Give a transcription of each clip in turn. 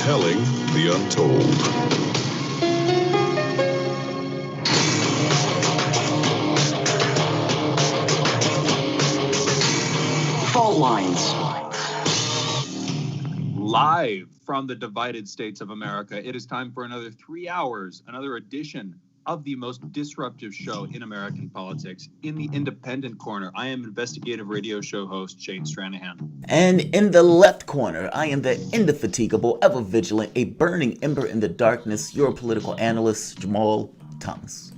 telling the untold. Fault lines. Live from the divided states of America, it is time for another 3 hours, another edition of the most disruptive show in American politics, In the Independent Corner. I am investigative radio show host Shane Stranahan. And in the left corner, I am the indefatigable, ever vigilant, a burning ember in the darkness, your political analyst, Jamarl Thomas.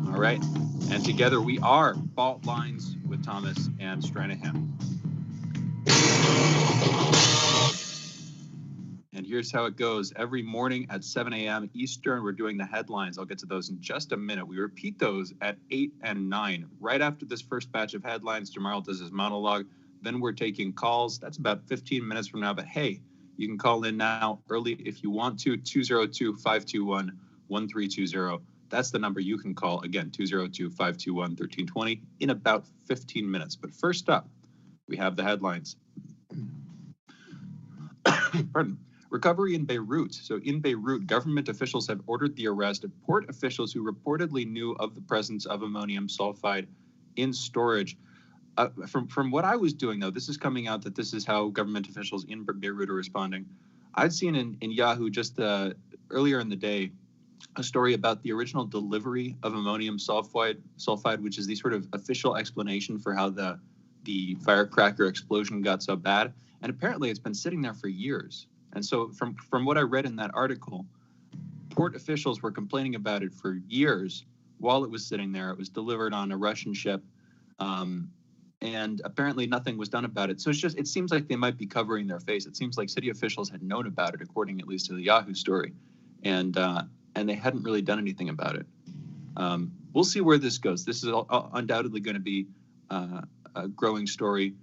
All right. And together we are Fault Lines with Thomas and Stranahan. And here's how it goes. Every morning at 7 a.m. Eastern, we're doing the headlines. I'll get to those in just a minute. We repeat those at 8 and 9. Right after this first batch of headlines, Jamarl does his monologue. Then we're taking calls. That's about 15 minutes from now. But hey, you can call in now early if you want to. 202-521-1320. That's the number you can call. Again, 202-521-1320 in about 15 minutes. But first up, we have the headlines. Pardon. Recovery in Beirut. So in Beirut, government officials have ordered the arrest of port officials who reportedly knew of the presence of ammonium sulfide in storage. From what I was doing, though, this is coming out that this is how government officials in Beirut are responding. I'd seen in Yahoo just earlier in the day a story about the original delivery of ammonium sulfide, which is the sort of official explanation for how the firecracker explosion got so bad. And apparently it's been sitting there for years. And so from what I read in that article, port officials were complaining about it for years while it was sitting there. It was delivered on a Russian ship, and apparently nothing was done about it. So it seems like they might be covering their face. It seems like city officials had known about it, according at least to the Yahoo story, and they hadn't really done anything about it. We'll see where this goes. This is undoubtedly going to be a growing story.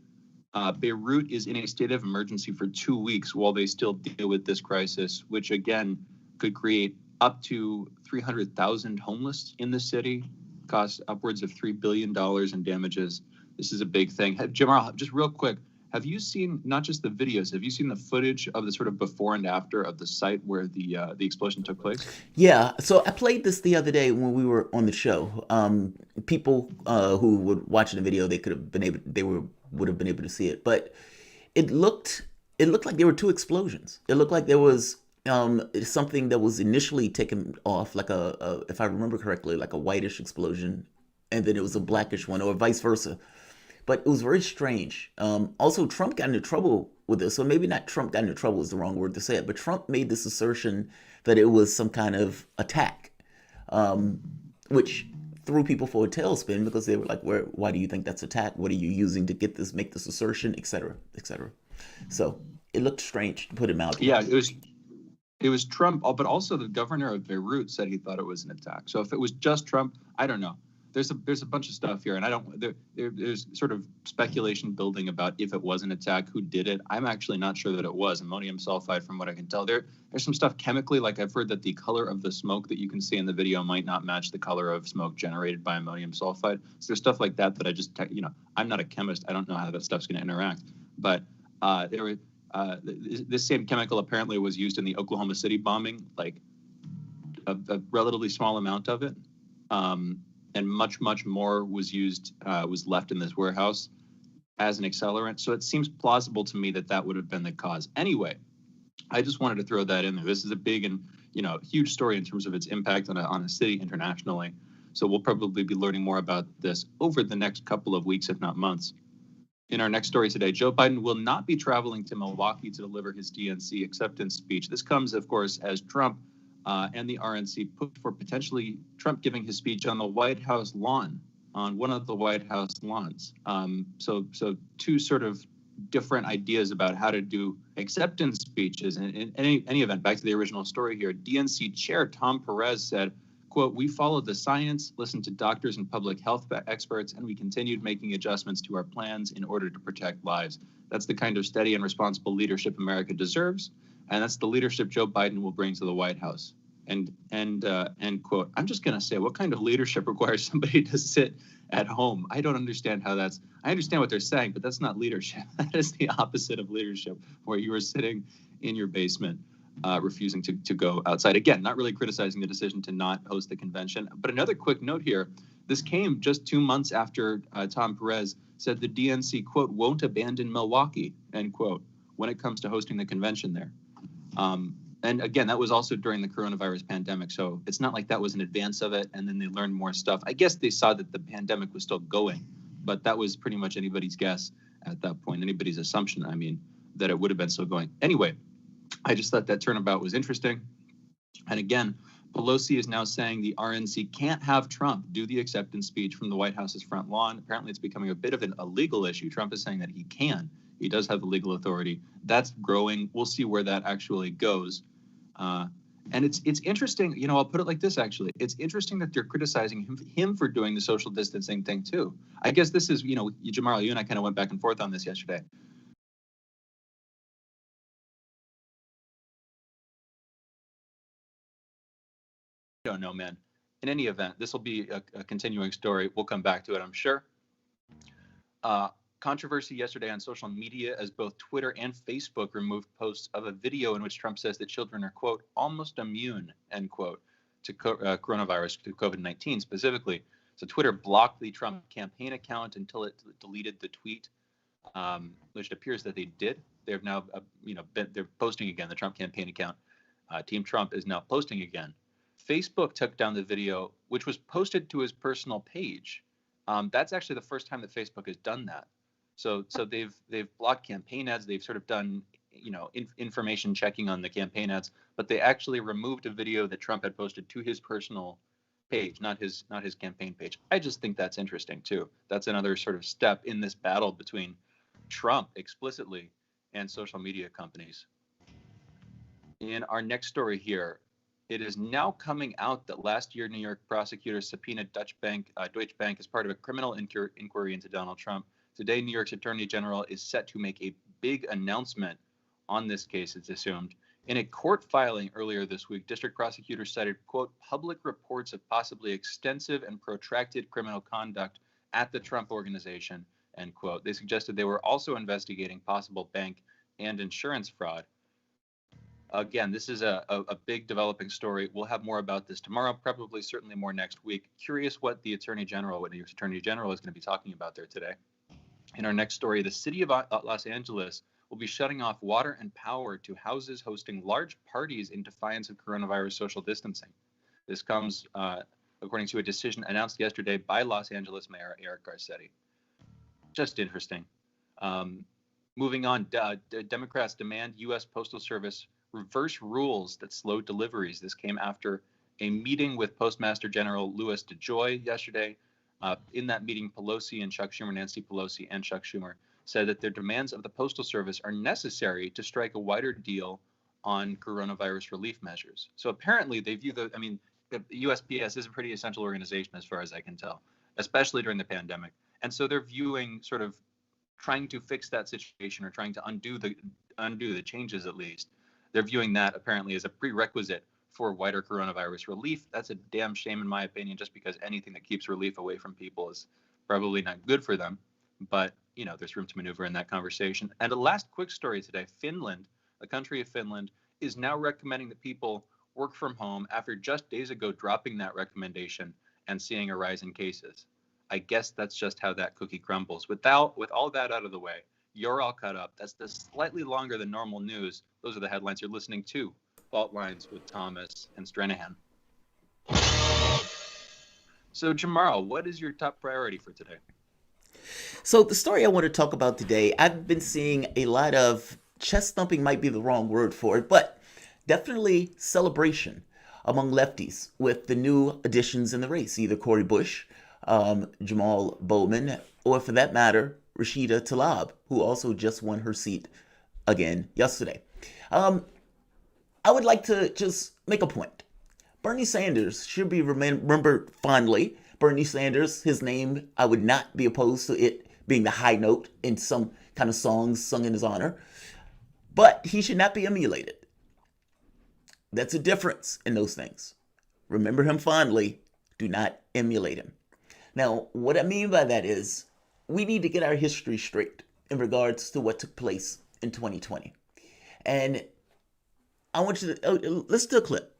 Beirut is in a state of emergency for 2 weeks while they still deal with this crisis, which again could create up to 300,000 homeless in the city, cost upwards of $3 billion in damages. This is a big thing. Jamarl, just real quick, have you seen not just the videos, have you seen the footage of the sort of before and after of the site where the explosion took place? Yeah, so I played this the other day when we were on the show. People who would watch the video, would have been able to see it, but it looked like there were two explosions. It looked like there was something that was initially taken off, like if I remember correctly, like a whitish explosion, and then it was a blackish one, or vice versa. But it was very strange. Also, Trump got into trouble with this, so maybe not Trump got into trouble is the wrong word to say it, but Trump made this assertion that it was some kind of attack, which threw people for a tailspin because they were like, why do you think that's attack? What are you using to make this assertion, et cetera, et cetera. So it looked strange to put him out. Yeah, it was Trump, but also the governor of Beirut said he thought it was an attack. So if it was just Trump, I don't know. There's a bunch of stuff here, and there's sort of speculation building about if it was an attack, who did it. I'm actually not sure that it was ammonium sulfide, from what I can tell. There's some stuff chemically, like I've heard that the color of the smoke that you can see in the video might not match the color of smoke generated by ammonium sulfide. So there's stuff like that I just, I'm not a chemist. I don't know how that stuff's going to interact. But this same chemical apparently was used in the Oklahoma City bombing, like a relatively small amount of it. And much, much more was left in this warehouse as an accelerant. So it seems plausible to me that would have been the cause. Anyway, I just wanted to throw that in there. This is a big and huge story in terms of its impact on a city internationally. So we'll probably be learning more about this over the next couple of weeks, if not months. In our next story today, Joe Biden will not be traveling to Milwaukee to deliver his DNC acceptance speech. This comes, of course, as Trump and the RNC pushed for potentially Trump giving his speech on the White House lawn, on one of the White House lawns. So two sort of different ideas about how to do acceptance speeches. And in any event, back to the original story here, DNC Chair Tom Perez said, quote, "We followed the science, listened to doctors and public health experts, and we continued making adjustments to our plans in order to protect lives. That's the kind of steady and responsible leadership America deserves. And that's the leadership Joe Biden will bring to the White House." End quote. I'm just going to say, what kind of leadership requires somebody to sit at home? I don't understand how I understand what they're saying, but that's not leadership. That is the opposite of leadership, where you are sitting in your basement. refusing to go outside. Again, not really criticizing the decision to not host the convention. But another quick note here, this came just 2 months after Tom Perez said the DNC, quote, won't abandon Milwaukee, end quote, when it comes to hosting the convention there. And again, that was also during the coronavirus pandemic. So it's not like that was in advance of it and then they learned more stuff. I guess they saw that the pandemic was still going, but that was pretty much anybody's guess at that point, anybody's assumption, I mean, that it would have been still going. Anyway, I just thought that turnabout was interesting. And again, Pelosi is now saying the RNC can't have Trump do the acceptance speech from the White House's front lawn. Apparently, it's becoming a bit of a legal issue. Trump is saying that he can. He does have the legal authority. That's growing. We'll see where that actually goes. And it's interesting. You know, I'll put it like this, actually. It's interesting that they're criticizing him for doing the social distancing thing, too. I guess this is, you know, Jamarl, you and I kind of went back and forth on this yesterday. Don't know, man. In any event, this will be a continuing story. We'll come back to it, I'm sure. Controversy yesterday on social media as both Twitter and Facebook removed posts of a video in which Trump says that children are, quote, almost immune, end quote, to coronavirus, to COVID-19 specifically. So Twitter blocked the Trump campaign account until it deleted the tweet, which it appears that they did. They've now, they're posting again. The Trump campaign account, Team Trump, is now posting again. Facebook took down the video, which was posted to his personal page. That's actually the first time that Facebook has done that. So they've blocked campaign ads. They've sort of done, information checking on the campaign ads, but they actually removed a video that Trump had posted to his personal page, not his campaign page. I just think that's interesting too. That's another sort of step in this battle between Trump explicitly and social media companies. In our next story here, it is now coming out that last year New York prosecutors subpoenaed Deutsche Bank as part of a criminal inquiry into Donald Trump. Today, New York's Attorney General is set to make a big announcement on this case, it's assumed. In a court filing earlier this week, district prosecutors cited, quote, public reports of possibly extensive and protracted criminal conduct at the Trump Organization, end quote. They suggested they were also investigating possible bank and insurance fraud. Again, this is a big developing story. We'll have more about this tomorrow, probably certainly more next week. Curious what New York's Attorney General is going to be talking about there today. In our next story, the city of Los Angeles will be shutting off water and power to houses hosting large parties in defiance of coronavirus social distancing. This comes according to a decision announced yesterday by Los Angeles Mayor Eric Garcetti. Just interesting. Moving on, Democrats demand U.S. Postal Service reverse rules that slow deliveries. This came after a meeting with Postmaster General Louis DeJoy yesterday. In that meeting, Nancy Pelosi and Chuck Schumer said that their demands of the Postal Service are necessary to strike a wider deal on coronavirus relief measures. So apparently they view the USPS is a pretty essential organization as far as I can tell, especially during the pandemic. And so they're viewing sort of trying to fix that situation or trying to undo the changes at least. They're viewing that apparently as a prerequisite for wider coronavirus relief. That's a damn shame in my opinion, just because anything that keeps relief away from people is probably not good for them. But, there's room to maneuver in that conversation. And a last quick story today, Finland, the country of Finland, is now recommending that people work from home after just days ago dropping that recommendation and seeing a rise in cases. I guess that's just how that cookie crumbles. With all that out of the way, you're all caught up. That's the slightly longer than normal news. Those are the headlines you're listening to. Fault Lines with Thomas and Stranahan. So, Jamarl, what is your top priority for today? So the story I want to talk about today, I've been seeing a lot of chest thumping, might be the wrong word for it, but definitely celebration among lefties with the new additions in the race, either Cori Bush, Jamal Bowman, or for that matter, Rashida Tlaib, who also just won her seat again yesterday. I would like to just make a point. Bernie Sanders should be remembered fondly. Bernie Sanders, his name, I would not be opposed to it being the high note in some kind of songs sung in his honor. But he should not be emulated. That's a difference in those things. Remember him fondly. Do not emulate him. Now, what I mean by that is we need to get our history straight in regards to what took place in 2020. And I want you to listen to a clip.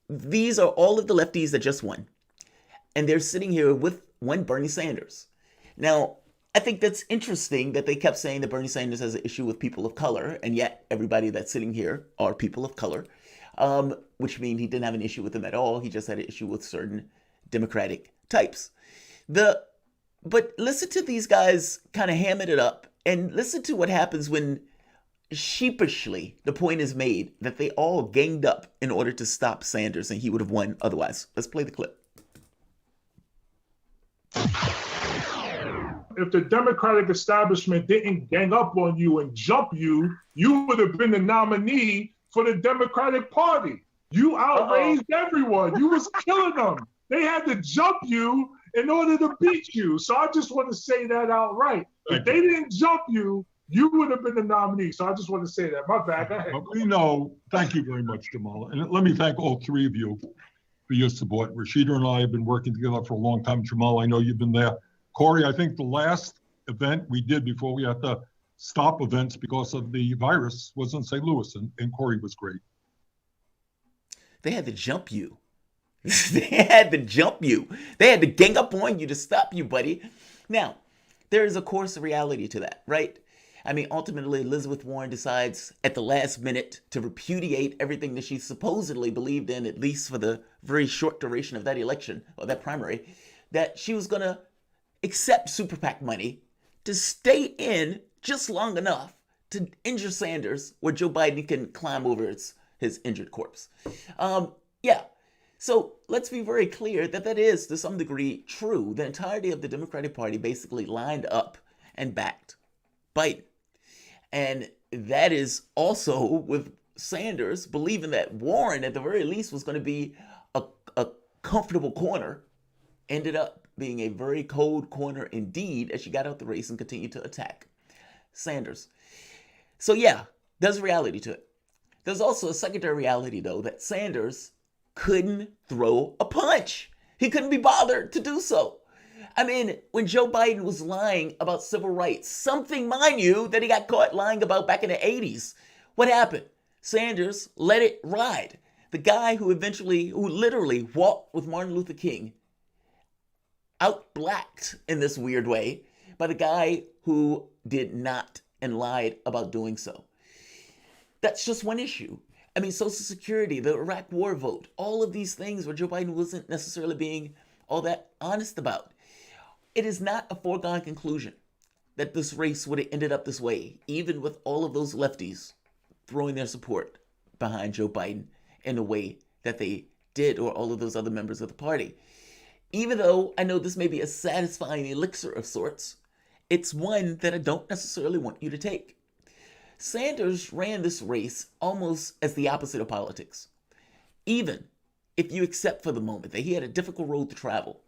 These are all of the lefties that just won. And they're sitting here with one Bernie Sanders. Now, I think that's interesting that they kept saying that Bernie Sanders has an issue with people of color, and yet everybody that's sitting here are people of color, which means he didn't have an issue with them at all. He just had an issue with certain Democratic types. But listen to these guys kind of hamming it up, and listen to what happens when sheepishly the point is made that they all ganged up in order to stop Sanders and he would have won otherwise. Let's play the clip. If the Democratic establishment didn't gang up on you and jump you, you would have been the nominee for the Democratic Party. You outraised everyone. You was killing them. They had to jump you in order to beat you. So I just want to say that outright. If they didn't jump you, you would have been the nominee. So I just want to say that. My bad. Go ahead. We know. Thank you very much, Jamal. And let me thank all three of you for your support. Rashida and I have been working together for a long time. Jamal, I know you've been there. Corey, I think the last event we did before we had to stop events because of the virus was in St. Louis, and Corey was great. They had to jump you. They had to jump you. They had to gang up on you to stop you, buddy. Now, there is, of course, a reality to that, right? I mean, ultimately, Elizabeth Warren decides at the last minute to repudiate everything that she supposedly believed in, at least for the very short duration of that election, or that primary, that she was going to accept super PAC money to stay in just long enough to injure Sanders where Joe Biden can climb over his injured corpse. Yeah. So let's be very clear that that is, to some degree, true. The entirety of the Democratic Party basically lined up and backed Biden. And that is also with Sanders believing that Warren, at the very least, was going to be a comfortable corner, ended up being a very cold corner indeed as she got out the race and continued to attack Sanders. So yeah, there's a reality to it. There's also a secondary reality, though, that Sanders couldn't throw a punch. He couldn't be bothered to do so. I mean, when Joe Biden was lying about civil rights, something, mind you, that he got caught lying about back in the 80s, what happened? Sanders let it ride. The guy who literally walked with Martin Luther King, out-blacked in this weird way by the guy who did not and lied about doing so. That's just one issue. I mean, Social Security, the Iraq War vote, all of these things where Joe Biden wasn't necessarily being all that honest about. It is not a foregone conclusion that this race would have ended up this way, even with all of those lefties throwing their support behind Joe Biden in a way that they did, or all of those other members of the party. Even though I know this may be a satisfying elixir of sorts, it's one that I don't necessarily want you to take. Sanders ran this race almost as the opposite of politics. Even if you accept for the moment that he had a difficult road to travel,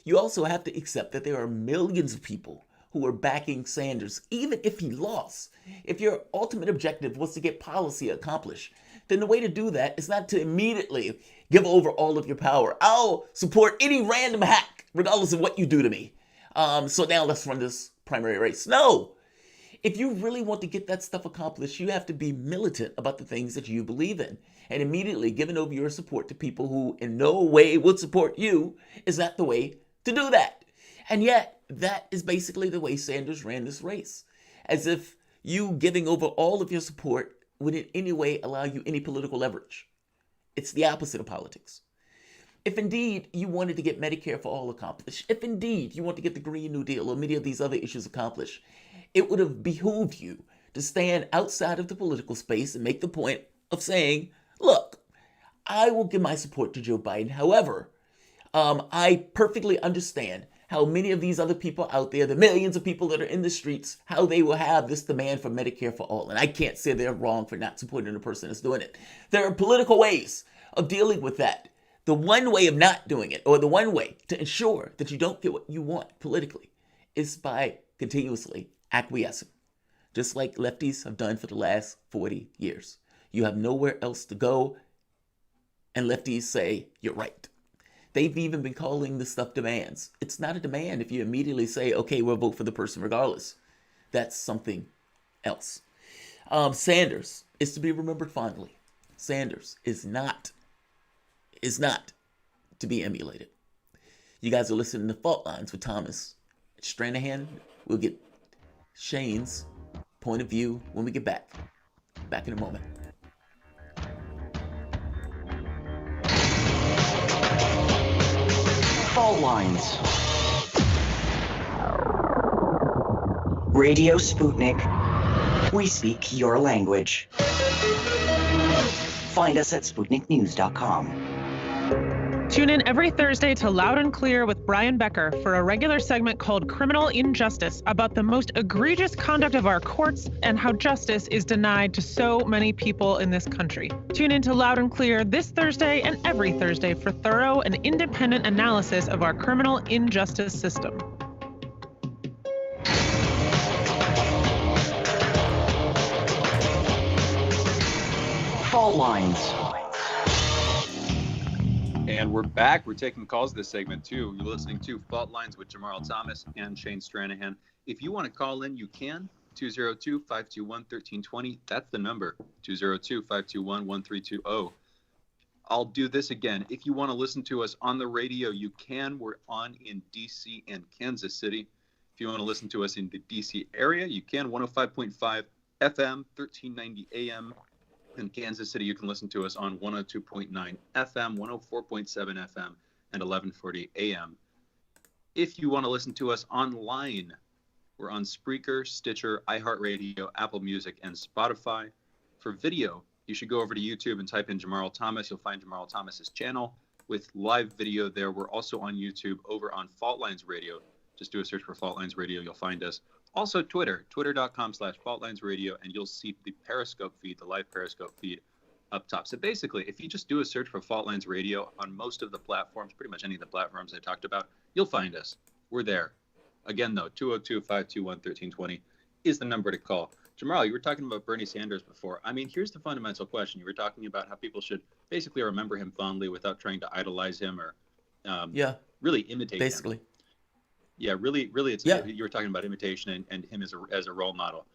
you also have to accept that there are millions of people who are backing Sanders, even if he lost. If your ultimate objective was to get policy accomplished, then the way to do that is not to immediately give over all of your power. I'll support any random hack, regardless of what you do to me. So now let's run this primary race. No. If you really want to get that stuff accomplished, you have to be militant about the things that you believe in. And immediately giving over your support to people who in no way would support you is not the way to do that. And yet, that is basically the way Sanders ran this race. As if you giving over all of your support would in any way allow you any political leverage. It's the opposite of politics. If indeed you wanted to get Medicare for all accomplished, if indeed you want to get the Green New Deal or many of these other issues accomplished, it would have behooved you to stand outside of the political space and make the point of saying, look, I will give my support to Joe Biden. However, I perfectly understand how many of these other people out there, the millions of people that are in the streets, how they will have this demand for Medicare for all. And I can't say they're wrong for not supporting the person that's doing it. There are political ways of dealing with that. The one way of not doing it, or the one way to ensure that you don't get what you want politically, is by continuously acquiescing, just like lefties have done for the last 40 years. You have nowhere else to go, and lefties say, you're right. They've even been calling this stuff demands. It's not a demand if you immediately say, okay, we'll vote for the person regardless. That's something else. Sanders is to be remembered fondly. Sanders is not to be emulated. You guys are listening to Fault Lines with Thomas Stranahan. We'll get Shane's point of view when we get back. Back in a moment. Fault Lines. Radio Sputnik. We speak your language. Find us at SputnikNews.com. Tune in every Thursday to Loud and Clear with Brian Becker for a regular segment called Criminal Injustice about the most egregious conduct of our courts and how justice is denied to so many people in this country. Tune in to Loud and Clear this Thursday and every Thursday for thorough and independent analysis of our criminal injustice system. Fault Lines. And we're back. We're taking calls this segment too. You're listening to Fault Lines with Jamarl Thomas and Shane Stranahan. If you want to call in, you can. 202-521-1320. That's the number. 202-521-1320. I'll do this again. If you want to listen to us on the radio, you can. We're on in DC and Kansas City. If you want to listen to us in the DC area, you can. 105.5 FM, 1390 AM. In Kansas City, you can listen to us on 102.9 FM, 104.7 FM, and 1140 AM. If you want to listen to us online, we're on Spreaker, Stitcher, iHeartRadio, Apple Music, and Spotify. For video, you should go over to YouTube and type in Jamarl Thomas. You'll find Jamarl Thomas's channel with live video there. We're also on YouTube over on Fault Lines Radio. Just do a search for Fault Lines Radio. You'll find us. Also Twitter, twitter.com/faultlinesradio, and you'll see the Periscope feed, the live Periscope feed up top. So basically, if you just do a search for Fault Lines Radio on most of the platforms, pretty much any of the platforms I talked about, you'll find us. We're there. Again, though, 202-521-1320 is the number to call. Jamarl, you were talking about Bernie Sanders before. I mean, here's the fundamental question. You were talking about how people should basically remember him fondly without trying to idolize him or really imitate basically. him. Yeah, really, it's you were talking about imitation and him as a role model.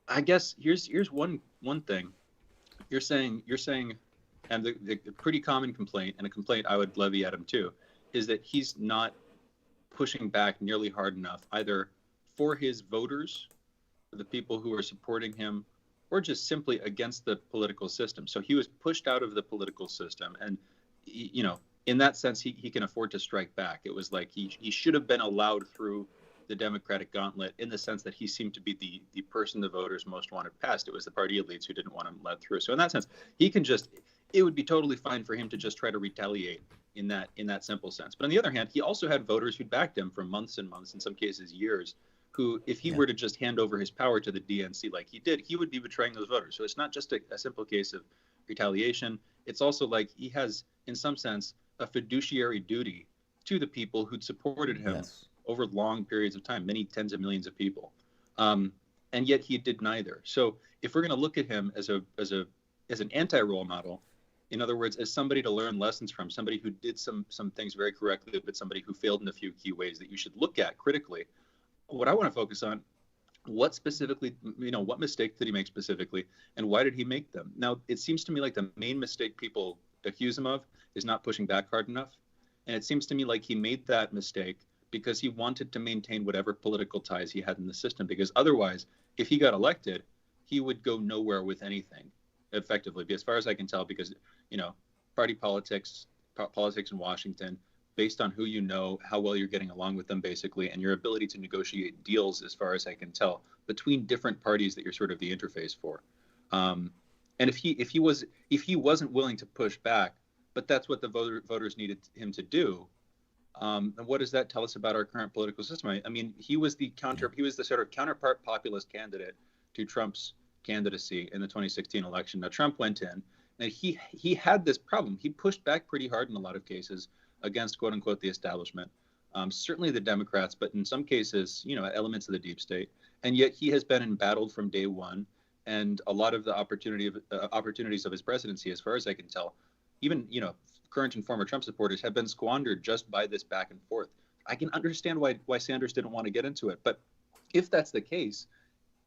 I guess here's one thing. You're saying, and the pretty common complaint, and a complaint I would levy at him too, is that he's not pushing back nearly hard enough, either for his voters, for the people who are supporting him, or just simply against the political system. So he was pushed out of the political system, and in that sense, he can afford to strike back. It was like he should have been allowed through the Democratic gauntlet in the sense that he seemed to be the person the voters most wanted passed. It was the party elites who didn't want him led through. So in that sense, it would be totally fine for him to just try to retaliate in that simple sense. But on the other hand, he also had voters who backed him for months and months, in some cases years, who, if he were to just hand over his power to the DNC like he did, he would be betraying those voters. So it's not just a simple case of retaliation. It's also like he has, in some sense, a fiduciary duty to the people who'd supported him over long periods of time, many tens of millions of people, and yet he did neither. So if we're going to look at him as an anti-role model, in other words, as somebody to learn lessons from, somebody who did some things very correctly, but somebody who failed in a few key ways that you should look at critically, what I want to focus on, what specifically, what mistake did he make specifically, and why did he make them? Now, it seems to me like the main mistake people accuse him of is not pushing back hard enough. And it seems to me like he made that mistake because he wanted to maintain whatever political ties he had in the system. Because otherwise, if he got elected, he would go nowhere with anything effectively, as far as I can tell, because, party politics in Washington, based on who you know, how well you're getting along with them, basically, and your ability to negotiate deals, as far as I can tell, between different parties that you're sort of the interface for. And if he wasn't willing to push back, but that's what the voters needed him to do, and what does that tell us about our current political system? I mean, he was the sort of counterpart populist candidate to Trump's candidacy in the 2016 election. Now, Trump went in, and he had this problem. He pushed back pretty hard in a lot of cases against, quote unquote, the establishment, certainly the Democrats, but in some cases, elements of the deep state. And yet he has been embattled from day one. And a lot of the opportunities of his presidency, as far as I can tell, even current and former Trump supporters, have been squandered just by this back and forth. I can understand why Sanders didn't want to get into it, but if that's the case,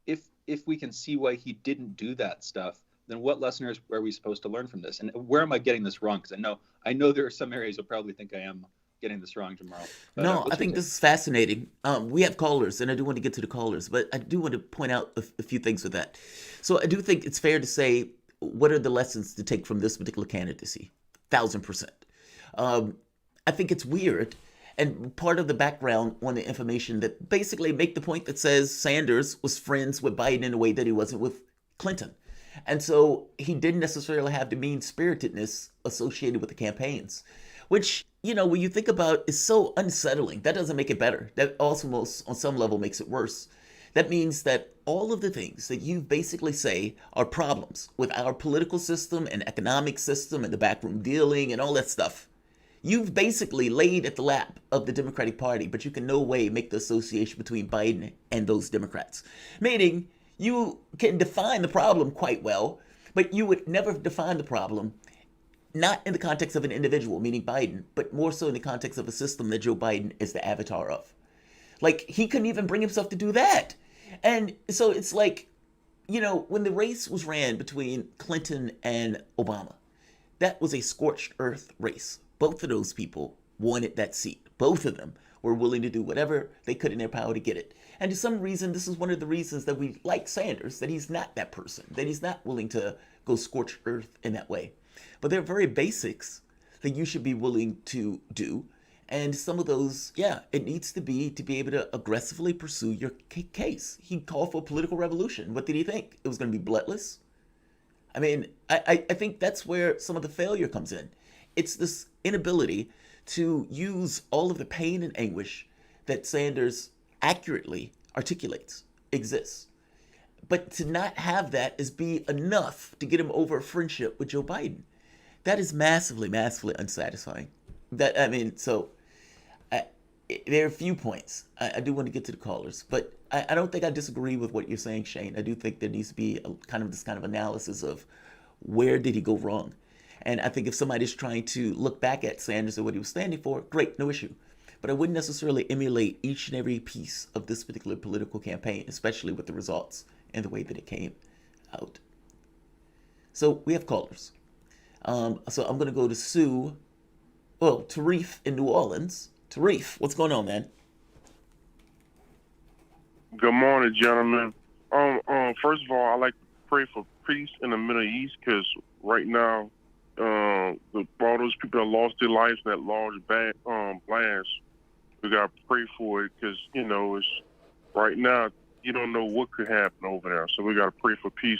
if we can see why he didn't do that stuff, then what lesson are we supposed to learn from this? And where am I getting this wrong? Because I know there are some areas you'll probably think I am getting this wrong, Jamarl. But, No, I think this is fascinating. We have callers, and I do want to get to the callers, but I do want to point out a few things with that. So I do think it's fair to say, what are the lessons to take from this particular candidacy? 1,000%. I think it's weird, and part of the background on the information that basically make the point that says Sanders was friends with Biden in a way that he wasn't with Clinton. And so he didn't necessarily have the mean-spiritedness associated with the campaigns, which, when you think about, is so unsettling. That doesn't make it better. That also, on some level, makes it worse. That means that all of the things that you basically say are problems with our political system and economic system and the backroom dealing and all that stuff, you've basically laid at the lap of the Democratic Party, but you can no way make the association between Biden and those Democrats. Meaning, you can define the problem quite well, but you would never define the problem not in the context of an individual, meaning Biden, but more so in the context of a system that Joe Biden is the avatar of. Like, he couldn't even bring himself to do that. And so it's like, when the race was ran between Clinton and Obama, that was a scorched earth race. Both of those people wanted that seat. Both of them were willing to do whatever they could in their power to get it. And to some reason, this is one of the reasons that we like Sanders, that he's not that person, that he's not willing to go scorched earth in that way. But there are very basics that you should be willing to do. And some of those, it needs to be able to aggressively pursue your case. He called for a political revolution. What did he think? It was going to be bloodless? I mean, I think that's where some of the failure comes in. It's this inability to use all of the pain and anguish that Sanders accurately articulates exists. But to not have that is be enough to get him over a friendship with Joe Biden. That is massively, massively unsatisfying. There are a few points. I do want to get to the callers, but I don't think I disagree with what you're saying, Shane. I do think there needs to be this kind of analysis of where did he go wrong. And I think if somebody's trying to look back at Sanders and what he was standing for, great, no issue. But I wouldn't necessarily emulate each and every piece of this particular political campaign, especially with the results and the way that it came out. So we have callers. So I'm going to go to Tarif in New Orleans. Tarif, what's going on, man? Good morning, gentlemen. First of all, I like to pray for peace in the Middle East because right now, all those people that lost their lives in that large blast, we got to pray for it because, it's right now, you don't know what could happen over there. So we got to pray for peace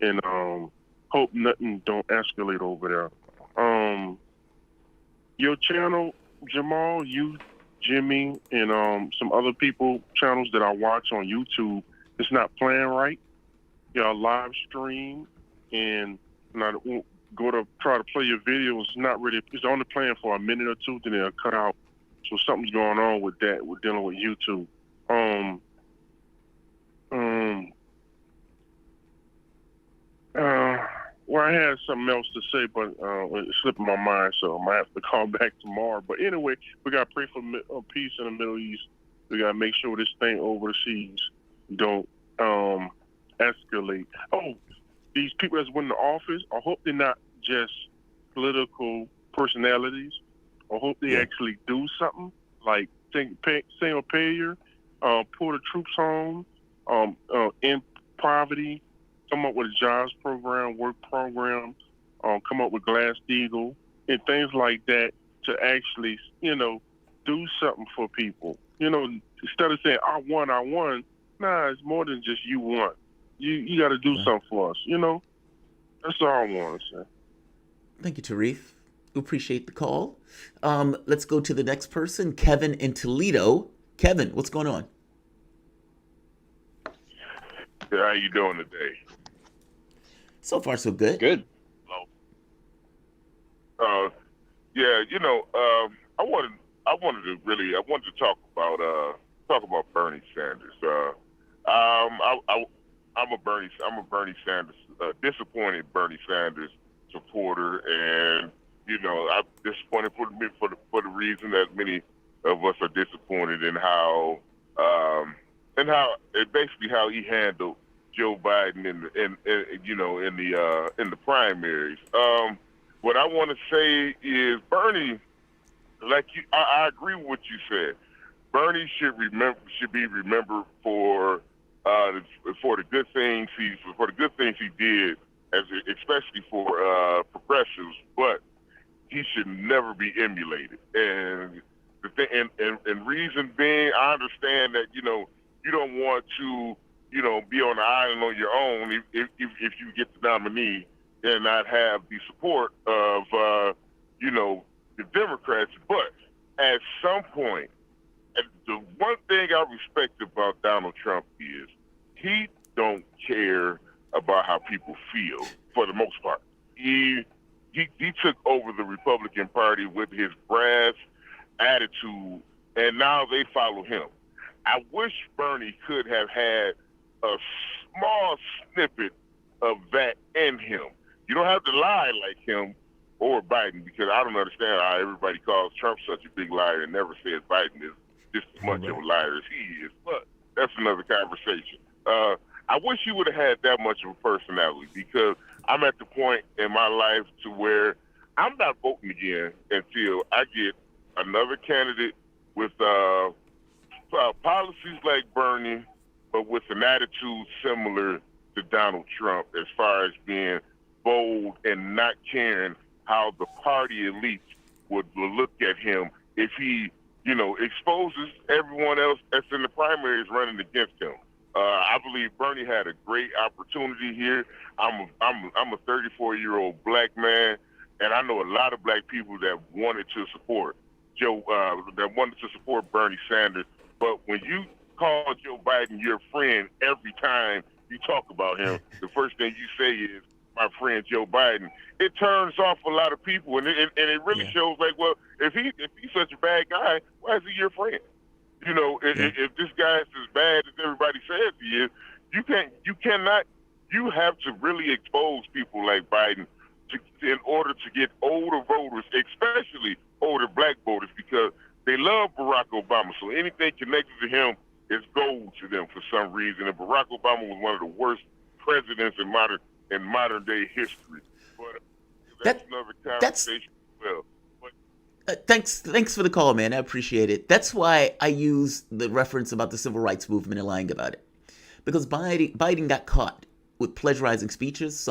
and hope nothing don't escalate over there. Your channel, Jamarl, you, Jimmy, and some other people channels that I watch on YouTube, it's not playing right. Live stream and I go to try to play your videos. It's only playing for a minute or two, then they'll cut out. So something's going on with that. We're dealing with YouTube. Well, I had something else to say, but it slipped my mind, so I might have to call back tomorrow. But anyway, we got to pray for peace in the Middle East. We got to make sure this thing overseas don't escalate. Oh, these people that's winning the office, I hope they're not just political personalities. I hope they actually do something, like single payer, pull the troops home, end poverty, come up with a jobs program, work program, come up with Glass-Steagall, and things like that to actually, do something for people. Instead of saying, I won, nah, it's more than just you won. You got to do something for us, That's all I want to say. Thank you, Tarif. We appreciate the call. Let's go to the next person, Kevin in Toledo. Kevin, what's going on? How you doing today? So far, so good. Good. I wanted to talk about Bernie Sanders. I'm a Bernie Sanders, disappointed Bernie Sanders supporter, and I'm disappointed for the reason that many of us are disappointed in how he handled Joe Biden in the primaries. What I want to say is Bernie, I agree with what you said. Bernie should be remembered for the good things he did, especially for progressives. But he should never be emulated. And the reason being, I understand that you don't want to be on the island on your own if you get the nominee and not have the support of the Democrats. But at some point, the one thing I respect about Donald Trump is he don't care about how people feel for the most part. He took over the Republican Party with his brass attitude, and now they follow him. I wish Bernie could have had a small snippet of that in him. You don't have to lie like him or Biden, because I don't understand how everybody calls Trump such a big liar and never says Biden is just as much of a liar as he is. But that's another conversation. I wish he would have had that much of a personality, because I'm at the point in my life to where I'm not voting again until I get another candidate with policies like Bernie, but with an attitude similar to Donald Trump as far as being bold and not caring how the party elites would look at him if he, exposes everyone else that's in the primaries running against him. I believe Bernie had a great opportunity here. I'm a 34-year-old black man, and I know a lot of black people that wanted to support Bernie Sanders. But when you call Joe Biden your friend every time you talk about him, the first thing you say is, my friend Joe Biden, it turns off a lot of people, and it really shows like, well, if he's such a bad guy, why is he your friend? If this guy is as bad as everybody says he is, you have to really expose people like Biden in order to get older voters, especially older black voters, because they love Barack Obama. So anything connected to him is gold to them for some reason. And Barack Obama was one of the worst presidents in modern day history. But that's another conversation as well. Thanks for the call, man. I appreciate it. That's why I use the reference about the civil rights movement and lying about it. Because Biden got caught with plagiarizing speeches,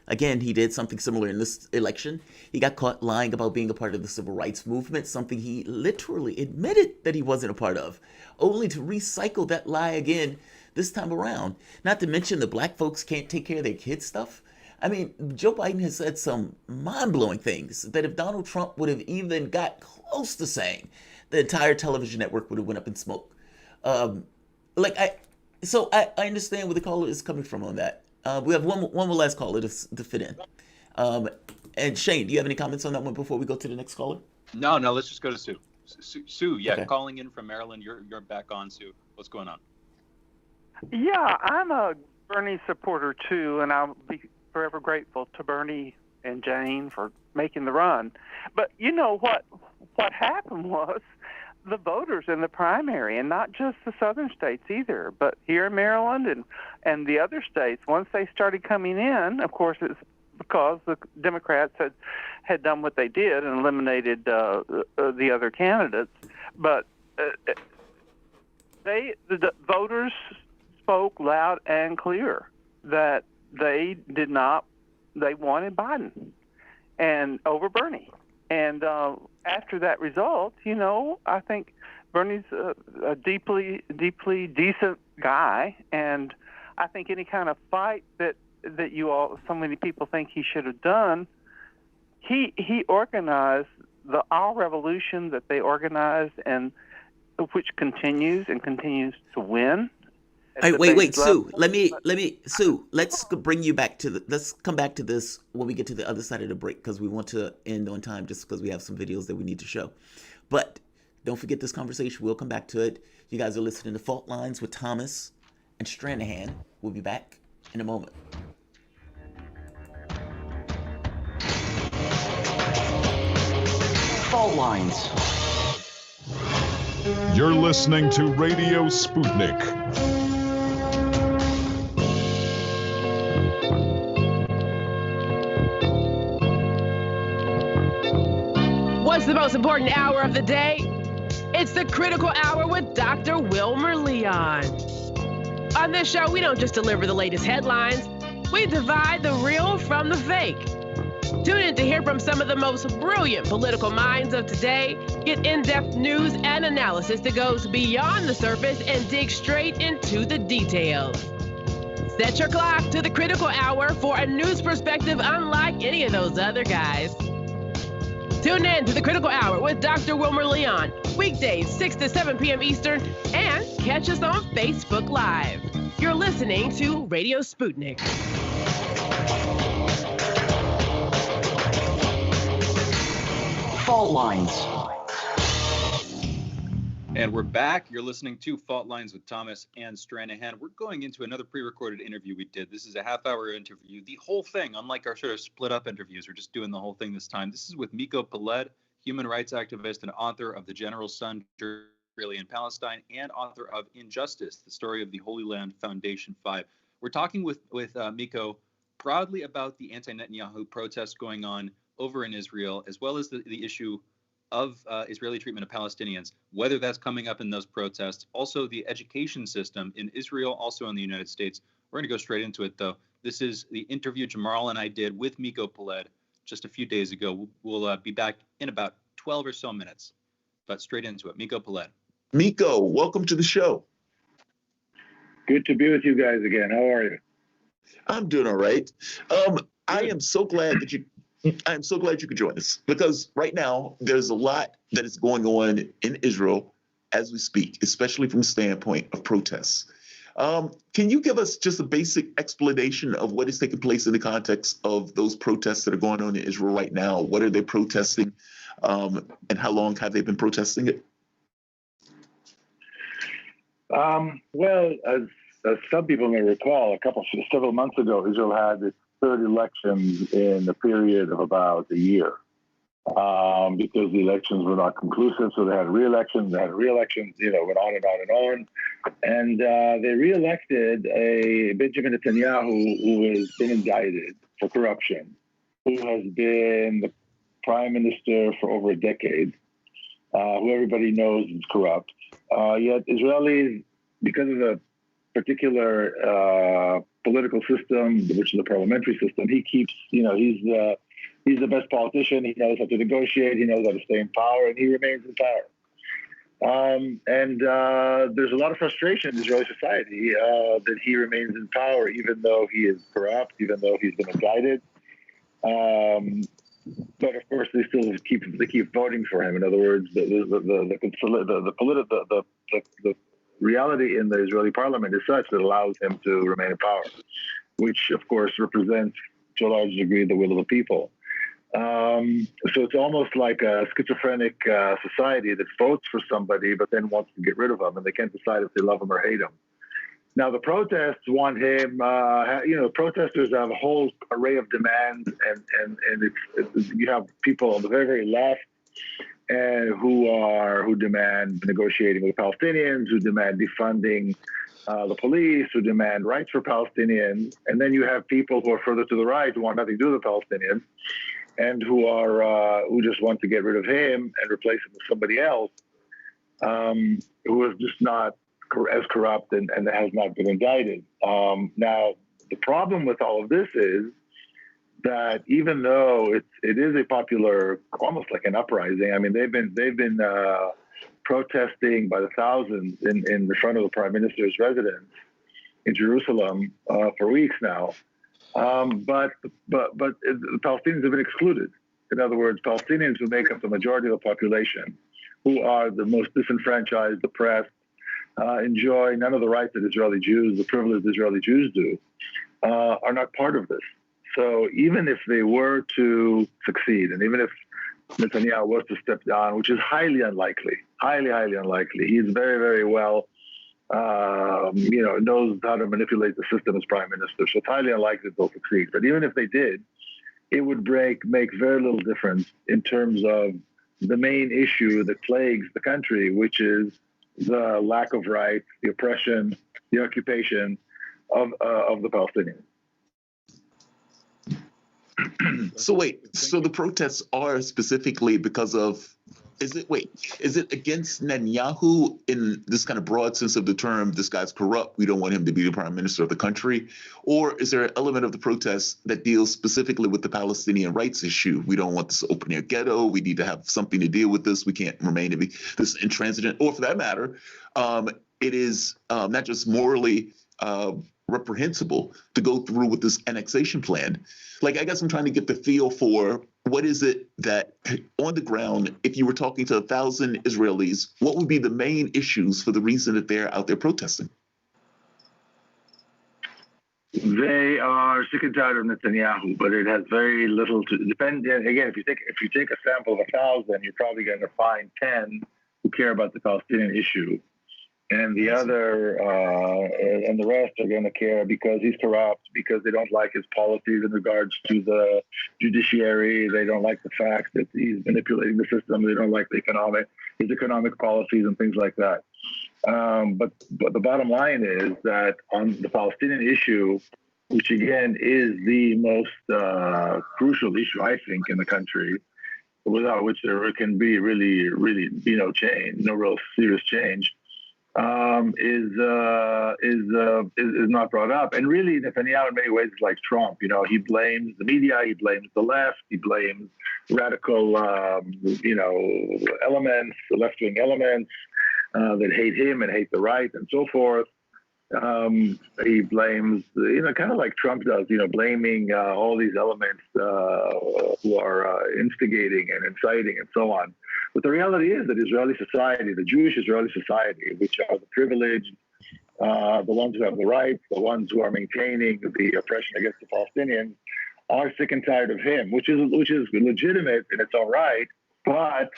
he did something similar in this election. He got caught lying about being a part of the civil rights movement, something he literally admitted that he wasn't a part of, only to recycle that lie again this time around. Not to mention the black folks can't take care of their kids stuff. I mean, Joe Biden has said some mind-blowing things that if Donald Trump would have even got close to saying, the entire television network would have went up in smoke. I understand where the caller is coming from on that. We have one more last caller to fit in. And Shane, do you have any comments on that one before we go to the next caller? No, let's just go to Sue. Sue, Okay. Calling in from Maryland. You're back on, Sue. What's going on? Yeah, I'm a Bernie supporter too, and I'll be forever grateful to Bernie and Jane for making the run. But you know what happened was the voters in the primary, and not just the southern states either, but here in Maryland and the other states, once they started coming in, of course it's because the Democrats had done what they did and eliminated the other candidates. But the voters spoke loud and clear that they wanted Biden and over Bernie. And after that result, I think Bernie's a deeply, deeply decent guy, and I think any kind of fight that so many people think he should have done, he organized the All Revolution that they organized, and which continues to win. Wait, Sue. Sue. Let's bring you back to let's come back to this when we get to the other side of the break, because we want to end on time, just because we have some videos that we need to show. But don't forget this conversation. We'll come back to it. You guys are listening to Fault Lines with Thomas and Stranahan. We'll be back in a moment. Fault Lines. You're listening to Radio Sputnik. What's the most important hour of the day? It's the Critical Hour with Dr. Wilmer Leon. On this show, we don't just deliver the latest headlines, we divide the real from the fake. Tune in to hear from some of the most brilliant political minds of today, get in-depth news and analysis that goes beyond the surface and dig straight into the details. Set your clock to the Critical Hour for a news perspective unlike any of those other guys. Tune in to the Critical Hour with Dr. Wilmer Leon, weekdays 6 to 7 p.m. Eastern, and catch us on Facebook Live. You're listening to Radio Sputnik. Fault lines. And we're back. You're listening to Fault Lines with Thomas and Stranahan. We're going into another pre-recorded interview we did. This is a half-hour interview. The whole thing, unlike our sort of split-up interviews, we're just doing the whole thing this time. This is with Miko Peled, human rights activist and author of The General Sun, Israeli and Palestine, and author of Injustice, the story of the Holy Land Foundation 5. We're talking with Miko broadly about the anti-Netanyahu protests going on over in Israel, as well as the issue of Israeli treatment of Palestinians, whether that's coming up in those protests, also the education system in Israel, also in the United States. We're going to go straight into it, though. This is the interview Jamarl and I did with Miko Peled just a few days ago. We'll be back in about 12 or so minutes, but straight into it. Miko Peled. Miko, welcome to the show. Good to be with you guys again. How are you? I'm doing all right. I am so glad that you could join us, because right now there's a lot that is going on in Israel as we speak, especially from the standpoint of protests. Can you give us just a basic explanation of what is taking place in the context of those protests that are going on in Israel right now? What are they protesting, and how long have they been protesting it? Well, as some people may recall, several months ago, Israel had its third elections in a period of about a year, because the elections were not conclusive. So they had re-elections, went on and on and on. And they re-elected a Benjamin Netanyahu who has been indicted for corruption, who has been the prime minister for over a decade, who everybody knows is corrupt. Yet Israelis, because of the particular political system, which is a parliamentary system, he keeps, he's the best politician. He knows how to negotiate. He knows how to stay in power, and he remains in power. And there's a lot of frustration in Israeli society that he remains in power, even though he is corrupt, even though he's been indicted. But of course, they still keep voting for him. In other words, the reality in the Israeli parliament is such that allows him to remain in power, which of course represents to a large degree the will of the people. So it's almost like a schizophrenic society that votes for somebody but then wants to get rid of him, and they can't decide if they love him or hate him. Now the protests want him. Protesters have a whole array of demands, and you have people on the very, very left who demand negotiating with Palestinians, who demand defunding the police, who demand rights for Palestinians, and then you have people who are further to the right who want nothing to do with the Palestinians, and who just want to get rid of him and replace him with somebody else who is just not as corrupt and has not been indicted. Now, the problem with all of this is that even though it is a popular, almost like an uprising. I mean, they've been protesting by the thousands in the front of the prime minister's residence in Jerusalem for weeks now. But the Palestinians have been excluded. In other words, Palestinians who make up the majority of the population, who are the most disenfranchised, oppressed, enjoy none of the rights that Israeli Jews, the privileged Israeli Jews do, are not part of this. So even if they were to succeed, and even if Netanyahu was to step down, which is highly unlikely, highly unlikely, he's very, very well, knows how to manipulate the system as prime minister. So it's highly unlikely they'll succeed. But even if they did, it would make very little difference in terms of the main issue that plagues the country, which is the lack of rights, the oppression, the occupation of the Palestinians. So wait, so the protests are specifically because of, is it against Netanyahu in this kind of broad sense of the term, this guy's corrupt, we don't want him to be the prime minister of the country? Or is there an element of the protests that deals specifically with the Palestinian rights issue? We don't want this open-air ghetto, we need to have something to deal with this, we can't remain to be this intransigent, or for that matter, it is not just morally reprehensible to go through with this annexation plan. Like, I guess I'm trying to get the feel for what is it that on the ground, if you were talking to 1,000 Israelis, what would be the main issues for the reason that they're out there protesting? They are sick and tired of Netanyahu, but it has very little to depend. Again, if you take a sample of 1,000, you're probably going to find 10 who care about the Palestinian issue. And the and the rest are going to care because he's corrupt, because they don't like his policies in regards to the judiciary. They don't like the fact that he's manipulating the system. They don't like his economic policies and things like that. But the bottom line is that on the Palestinian issue, which again is the most crucial issue, I think, in the country, without which there can be really be no change, no real serious change. Is not brought up. And really, Netanyahu in many ways is like Trump. You know, he blames the media, he blames the left, he blames radical, elements, the left-wing elements that hate him and hate the right and so forth. He blames, kind of like Trump does, blaming all these elements who are instigating and inciting and so on. But the reality is that Israeli society, the Jewish Israeli society, which are the privileged, the ones who have the rights, the ones who are maintaining the oppression against the Palestinians, are sick and tired of him, which is legitimate in its own right. But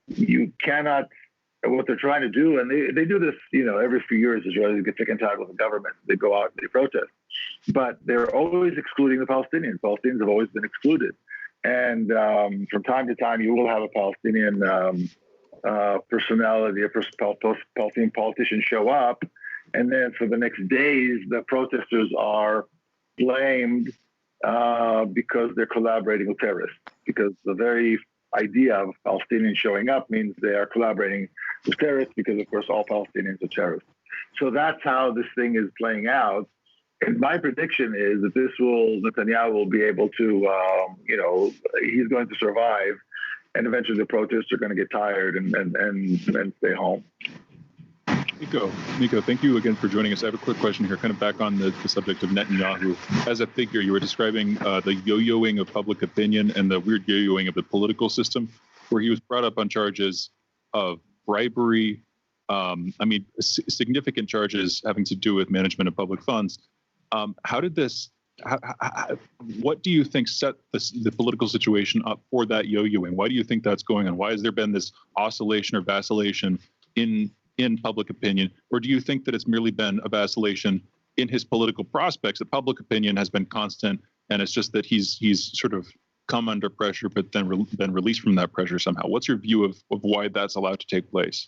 you cannot. What they're trying to do, and they do this, every few years, Israelis get sick and tired with the government. They go out and they protest. But they're always excluding the Palestinians. Palestinians have always been excluded. And from time to time, you will have a Palestinian personality, a Palestinian politician show up. And then for the next days, the protesters are blamed because they're collaborating with terrorists. Because the very idea of Palestinians showing up means they are collaborating with terrorists, because of course all Palestinians are terrorists. So that's how this thing is playing out. And my prediction is that Netanyahu will be able to, he's going to survive, and eventually the protests are going to get tired and stay home. Miko, thank you again for joining us. I have a quick question here, kind of back on the subject of Netanyahu. As a figure, you were describing the yo-yoing of public opinion and the weird yo-yoing of the political system, where he was brought up on charges of bribery, significant charges having to do with management of public funds. What do you think set the political situation up for that yo-yoing? Why do you think that's going on? Why has there been this oscillation or vacillation in public opinion? Or do you think that it's merely been a vacillation in his political prospects, that public opinion has been constant, and it's just that he's sort of come under pressure but then been released from that pressure somehow? What's your view of why that's allowed to take place?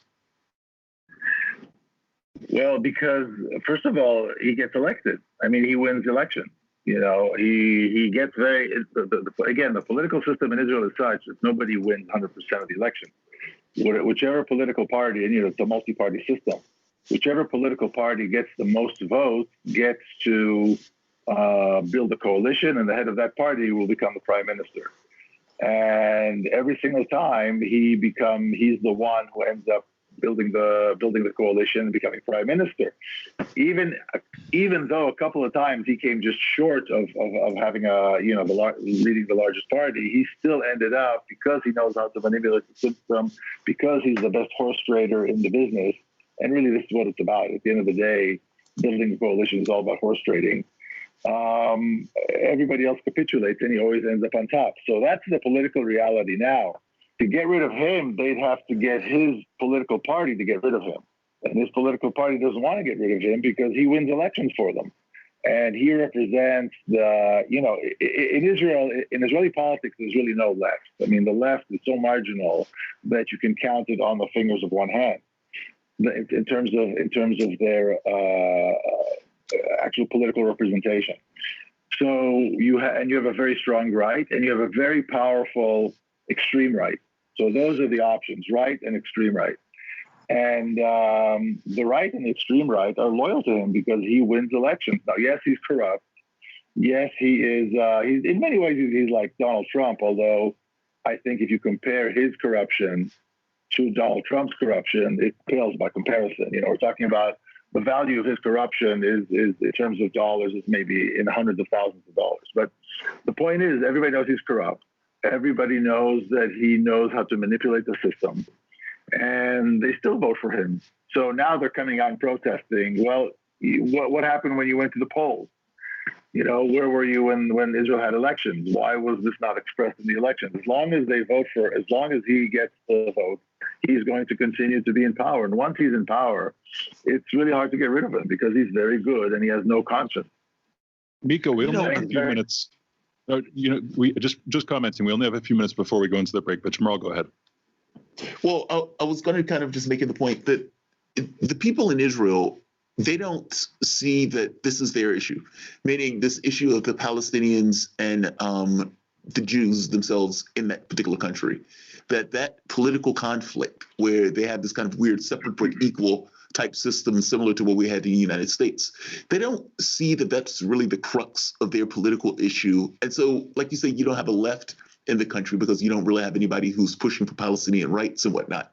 Well, because first of all, he gets elected. I mean, he wins the election. He gets again, the political system in Israel is such that nobody wins 100% of the election. Whichever political party, and it's a multi-party system, whichever political party gets the most votes gets to build a coalition, and the head of that party will become the prime minister. And every single time he's the one who ends up building the coalition and becoming prime minister. Even though a couple of times he came just short of having leading the largest party, he still ended up, because he knows how to manipulate the system, because he's the best horse trader in the business. And really, this is what it's about. At the end of the day, building a coalition is all about horse trading. Everybody else capitulates, and he always ends up on top. So that's the political reality now. To get rid of him, they'd have to get his political party to get rid of him. And his political party doesn't want to get rid of him because he wins elections for them. And he represents in Israel, in Israeli politics, there's really no left. I mean, the left is so marginal that you can count it on the fingers of one hand in terms of their actual political representation. So you have a very strong right, and you have a very powerful extreme right. So those are the options, right and extreme right. And the right and the extreme right are loyal to him because he wins elections. Now, yes, he's corrupt. Yes, he is. He's in many ways he's like Donald Trump. Although I think if you compare his corruption to Donald Trump's corruption, it pales by comparison. You know, we're talking about the value of his corruption is in terms of dollars is maybe in hundreds of thousands of dollars. But the point is, everybody knows he's corrupt. Everybody knows that he knows how to manipulate the system, and they still vote for him. So now they're coming out and protesting. Well, what happened when you went to the polls? You know, where were you when Israel had elections? Why was this not expressed in the elections? As long as they vote for, as long as he gets the vote, he's going to continue to be in power. And once he's in power, it's really hard to get rid of him because he's very good and he has no conscience. Miko, we only have a few minutes. We just commenting. We only have a few minutes before we go into the break. But Jamarl, go ahead. Well, I was going to kind of just making the point that the people in Israel, they don't see that this is their issue, meaning this issue of the Palestinians and the Jews themselves in that particular country, that political conflict where they have this kind of weird separate but equal type system similar to what we had in the United States. They don't see that that's really the crux of their political issue. And so, like you say, you don't have a left in the country because you don't really have anybody who's pushing for Palestinian rights and whatnot.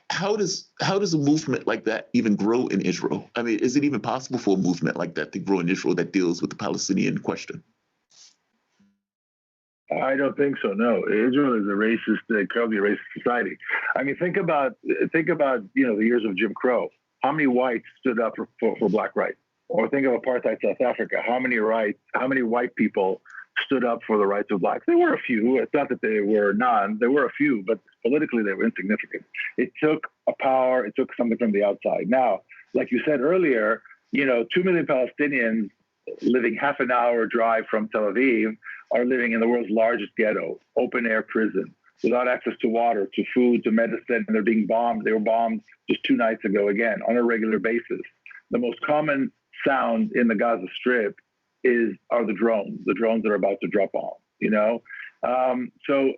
How does a movement like that even grow in Israel? I mean, is it even possible for a movement like that to grow in Israel that deals with the Palestinian question? I don't think so. No, Israel is a racist, incredibly racist society. I mean, think about the years of Jim Crow. How many whites stood up for black rights? Or think of apartheid South Africa. How many white people stood up for the rights of blacks? There were a few. It's not that they were none. There were a few, but politically they were insignificant. It took a power. It took something from the outside. Now, like you said earlier, 2 million Palestinians living half an hour drive from Tel Aviv are living in the world's largest ghetto, open-air prison, without access to water, to food, to medicine, and they're being bombed. They were bombed just 2 nights ago again on a regular basis. The most common sound in the Gaza Strip are the drones that are about to drop bombs, So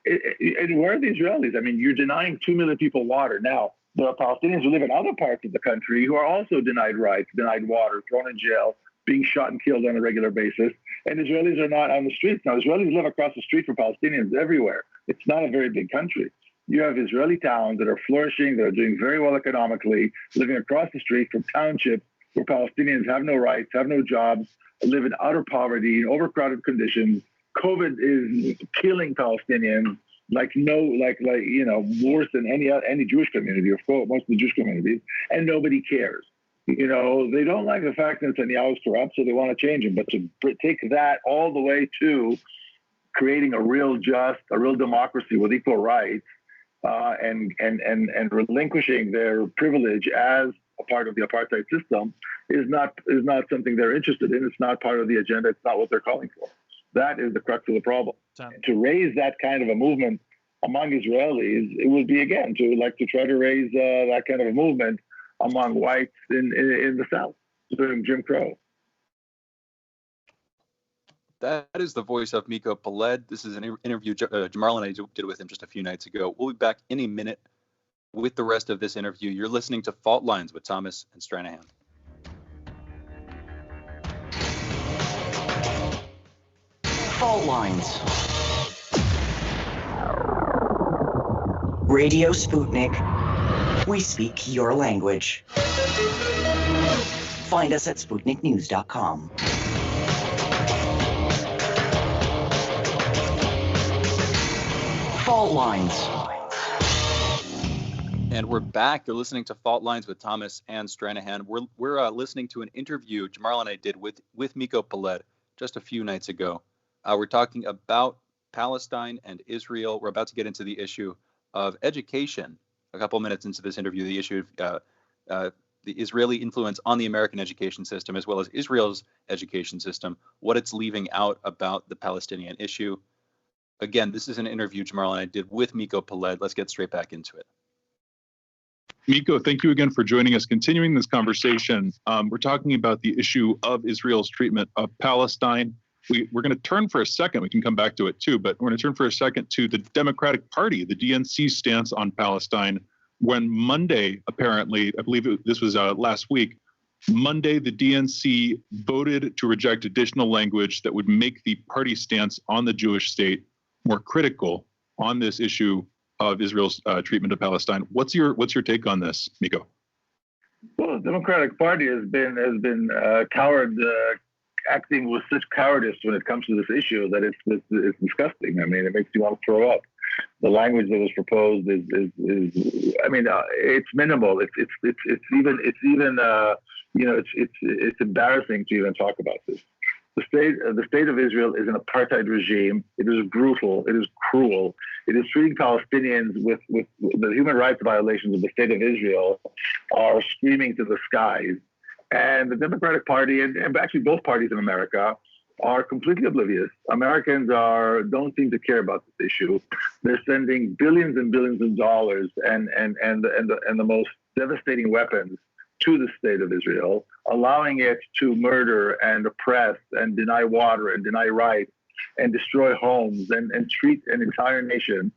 where are the Israelis? I mean, you're denying 2 million people water. Now, there are Palestinians who live in other parts of the country who are also denied rights, denied water, thrown in jail, being shot and killed on a regular basis. And Israelis are not on the streets. Now, Israelis live across the street from Palestinians everywhere. It's not a very big country. You have Israeli towns that are flourishing, that are doing very well economically, living across the street from townships where Palestinians have no rights, have no jobs, live in utter poverty, in overcrowded conditions. COVID is killing Palestinians worse than any Jewish community, of course, most of the Jewish communities, and nobody cares. They don't like the fact that Netanyahu is corrupt, so they want to change him. But to take that all the way to creating a real democracy with equal rights, and relinquishing their privilege as a part of the apartheid system is not something they're interested in. It's not part of the agenda. It's not what they're calling for. That is the crux of the problem. To raise that kind of a movement among Israelis, it would be again to try to raise that kind of a movement among whites in the South during Jim Crow. That is the voice of Miko Peled. This is an interview Jamarl and I did with him just a few nights ago. We'll be back in a minute with the rest of this interview. You're listening to Fault Lines with Thomas and Stranahan. Fault Lines. Radio Sputnik. We speak your language. Find us at SputnikNews.com. Fault Lines. And we're back. You're listening to Fault Lines with Thomas and Stranahan. We're listening to an interview Jamarl and I did with Miko Peled just a few nights ago. We're talking about Palestine and Israel. We're about to get into the issue of education. A couple minutes into this interview, the issue of the Israeli influence on the American education system, as well as Israel's education system, what it's leaving out about the Palestinian issue. Again, this is an interview Jamarl and I did with Miko Peled. Let's get straight back into it. Miko, thank you again for joining us. Continuing this conversation, we're talking about the issue of Israel's treatment of Palestine. We're going to turn for a second, we can come back to it too, but we're going to turn for a second to the Democratic Party, the DNC stance on Palestine, when Monday, apparently, I believe this was last week, Monday, the DNC voted to reject additional language that would make the party stance on the Jewish state more critical on this issue of Israel's treatment of Palestine. What's your take on this, Miko? Well, the Democratic Party has been coward, acting with such cowardice when it comes to this issue that it's disgusting. I mean, it makes you want to throw up. The language that was proposed is I mean, it's minimal. It's embarrassing to even talk about this. The state of Israel is an apartheid regime. It is brutal. It is cruel. It is treating Palestinians with the human rights violations of the state of Israel are screaming to the skies. And the Democratic Party and actually both parties in America are completely oblivious. Americans don't seem to care about this issue. They're sending billions and billions of dollars and the most devastating weapons to the state of Israel, allowing it to murder and oppress and deny water and deny rights and destroy homes and treat an entire nation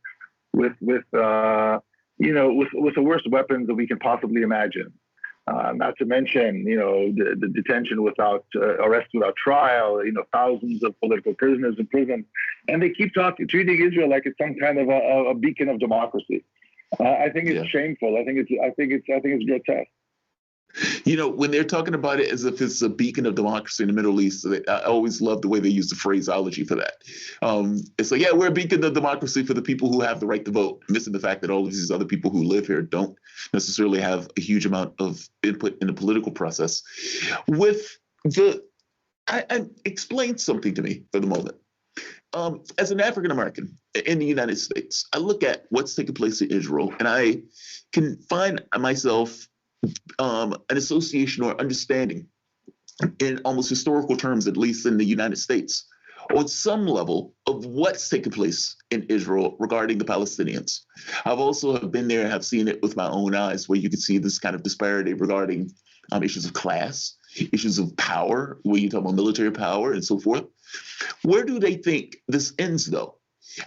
with the worst weapons that we can possibly imagine. Not to mention, the detention without arrest without trial, thousands of political prisoners in prison, and they keep treating Israel like it's some kind of a beacon of democracy. I think it's shameful. I think it's grotesque. When they're talking about it as if it's a beacon of democracy in the Middle East, I always love the way they use the phraseology for that. It's like, yeah, we're a beacon of democracy for the people who have the right to vote, missing the fact that all of these other people who live here don't necessarily have a huge amount of input in the political process. I explain something to me for the moment. As an African American in the United States, I look at what's taking place in Israel, and I can find myself an association or understanding in almost historical terms, at least in the United States, on some level of what's taking place in Israel regarding the Palestinians. I've also been there and have seen it with my own eyes, where you can see this kind of disparity regarding issues of class, issues of power, where you talk about military power and so forth. Where do they think this ends, though?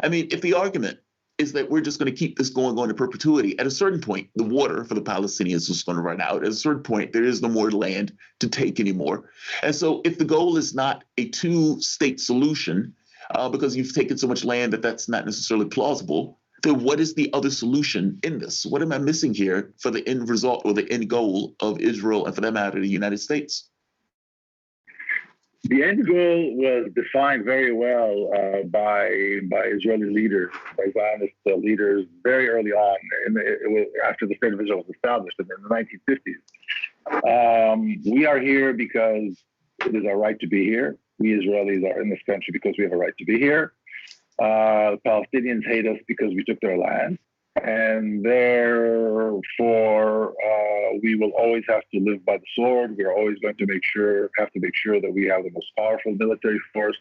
I mean, if the argument is that we're just going to keep this going on in perpetuity, at a certain point, the water for the Palestinians is going to run out. At a certain point, there is no more land to take anymore. And so if the goal is not a two-state solution, because you've taken so much land that that's not necessarily plausible, then what is the other solution in this? What am I missing here for the end result or the end goal of Israel and, for that matter, the United States? The end goal was defined very well by Israeli leaders, by Zionist leaders, very early on, after the State of Israel was established in the 1950s. We are here because it is our right to be here. We Israelis are in this country because we have a right to be here. The Palestinians hate us because we took their land. And therefore, we will always have to live by the sword. We're always going to have to make sure that we have the most powerful military force,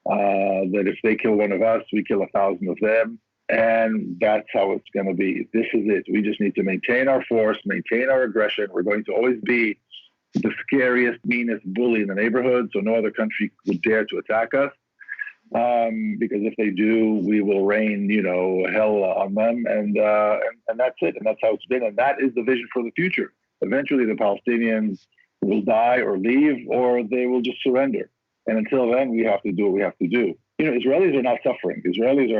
that if they kill one of us, we kill 1,000 of them. And that's how it's going to be. This is it. We just need to maintain our force, maintain our aggression. We're going to always be the scariest, meanest bully in the neighborhood, so no other country would dare to attack us. Because if they do, we will rain, hell on them, and that's it, and that's how it's been, and that is the vision for the future. Eventually, the Palestinians will die or leave, or they will just surrender. And until then, we have to do what we have to do. Israelis are not suffering. Israeli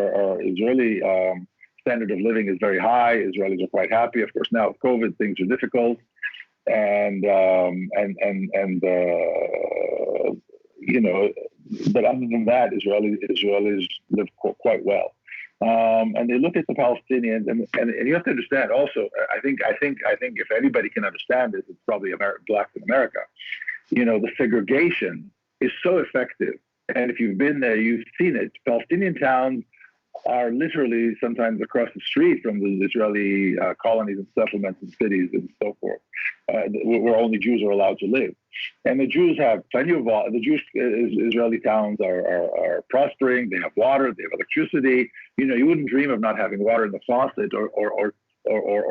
standard of living is very high. Israelis are quite happy. Of course, now with COVID, things are difficult, but other than that, Israelis live quite well. And they look at the Palestinians, and you have to understand also. I think if anybody can understand this, it's probably blacks in America. The segregation is so effective, and if you've been there, you've seen it. Palestinian towns are literally sometimes across the street from the Israeli colonies and settlements and cities and so forth, where only Jews are allowed to live. And the Jews have plenty of water. The Jewish Israeli towns are prospering. They have water. They have electricity. You wouldn't dream of not having water in the faucet or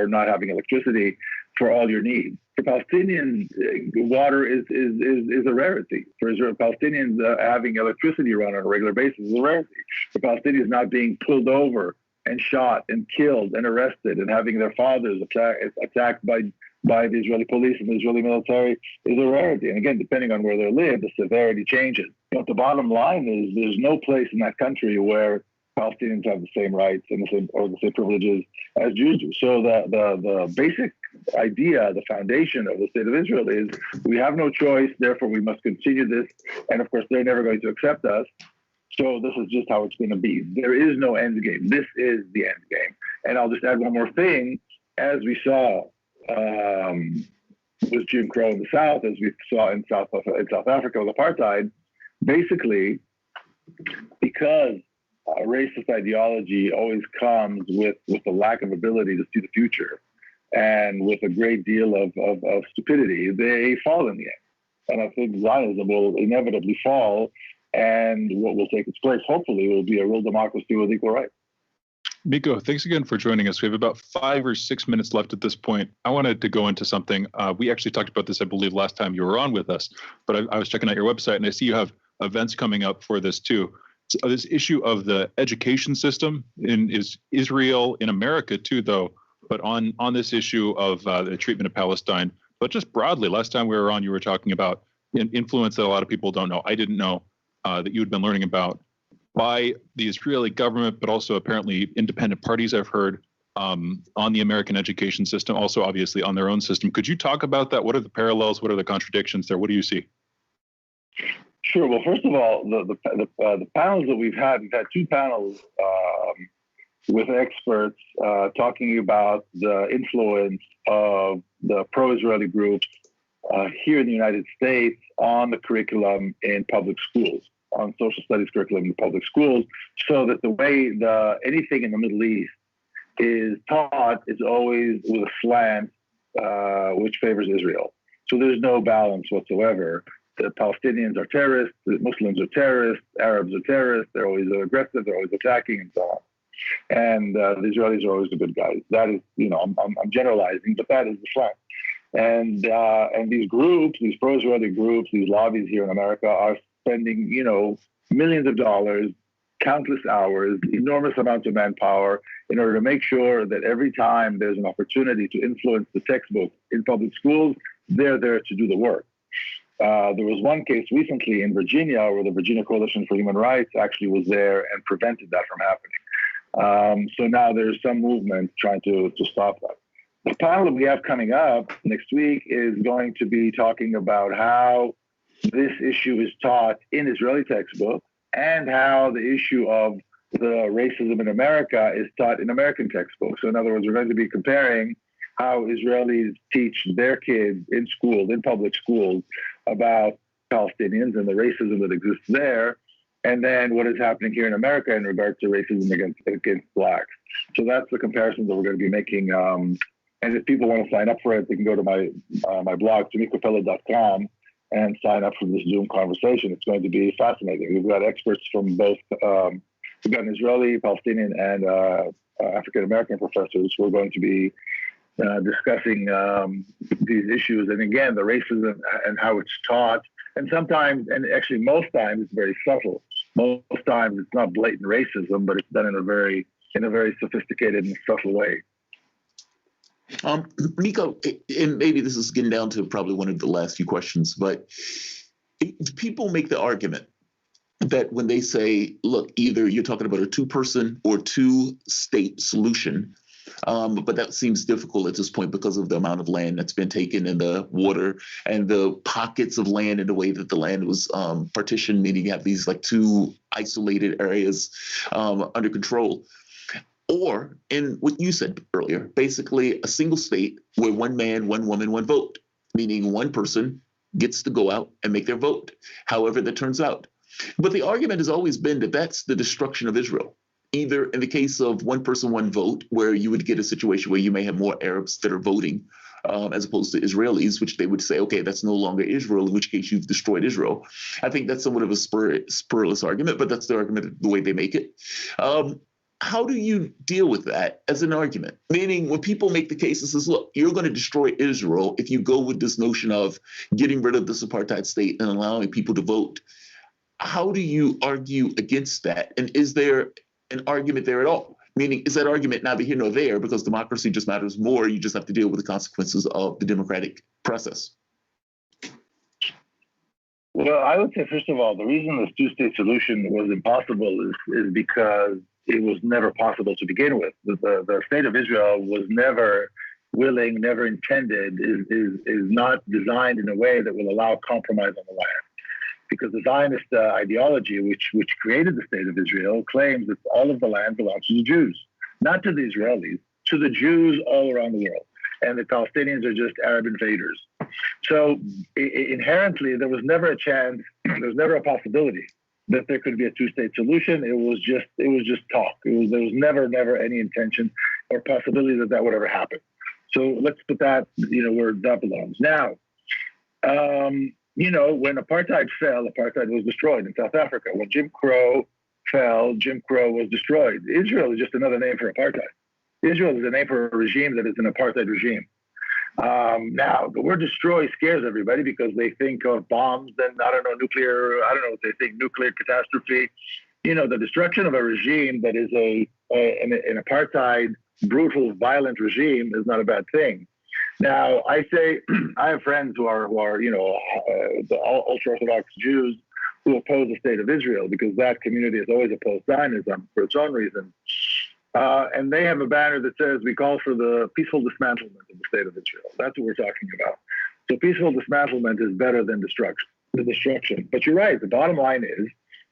not having electricity. for all your needs. For Palestinians, water is a rarity. For Israel, Palestinians having electricity run on a regular basis is a rarity. For Palestinians not being pulled over and shot and killed and arrested and having their fathers attacked by the Israeli police and the Israeli military is a rarity. And again, depending on where they live, the severity changes. But the bottom line is there's no place in that country where Palestinians have the same rights and the same privileges as Jews do. So the basic idea, the foundation of the state of Israel is we have no choice, therefore we must continue this. And of course, they're never going to accept us. So this is just how it's going to be. There is no end game. This is the end game. And I'll just add one more thing. As we saw with Jim Crow in the South, as we saw in South Africa with apartheid, basically, because racist ideology always comes with a lack of ability to see the future and with a great deal of stupidity, they fall in the end. And I think Zionism will inevitably fall, and what will take its place, hopefully, will be a real democracy with equal rights. Miko, thanks again for joining us. We have about 5 or 6 minutes left at this point. I wanted to go into something. We actually talked about this, I believe, last time you were on with us, but I was checking out your website and I see you have events coming up for this too. So this issue of the education system is Israel, in America too, though, but on this issue of the treatment of Palestine, but just broadly, last time we were on, you were talking about an influence that a lot of people don't know. I didn't know that you had been learning about by the Israeli government, but also apparently independent parties, I've heard, on the American education system, also obviously on their own system. Could you talk about that? What are the parallels? What are the contradictions there? What do you see? Sure. Well, first of all, the panels that we've had 2 panels with experts talking about the influence of the pro-Israeli groups here in the United States on the curriculum in public schools, on social studies curriculum in public schools, so that the way anything in the Middle East is taught is always with a slant which favors Israel. So there's no balance whatsoever. The Palestinians are terrorists, the Muslims are terrorists, Arabs are terrorists, they're always aggressive, they're always attacking, and so on. And the Israelis are always the good guys. That is, I'm generalizing, but that is the fact. And these groups, these pro-Israeli groups, these lobbies here in America are spending, millions of dollars, countless hours, enormous amounts of manpower in order to make sure that every time there's an opportunity to influence the textbook in public schools, they're there to do the work. There was one case recently in Virginia where the Virginia Coalition for Human Rights actually was there and prevented that from happening. So now there's some movement trying to stop that. The panel that we have coming up next week is going to be talking about how this issue is taught in Israeli textbooks and how the issue of the racism in America is taught in American textbooks. So in other words, we're going to be comparing how Israelis teach their kids in schools, in public schools, about Palestinians and the racism that exists there, and then what is happening here in America in regard to racism against blacks. So that's the comparison that we're going to be making. And if people want to sign up for it, they can go to my blog, MikoPeled.com, and sign up for this Zoom conversation. It's going to be fascinating. We've got experts from both, we've got an Israeli, Palestinian, and African-American professors who are going to be discussing these issues. And again, the racism and how it's taught. And sometimes, and actually most times, it's very subtle. Most times it's not blatant racism, but it's done in a very sophisticated and subtle way. Miko, and maybe this is getting down to probably one of the last few questions, but people make the argument that when they say, look, either you're talking about a 2-person or 2-state solution, but that seems difficult at this point because of the amount of land that's been taken and the water and the pockets of land and the way that the land was partitioned, meaning you have these like 2 isolated areas under control. Or in what you said earlier, basically a single state where 1 man, 1 woman, 1 vote, meaning 1 person gets to go out and make their vote, however that turns out. But the argument has always been that that's the destruction of Israel. Either in the case of 1 person, 1 vote, where you would get a situation where you may have more Arabs that are voting as opposed to Israelis, which they would say, okay, that's no longer Israel, in which case you've destroyed Israel. I think that's somewhat of a spurless argument, but that's the argument, the way they make it. how do you deal with that as an argument? Meaning when people make the case and says, look, you're going to destroy Israel if you go with this notion of getting rid of this apartheid state and allowing people to vote. How do you argue against that? And is there an argument there at all? Meaning, is that argument neither here nor there because democracy just matters more? You just have to deal with the consequences of the democratic process. Well, I would say, first of all, the reason this two-state solution was impossible is because it was never possible to begin with. The state of Israel was never willing, never intended, is not designed in a way that will allow compromise on the land. Because the Zionist ideology, which created the state of Israel, claims that all of the land belongs to the Jews, not to the Israelis, to the Jews all around the world. And the Palestinians are just Arab invaders. So inherently, there was never a chance, there was never a possibility that there could be a two-state solution. It was just talk. There was never any intention or possibility that would ever happen. So let's put that, where that belongs. Now, when apartheid fell, apartheid was destroyed in South Africa. When Jim Crow fell, Jim Crow was destroyed. Israel is just another name for apartheid. Israel is a name for a regime that is an apartheid regime. Now, the word destroy scares everybody because they think of bombs and, nuclear catastrophe. The destruction of a regime that is an apartheid, brutal, violent regime is not a bad thing. Now, I say I have friends who are the ultra-Orthodox Jews who oppose the state of Israel because that community has always opposed Zionism for its own reasons. And they have a banner that says, we call for the peaceful dismantlement of the state of Israel. That's what we're talking about. So peaceful dismantlement is better than the destruction. But you're right. The bottom line is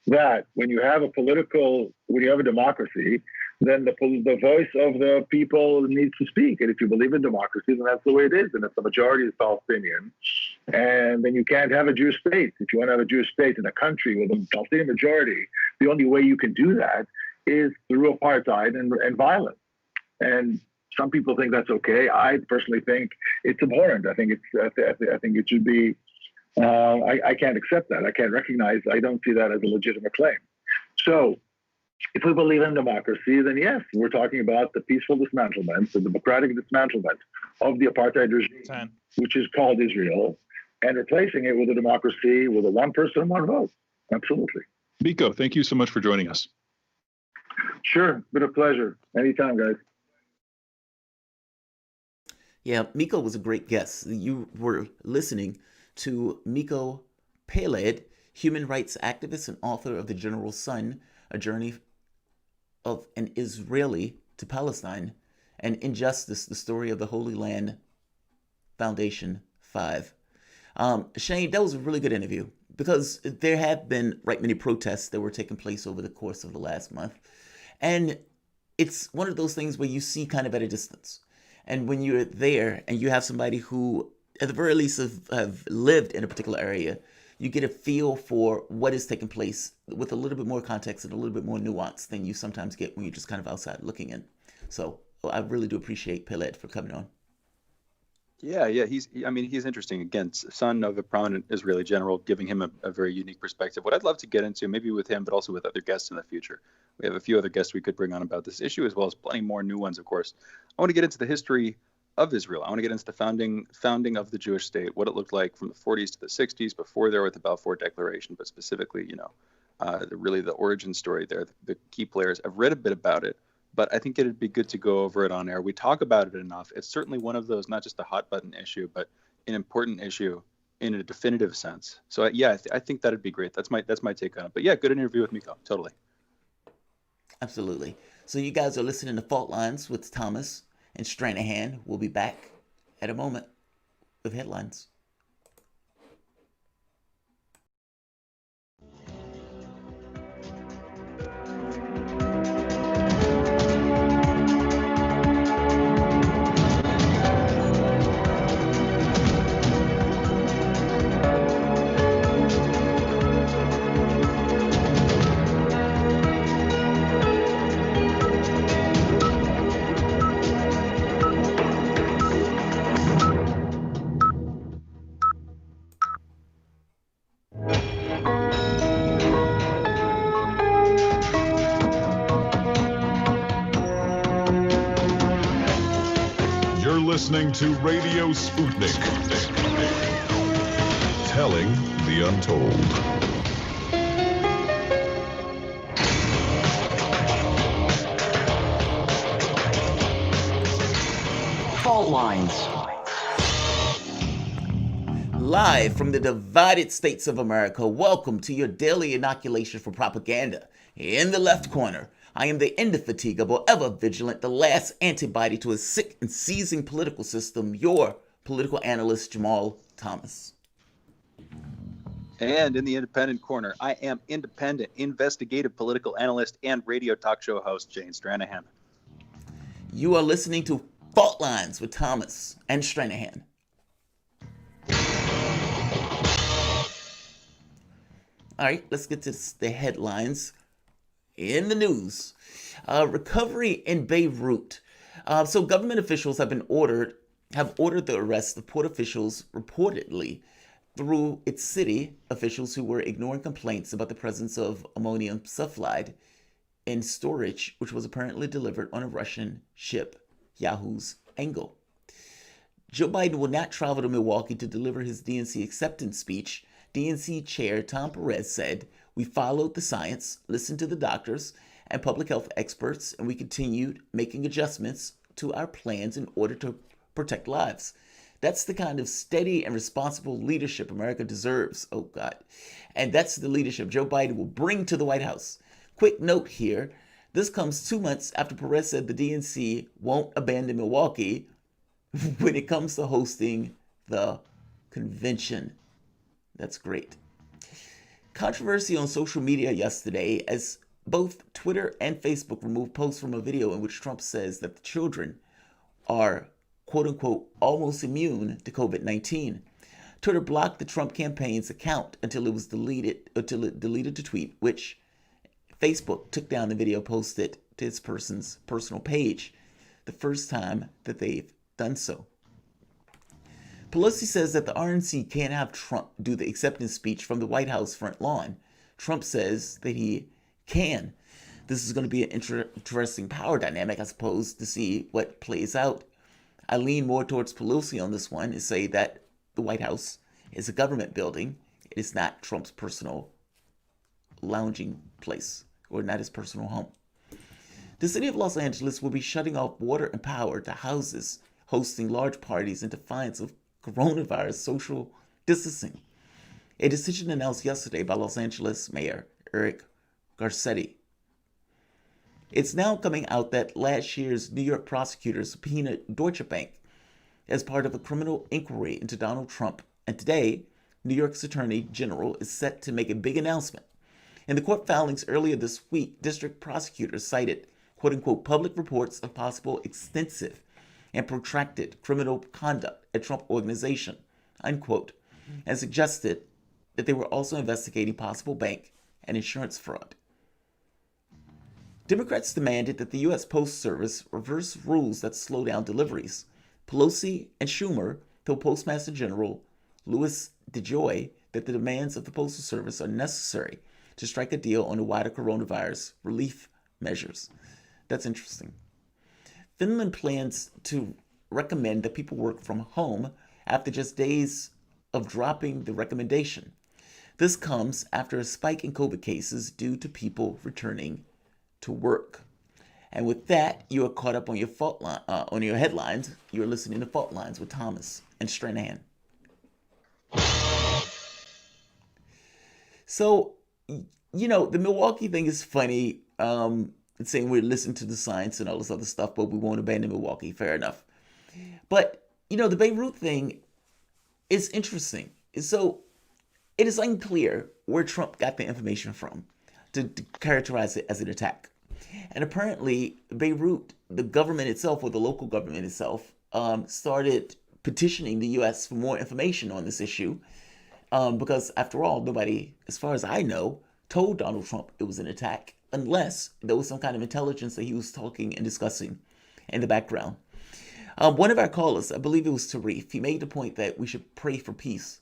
that when you have a democracy, then the voice of the people needs to speak. And if you believe in democracy, then that's the way it is. And if the majority is Palestinian, and then you can't have a Jewish state. If you want to have a Jewish state in a country with a Palestinian majority, the only way you can do that is through apartheid and violence. And some people think that's okay. I personally think it's abhorrent. I think it should be. I can't accept that. I can't recognize. I don't see that as a legitimate claim. So, if we believe in democracy, then yes, we're talking about the peaceful dismantlement, the democratic dismantlement of the apartheid regime, which is called Israel, and replacing it with a democracy with a one person, one vote. Absolutely. Miko, thank you so much for joining us. Sure, been a pleasure. Anytime, guys. Yeah, Miko was a great guest. You were listening to Miko Peled, human rights activist and author of The General Sun, A Journey of an Israeli to Palestine, and Injustice, the Story of the Holy Land Foundation 5. Shane, that was a really good interview because there have been many protests that were taking place over the course of the last month. And it's one of those things where you see kind of at a distance. And when you're there and you have somebody who, at the very least, have lived in a particular area, you get a feel for what is taking place with a little bit more context and a little bit more nuance than you sometimes get when you're just kind of outside looking in. So I really do appreciate Peled for coming on. Yeah, he's interesting. Again, son of a prominent Israeli general, giving him a very unique perspective. What I'd love to get into, maybe with him, but also with other guests in the future. We have a few other guests we could bring on about this issue, as well as plenty more new ones, of course. I want to get into the history of Israel. I want to get into the founding of the Jewish state, what it looked like from the 40s to the 60s, before there with the Balfour Declaration, but specifically, the origin story there, the key players. I've read a bit about it, but I think it'd be good to go over it on air. We talk about it enough. It's certainly one of those, not just a hot button issue, but an important issue in a definitive sense. So I think that'd be great. That's my take on it. But yeah, good interview with Miko. Totally. Absolutely. So you guys are listening to Fault Lines with Thomas and Stranahan. We'll be back at a moment with headlines. listening to Radio Sputnik, telling the untold. Fault lines. Live from the divided states of America, welcome to your daily inoculation for propaganda. In the left corner, I am the indefatigable, ever vigilant, the last antibody to a sick and seizing political system, your political analyst, Jamarl Thomas. And in the independent corner, I am independent, investigative political analyst and radio talk show host, Shane Stranahan. You are listening to Fault Lines with Thomas and Stranahan. All right, let's get to the headlines in the news. Recovery in Beirut. So government officials have ordered the arrest of port officials reportedly through its city officials who were ignoring complaints about the presence of ammonium sulfide in storage, which was apparently delivered on a Russian ship, Yahoo's Angle. Joe Biden will not travel to Milwaukee to deliver his DNC acceptance speech. DNC Chair Tom Perez said, "We followed the science, listened to the doctors and public health experts, and we continued making adjustments to our plans in order to protect lives." That's the kind of steady and responsible leadership America deserves. Oh, God. And that's the leadership Joe Biden will bring to the White House. Quick note here. This comes 2 months after Perez said the DNC won't abandon Milwaukee when it comes to hosting the convention. That's great. Controversy on social media yesterday as both Twitter and Facebook removed posts from a video in which Trump says that the children are, quote unquote, almost immune to COVID-19. Twitter blocked the Trump campaign's account until it deleted the tweet, which Facebook took down the video, posted to its person's personal page, the first time that they've done so. Pelosi says that the RNC can't have Trump do the acceptance speech from the White House front lawn. Trump says that he can. This is going to be an interesting power dynamic, I suppose, to see what plays out. I lean more towards Pelosi on this one and say that the White House is a government building. It is not Trump's personal lounging place, or not his personal home. The city of Los Angeles will be shutting off water and power to houses hosting large parties in defiance of coronavirus social distancing. A decision announced yesterday by Los Angeles Mayor Eric Garcetti. It's now coming out that last year's New York prosecutors subpoenaed Deutsche Bank as part of a criminal inquiry into Donald Trump, and today, New York's Attorney General is set to make a big announcement. In the court filings earlier this week, district prosecutors cited, quote-unquote, public reports of possible extensive and protracted criminal conduct at Trump Organization, unquote, and suggested that they were also investigating possible bank and insurance fraud. Democrats demanded that the U.S. Postal Service reverse rules that slow down deliveries. Pelosi and Schumer told Postmaster General Louis DeJoy that the demands of the Postal Service are necessary to strike a deal on the wider coronavirus relief measures. That's interesting. Finland plans to recommend that people work from home after just days of dropping the recommendation. This comes after a spike in COVID cases due to people returning to work. And with that, you are caught up on your on your headlines. You're listening to Fault Lines with Thomas and Stranahan. So, you know, the Milwaukee thing is funny. It's saying we're listening to the science and all this other stuff, but we won't abandon Milwaukee. Fair enough. But, you know, the Beirut thing is interesting. So it is unclear where Trump got the information from to characterize it as an attack. And apparently Beirut, the government itself, or the local government itself, started petitioning the U.S. for more information on this issue because, after all, nobody, as far as I know, told Donald Trump it was an attack unless there was some kind of intelligence that he was talking and discussing in the background. One of our callers, I believe it was Tarif, he made the point that we should pray for peace.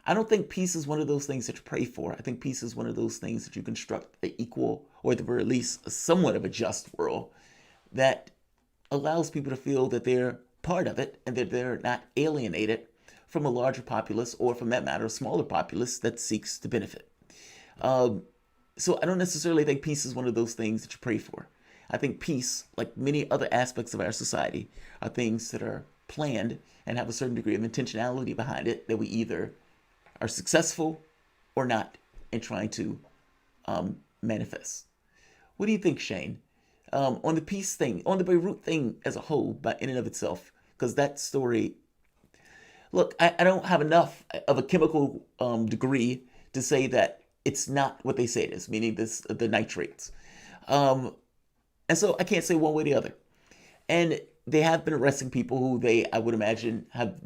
I don't think peace is one of those things that you pray for. I think peace is one of those things that you construct an equal, or at the very least, somewhat of a just world that allows people to feel that they're part of it and that they're not alienated from a larger populace or, from that matter, a smaller populace that seeks to benefit. So I don't necessarily think peace is one of those things that you pray for. I think peace, like many other aspects of our society, are things that are planned and have a certain degree of intentionality behind it, that we either are successful or not in trying to manifest. What do you think, Shane? On the peace thing, on the Beirut thing as a whole, by in and of itself, because that story, look, I don't have enough of a chemical degree to say that it's not what they say it is, meaning the nitrates. And so I can't say one way or the other. And they have been arresting people who they, I would imagine, have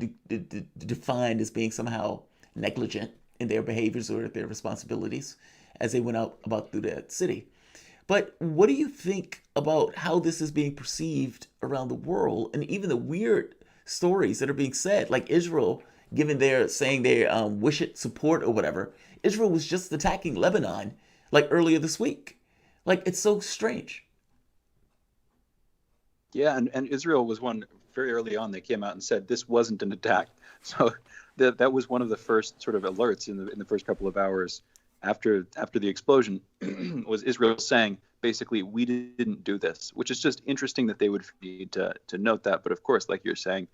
defined as being somehow negligent in their behaviors or their responsibilities as they went out about through that city. But what do you think about how this is being perceived around the world, and even the weird stories that are being said, like Israel, given their saying they wish it support or whatever? Israel was just attacking Lebanon like earlier this week. Like, it's so strange. Yeah, and Israel was one very early on. They came out and said this wasn't an attack. So that was one of the first sort of alerts in the first couple of hours after the explosion was Israel saying basically we didn't do this, which is just interesting that they would need to note that. But of course, like you're saying,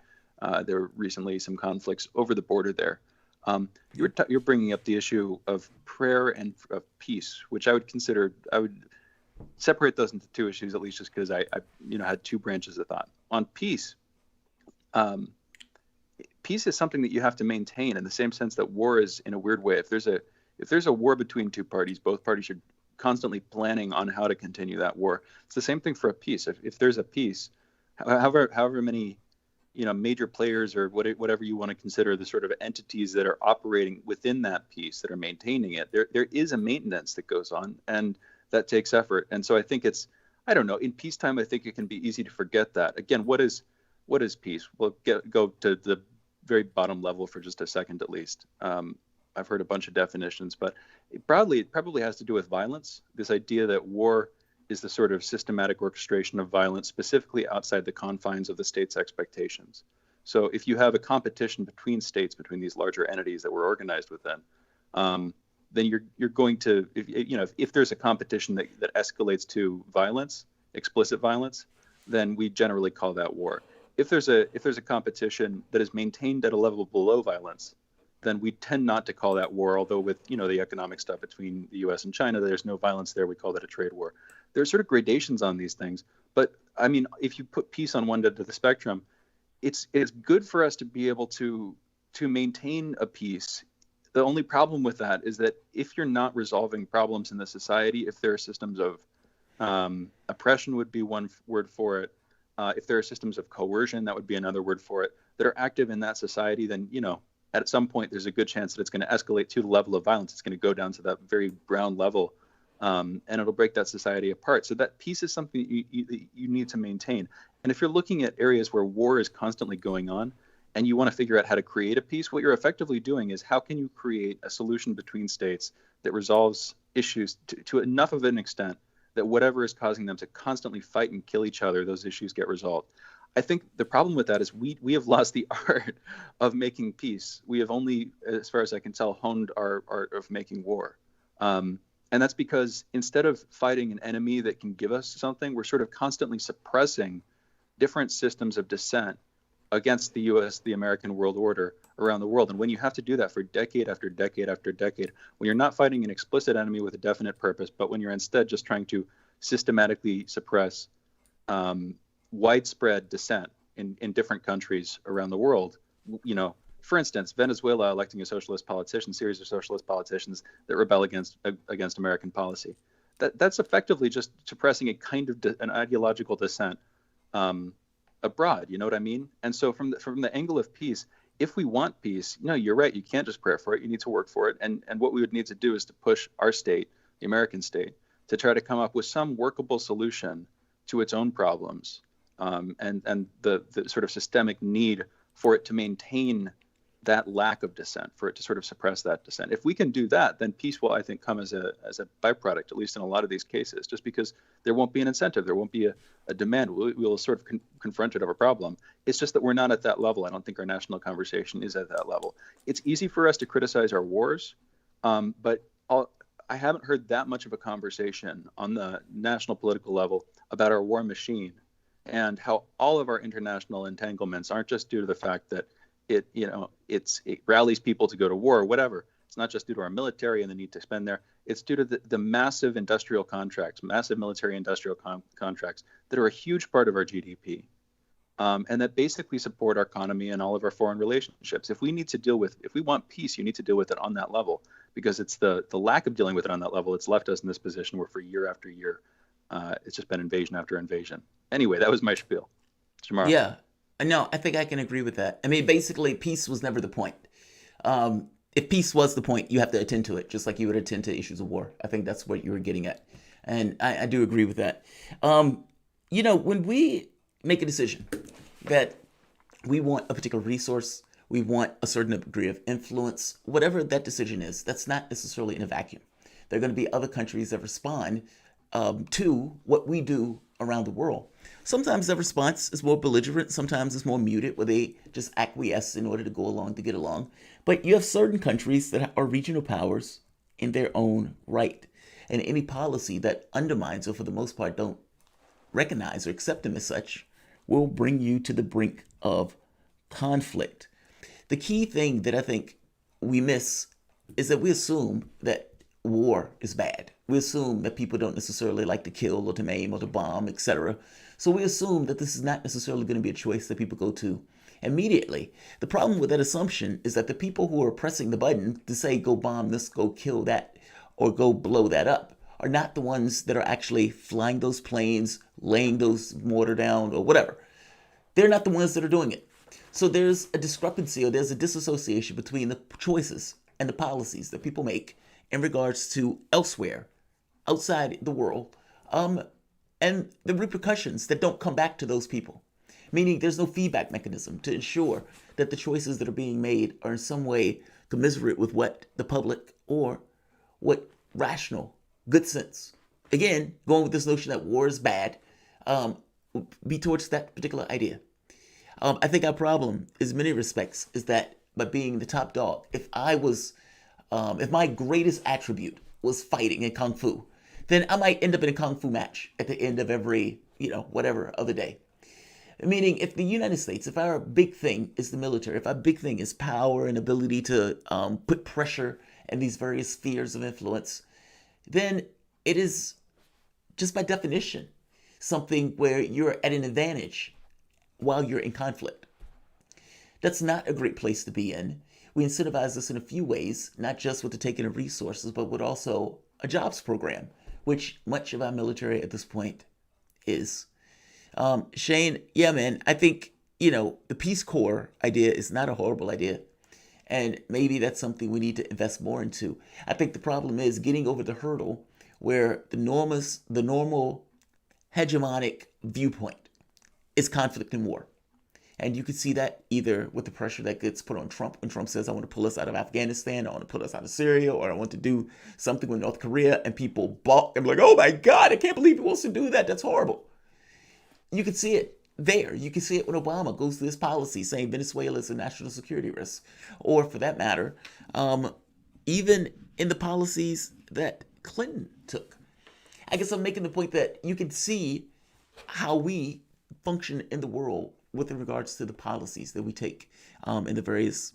there were recently some conflicts over the border there. You're bringing up the issue of prayer and of peace, which I would separate those into two issues, at least just because I had two branches of thought. On peace, peace is something that you have to maintain in the same sense that war is, in a weird way. If there's a war between two parties, both parties are constantly planning on how to continue that war. It's the same thing for a peace. If there's a peace, however many major players or whatever you want to consider the sort of entities that are operating within that peace, that are maintaining it, there is a maintenance that goes on, and that takes effort. And so I think I don't know, in peacetime, I think it can be easy to forget that. Again, what is peace? We'll go to the very bottom level for just a second, at least. I've heard a bunch of definitions, but broadly, it probably has to do with violence. This idea that war is the sort of systematic orchestration of violence, specifically outside the confines of the state's expectations. So if you have a competition between states, between these larger entities that we're organized within, then you're going to, if there's a competition that escalates to violence, explicit violence, then we generally call that war. If there's a competition that is maintained at a level below violence, then we tend not to call that war, although with the economic stuff between the US and China, there's no violence there, we call that a trade war. There's sort of gradations on these things, but I mean, if you put peace on one end of the spectrum, it's good for us to be able to maintain a peace. The only problem with that is that if you're not resolving problems in the society, if there are systems of oppression would be one word for it, if there are systems of coercion, that would be another word for it, that are active in that society, then at some point there's a good chance that it's going to escalate to the level of violence. It's going to go down to that very ground level, and it'll break that society apart. So that peace is something you need to maintain. And if you're looking at areas where war is constantly going on and you want to figure out how to create a peace, what you're effectively doing is how can you create a solution between states that resolves issues to enough of an extent that whatever is causing them to constantly fight and kill each other, those issues get resolved. I think the problem with that is we have lost the art of making peace. We have only, as far as I can tell, honed our art of making war. And that's because instead of fighting an enemy that can give us something, we're sort of constantly suppressing different systems of dissent against the US, the American world order around the world. And when you have to do that for decade after decade after decade, when you're not fighting an explicit enemy with a definite purpose, but when you're instead just trying to systematically suppress widespread dissent in different countries around the world, for instance, Venezuela electing a series of socialist politicians that rebel against American policy. That's effectively just suppressing a kind of an ideological dissent abroad. You know what I mean? And so from the angle of peace, if we want peace, you're right. You can't just pray for it. You need to work for it. And what we would need to do is to push our state, the American state, to try to come up with some workable solution to its own problems, and the sort of systemic need for it to maintain that lack of dissent, for it to sort of suppress that dissent. If we can do that, then peace will, I think, come as a byproduct, at least in a lot of these cases, just because there won't be an incentive, there won't be a demand. We'll sort of confront it of a problem. It's just that we're not at that level. I don't think our national conversation is at that level. It's easy for us to criticize our wars, but I haven't heard that much of a conversation on the national political level about our war machine and how all of our international entanglements aren't just due to the fact that it rallies people to go to war or whatever. It's not just due to our military and the need to spend there. It's due to the massive industrial contracts, massive military industrial contracts that are a huge part of our GDP, and that basically support our economy and all of our foreign relationships. If we want peace, you need to deal with it on that level, because it's the lack of dealing with it on that level that's left us in this position where for year after year, it's just been invasion after invasion. Anyway, that was my spiel. Jamarl. Yeah. No, I think I can agree with that. I mean, basically, peace was never the point. If peace was the point, you have to attend to it, just like you would attend to issues of war. I think that's what you were getting at. And I do agree with that. When we make a decision that we want a particular resource, we want a certain degree of influence, whatever that decision is, that's not necessarily in a vacuum. There are going to be other countries that respond to what we do around the world. Sometimes the response is more belligerent, sometimes it's more muted, where they just acquiesce in order to go along, to get along. But you have certain countries that are regional powers in their own right. And any policy that undermines, or for the most part don't recognize or accept them as such, will bring you to the brink of conflict. The key thing that I think we miss is that we assume that war is bad. We assume that people don't necessarily like to kill or to maim or to bomb, etc. So we assume that this is not necessarily going to be a choice that people go to immediately. The problem with that assumption is that the people who are pressing the button to say, go bomb this, go kill that, or go blow that up, are not the ones that are actually flying those planes, laying those mortar down, or whatever. They're not the ones that are doing it. So there's a discrepancy, or there's a disassociation between the choices and the policies that people make in regards to elsewhere, outside the world, and the repercussions that don't come back to those people. Meaning there's no feedback mechanism to ensure that the choices that are being made are in some way commensurate with what the public, or what rational, good sense, again, going with this notion that war is bad, be towards that particular idea. I think our problem, in many respects, is that by being the top dog, if my greatest attribute was fighting in Kung Fu, then I might end up in a Kung Fu match at the end of every, whatever other day. Meaning, if the United States, if our big thing is the military, if our big thing is power and ability to put pressure in these various spheres of influence, then it is, just by definition, something where you're at an advantage while you're in conflict. That's not a great place to be in. We incentivize this in a few ways, not just with the taking of resources, but with also a jobs program, which much of our military at this point is. Shane, yeah, man, I think, the Peace Corps idea is not a horrible idea. And maybe that's something we need to invest more into. I think the problem is getting over the hurdle where the normal hegemonic viewpoint is conflict and war. And you can see that either with the pressure that gets put on Trump when Trump says, I want to pull us out of Afghanistan, I want to pull us out of Syria, or I want to do something with North Korea, and people balk and be like, oh my God, I can't believe he wants to do that. That's horrible. You can see it there. You can see it when Obama goes through this policy saying Venezuela is a national security risk. Or for that matter, even in the policies that Clinton took. I guess I'm making the point that you can see how we function in the world with regards to the policies that we take in the various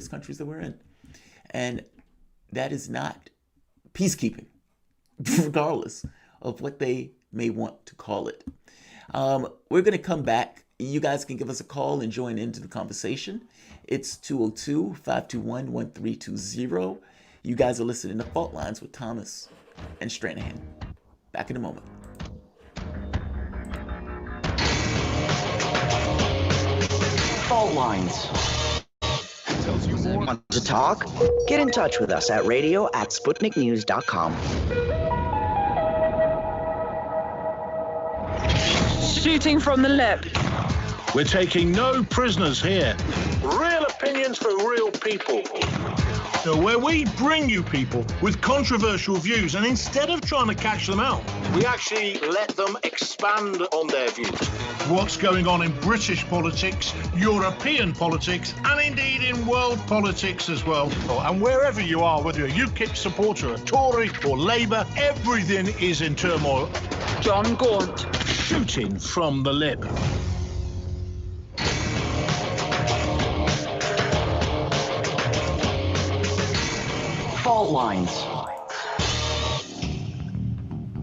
countries that we're in. And that is not peacekeeping, regardless of what they may want to call it. We're going to come back. You guys can give us a call and join into the conversation. It's 202-521-1320. You guys are listening to Fault Lines with Thomas and Stranahan. Back in a moment. Fault Lines. Want to talk? Get in touch with us at radio@sputniknews.com. Shooting from the lip. We're taking no prisoners here. Real opinion. opinions for real people. Where we bring you people with controversial views, and instead of trying to catch them out, we actually let them expand on their views. What's going on in British politics, European politics, and indeed in world politics as well. And wherever you are, whether you're a UKIP supporter, a Tory or Labour, everything is in turmoil. John Gaunt. Shooting from the lip. Fault lines.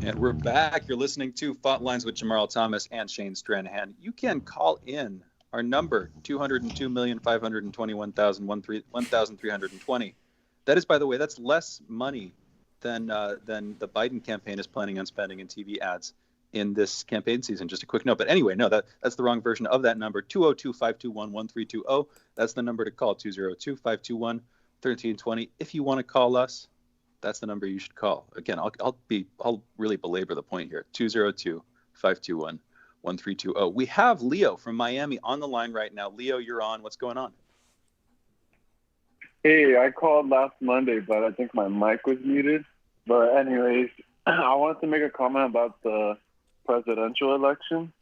And we're back. You're listening to Fault Lines with Jamarl Thomas and Shane Stranahan. You can call in our number, 202,521,1,320. That is, by the way, that's less money than the Biden campaign is planning on spending in TV ads in this campaign season. Just a quick note. But anyway, no, that's the wrong version of that number, 202-521-1320. That's the number to call, 202-521-1320. If you want to call us, that's the number you should call. Again, I'll really belabor the point here. 202-521-1320. We have Leo from Miami on the line right now. Leo, you're on. What's going on? Hey, I called last Monday, but I think my mic was muted. But anyways, I wanted to make a comment about the presidential election.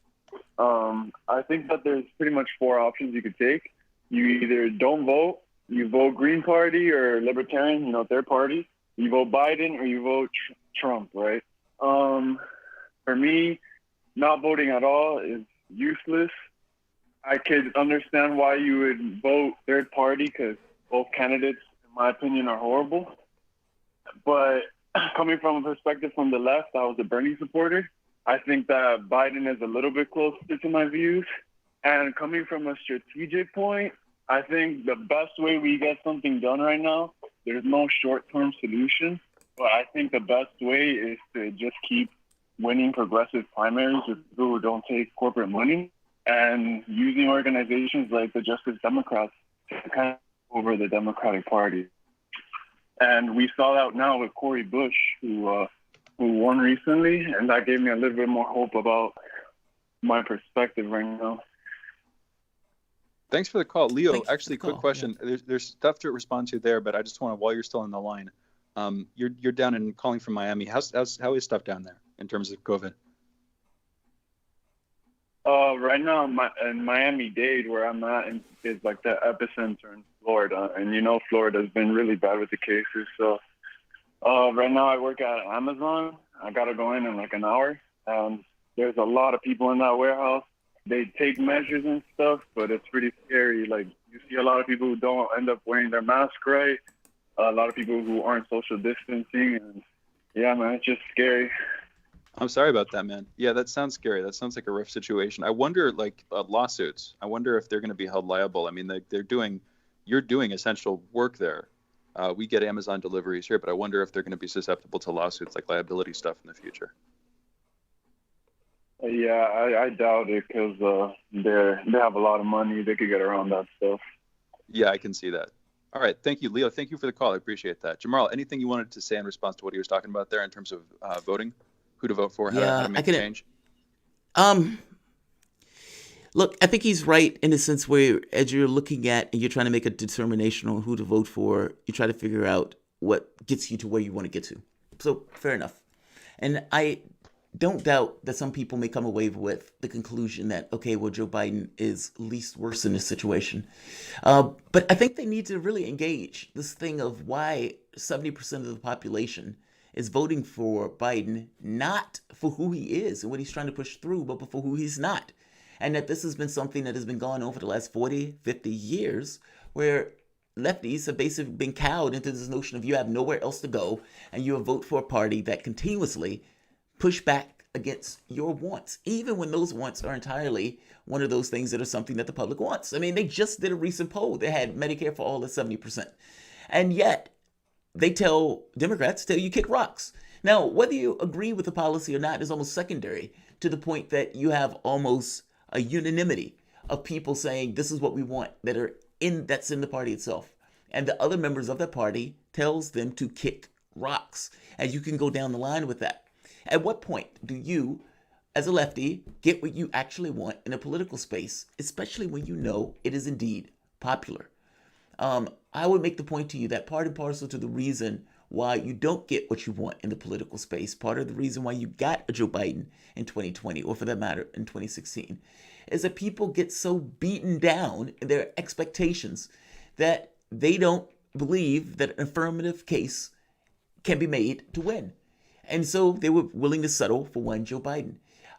I think that there's pretty much four options you could take. You either don't vote, you vote Green Party or Libertarian, third party. You vote Biden or you vote Trump, right? For me, not voting at all is useless. I could understand why you would vote third party because both candidates, in my opinion, are horrible. But coming from a perspective from the left, I was a Bernie supporter. I think that Biden is a little bit closer to my views. And coming from a strategic point, I think the best way we get something done right now, there's no short-term solution, but I think the best way is to just keep winning progressive primaries with people who don't take corporate money and using organizations like the Justice Democrats to kind of over the Democratic Party. And we saw that now with Cori Bush, who won recently, and that gave me a little bit more hope about my perspective right now. Thanks for the call, Leo. Actually, quick question. Yeah. There's stuff to respond to there, but I just want to, while you're still on the line, you're down and calling from Miami. How is stuff down there in terms of COVID? Right now in Miami-Dade, where I'm at, is like the epicenter in Florida, and Florida's been really bad with the cases. So right now I work at Amazon. I gotta go in like an hour. There's a lot of people in that warehouse. They take measures and stuff, but it's pretty scary. Like, you see a lot of people who don't end up wearing their mask right, a lot of people who aren't social distancing, and yeah, man, it's just scary. I'm sorry about that, man. Yeah, that sounds scary. That sounds like a rough situation. I wonder, lawsuits. I wonder if they're going to be held liable. I mean, you're doing essential work there. We get Amazon deliveries here, but I wonder if they're going to be susceptible to lawsuits, like liability stuff in the future. Yeah, I doubt it because they have a lot of money. They could get around that stuff. Yeah, I can see that. All right. Thank you, Leo. Thank you for the call. I appreciate that. Jamarl, anything you wanted to say in response to what he was talking about there in terms of voting? Who to vote for? How to make a change? Look, I think he's right in the sense where as you're looking at and you're trying to make a determination on who to vote for, you try to figure out what gets you to where you want to get to. So fair enough. And I don't doubt that some people may come away with the conclusion that, okay, well, Joe Biden is least worse in this situation. But I think they need to really engage this thing of why 70% of the population is voting for Biden, not for who he is and what he's trying to push through, but for who he's not. And that this has been something that has been going on for the last 40, 50 years, where lefties have basically been cowed into this notion of you have nowhere else to go, and you vote for a party that continuously push back against your wants, even when those wants are entirely one of those things that are something that the public wants. I mean, they just did a recent poll. They had Medicare for all at 70%. And yet, they tell Democrats, you kick rocks. Now, whether you agree with the policy or not is almost secondary to the point that you have almost a unanimity of people saying this is what we want that's in the party itself. And the other members of that party tells them to kick rocks. And you can go down the line with that. At what point do you, as a lefty, get what you actually want in a political space, especially when you know it is indeed popular? I would make the point to you that part and parcel to the reason why you don't get what you want in the political space, part of the reason why you got a Joe Biden in 2020, or for that matter, in 2016, is that people get so beaten down in their expectations that they don't believe that an affirmative case can be made to win. And so they were willing to settle for one Joe Biden.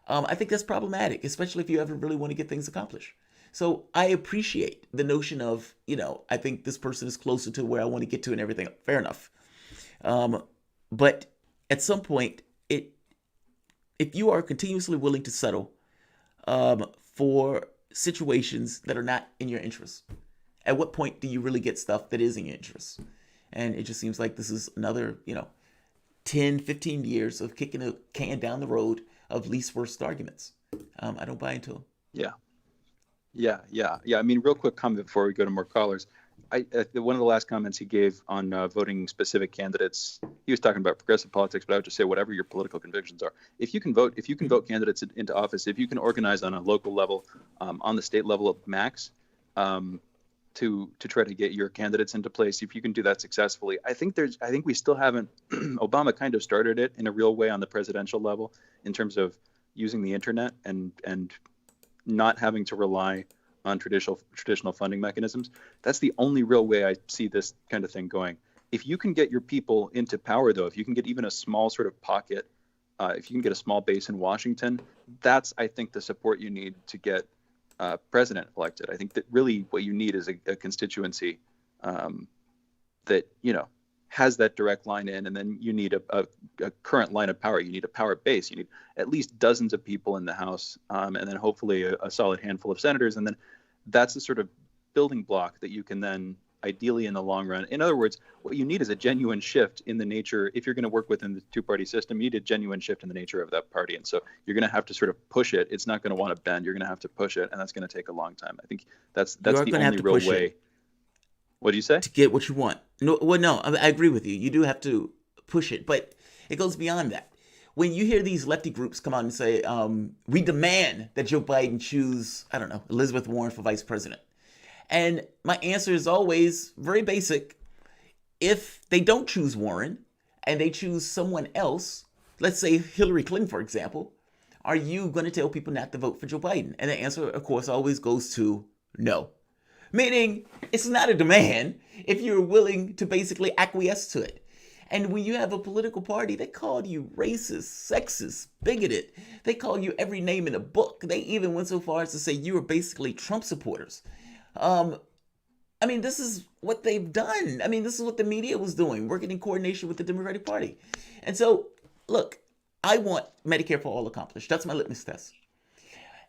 I think that's problematic, especially if you ever really want to get things accomplished. So I appreciate the notion of, I think this person is closer to where I want to get to and everything. Fair enough. But at some point, if you are continuously willing to settle for situations that are not in your interest, at what point do you really get stuff that is in your interest? And it just seems like this is another, 10, 15 years of kicking a can down the road of least worst arguments. I don't buy into them. Yeah. I mean, real quick comment before we go to more callers. One of the last comments he gave on voting specific candidates, he was talking about progressive politics, but I would just say whatever your political convictions are. If you can vote candidates into office, if you can organize on a local level, on the state level of max, to try to get your candidates into place, if you can do that successfully, I think we still haven't. Obama kind of started it in a real way on the presidential level in terms of using the internet and not having to rely on traditional funding mechanisms. That's the only real way I see this kind of thing going. If you can get your people into power, though, if you can get even a small sort of pocket, if you can get a small base in Washington, that's, I think, the support you need to get president elected. I think that really what you need is a constituency that, has that direct line in, and then you need a current line of power. You need a power base. You need at least dozens of people in the House, and then hopefully a solid handful of senators. And then that's the sort of building block that you can then ideally in the long run. In other words, what you need is a genuine shift in the nature. If you're going to work within the two-party system, you need a genuine shift in the nature of that party. And so you're going to have to sort of push it. It's not going to want to bend. You're going to have to push it, and that's going to take a long time. I think that's the only real way. What do you say? To get what you want. No, I agree with you. You do have to push it, but it goes beyond that. When you hear these lefty groups come out and say, we demand that Joe Biden choose, Elizabeth Warren for vice president. And my answer is always very basic. If they don't choose Warren and they choose someone else, let's say Hillary Clinton, for example, are you going to tell people not to vote for Joe Biden? And the answer, of course, always goes to no. Meaning, it's not a demand if you're willing to basically acquiesce to it. And when you have a political party, they call you racist, sexist, bigoted. They call you every name in the book. They even went so far as to say you are basically Trump supporters. This is what they've done. This is what the media was doing, working in coordination with the Democratic Party. And so, look, I want Medicare for All accomplished. That's my litmus test.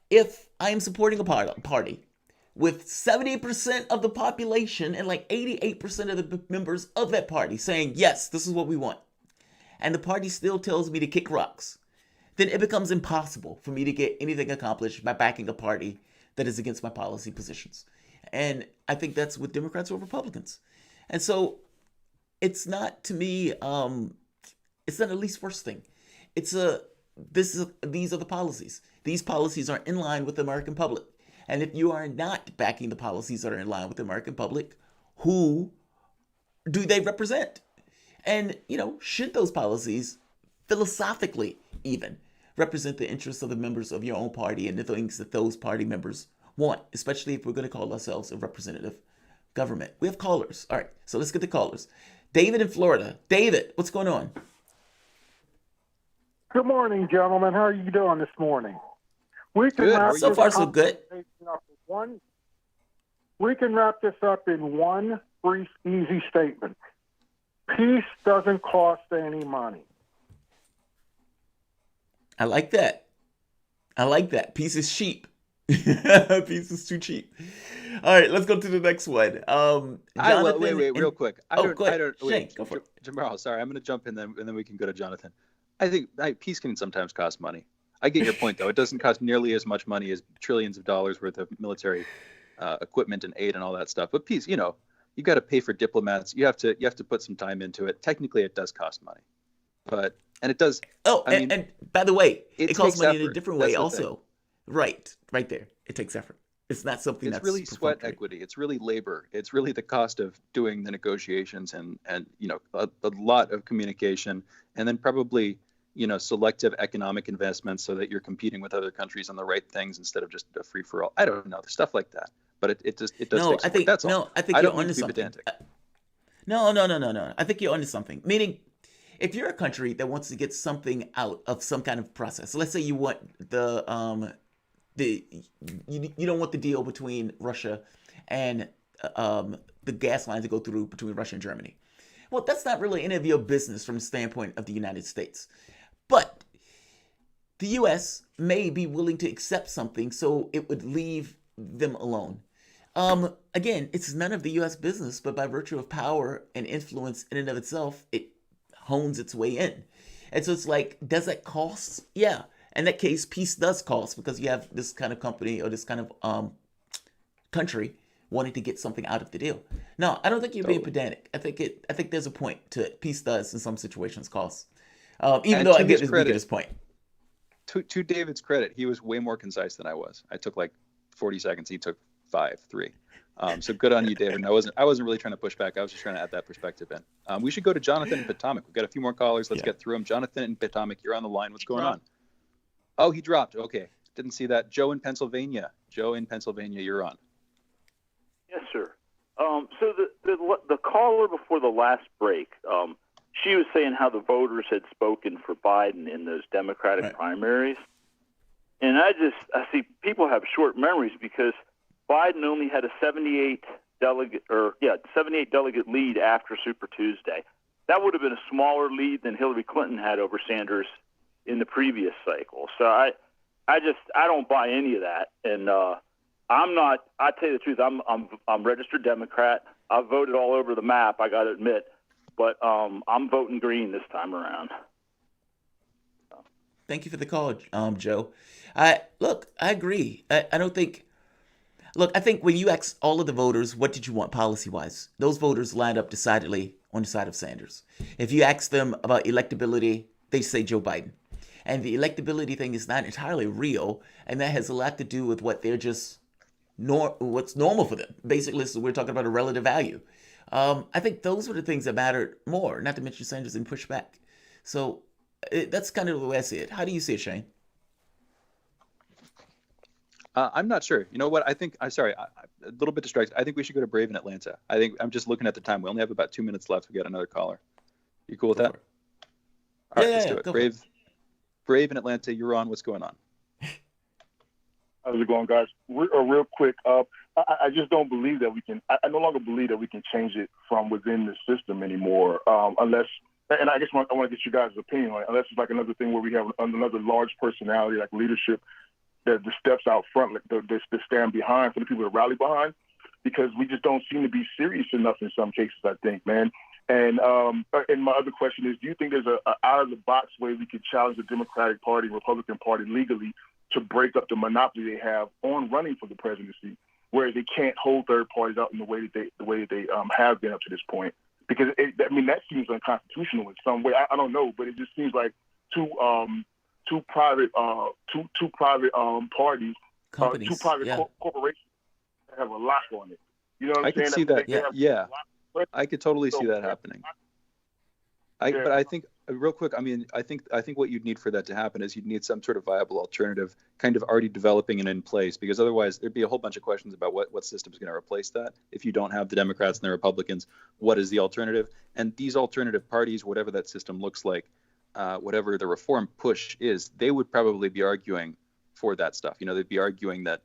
If I am supporting a party with 70% of the population and like 88% of the members of that party saying, yes, this is what we want, and the party still tells me to kick rocks, then it becomes impossible for me to get anything accomplished by backing a party that is against my policy positions. And I think that's with Democrats or Republicans. And so it's not, to me, it's not the least worst thing. These are the policies. These policies are in line with the American public. And if you are not backing the policies that are in line with the American public, who do they represent? And, should those policies, philosophically even, represent the interests of the members of your own party and the things that those party members want, especially if we're going to call ourselves a representative government? We have callers. All right, so let's get the callers. David in Florida. David, what's going on? Good morning, gentlemen. How are you doing this morning? Good. So far, so good. We can wrap this up in one brief, easy statement. Peace doesn't cost any money. I like that. Peace is cheap. Peace is too cheap. All right, let's go to the next one. Wait, real quick. Go ahead. Shane, go for it. Jamarl, sorry, I'm going to jump in, and then we can go to Jonathan. I think peace can sometimes cost money. I get your point, though. It doesn't cost nearly as much money as trillions of dollars worth of military equipment and aid and all that stuff. But peace, you got to pay for diplomats. You have to put some time into it. Technically, it does cost money, and it does. Oh, and by the way, it costs money in a different way also. Right there. It takes effort. It's not something It's that's really sweat perfunctory. equity. It's really labor. It's really the cost of doing the negotiations and a lot of communication, and then probably selective economic investments so that you're competing with other countries on the right things instead of just a free for all. I don't know, stuff like that. But it does take some work. That's all. I think I you're don't mean onto to be something. pedantic. No. I think you're onto something. Meaning, if you're a country that wants to get something out of some kind of process, let's say you want you don't want the deal between Russia and the gas lines to go through between Russia and Germany. Well, that's not really any of your business from the standpoint of the United States. But the U.S. may be willing to accept something so it would leave them alone. Again, it's none of the U.S. business, but by virtue of power and influence in and of itself, it hones its way in. And so it's like, does that cost? Yeah. In that case, peace does cost because you have this kind of company or this kind of country wanting to get something out of the deal. No, I don't think you're being pedantic. I think there's a point to it. Peace does in some situations cost. Even though I get his point. To David's credit, he was way more concise than I was. I took like 40 seconds. He took 3. So good on you, David. And I wasn't really trying to push back. I was just trying to add that perspective in. We should go to Jonathan in Potomac. We've got a few more callers. Let's get through them. Jonathan in Potomac, you're on the line. What's going on? Oh, he dropped. Okay. Didn't see that. Joe in Pennsylvania. Joe in Pennsylvania, you're on. Yes, sir. So the caller before the last break, she was saying how the voters had spoken for Biden in those Democratic primaries. And I see people have short memories because Biden only had a 78 delegate lead after Super Tuesday. That would have been a smaller lead than Hillary Clinton had over Sanders in the previous cycle. So I don't buy any of that. And I tell you the truth, I'm registered Democrat. I've voted all over the map, I got to admit, but I'm voting green this time around. Thank you for the call, Joe. I agree. I think when you ask all of the voters, what did you want policy-wise? Those voters lined up decidedly on the side of Sanders. If you ask them about electability, they say Joe Biden. And the electability thing is not entirely real, and that has a lot to do with what they're just what's normal for them. Basically, so we're talking about a relative value. I think those are the things that matter more, not to mention Sanders and pushback. So that's kind of the way I see it. How do you see it, Shane? I'm not sure. You know what? I think I'm sorry. A little bit distracted. I think we should go to Brave in Atlanta. I think I'm just looking at the time. We only have about 2 minutes left. We got another caller. You cool with that? All right, let's do it. Brave in Atlanta. You're on. What's going on? How's it going, guys? Real quick. I just don't believe that we can. I no longer believe that we can change it from within the system anymore, unless. And I guess I want to get you guys' opinion on it. Unless it's like another thing where we have another large personality, like leadership, that steps out front, like to stand behind for the people to rally behind, because we just don't seem to be serious enough in some cases, I think, man. And my other question is, do you think there's a out-of-the-box way we could challenge the Democratic Party, Republican Party legally to break up the monopoly they have on running for the presidency, where they can't hold third parties out in the way that they have been up to this point? Because that seems unconstitutional in some way. I don't know, but it just seems like two private parties, companies, two private corporations that have a lock on it. You know what I'm saying? I can see that. Yeah. I could totally see that happening. But I think real quick, I think what you'd need for that to happen is you'd need some sort of viable alternative kind of already developing and in place, because otherwise there'd be a whole bunch of questions about what system is going to replace that. If you don't have the Democrats and the Republicans, what is the alternative? And these alternative parties, whatever that system looks like, whatever the reform push is, they would probably be arguing for that stuff. They'd be arguing that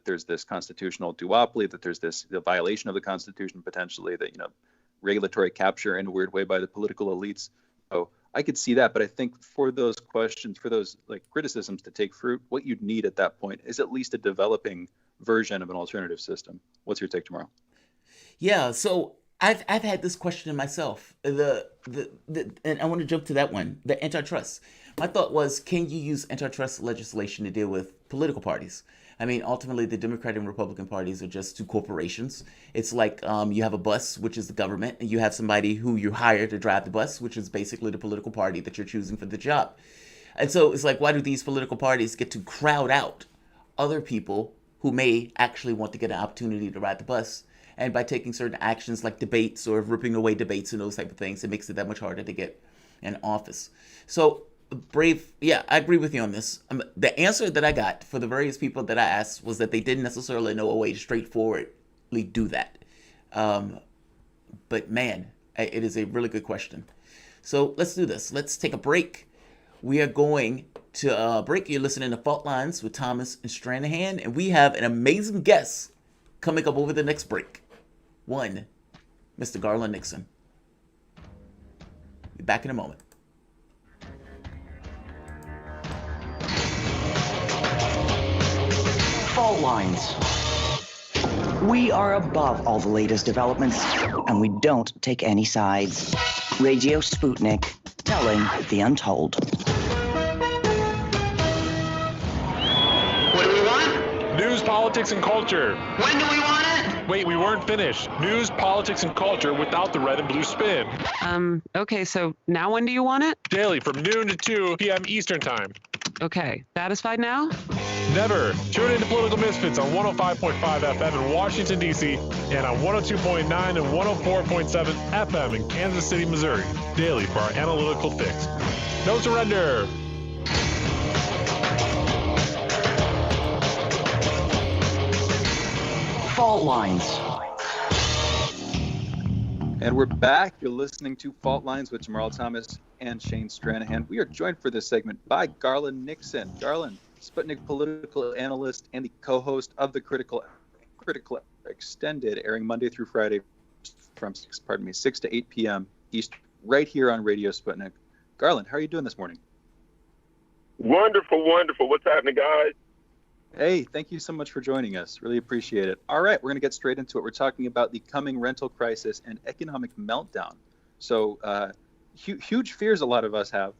there's this constitutional duopoly, that there's the violation of the Constitution potentially, that regulatory capture in a weird way by the political elites. So I could see that, but I think for those questions, for those criticisms to take fruit, what you'd need at that point is at least a developing version of an alternative system. What's your take, Jamarl? Yeah, so I've had this question myself. And I want to jump to that one, the antitrust. My thought was, can you use antitrust legislation to deal with political parties? Ultimately, the Democratic and Republican parties are just two corporations. It's like you have a bus, which is the government, and you have somebody who you hire to drive the bus, which is basically the political party that you're choosing for the job. And so it's like, why do these political parties get to crowd out other people who may actually want to get an opportunity to ride the bus. And by taking certain actions like debates or ripping away debates and those type of things, it makes it that much harder to get in office. So Brave, yeah, I agree with you on this. The answer that I got for the various people that I asked was that they didn't necessarily know a way to straightforwardly do that. But man, it is a really good question. So let's do this. Let's take a break. We are going to break. You're listening to Fault Lines with Thomas and Stranahan, and we have an amazing guest coming up over the next break. One, Mr. Garland Nixon. Be back in a moment. Fault Lines. We are above all the latest developments, and we don't take any sides. Radio Sputnik, telling the untold. What do we want? News, politics, and culture. When do we want it? Wait, we weren't finished. News, politics, and culture without the red and blue spin. Okay, so now when do you want it? Daily from noon to 2 p.m. Eastern Time. Okay, satisfied now? Never. Tune in to Political Misfits on 105.5 FM in Washington, D.C. and on 102.9 and 104.7 FM in Kansas City, Missouri. Daily for our analytical fix. No surrender. Fault Lines. And we're back. You're listening to Fault Lines with Jamarl Thomas and Shane Stranahan. We are joined for this segment by Garland Nixon. Garland, Sputnik political analyst and the co-host of the Critical Extended, airing Monday through Friday from 6 to 8 p.m. East, right here on Radio Sputnik. Garland, how are you doing this morning? Wonderful, wonderful. What's happening, guys? Hey, thank you so much for joining us. Really appreciate it. All right, we're going to get straight into it. We're talking about the coming rental crisis and economic meltdown. So huge fears a lot of us have.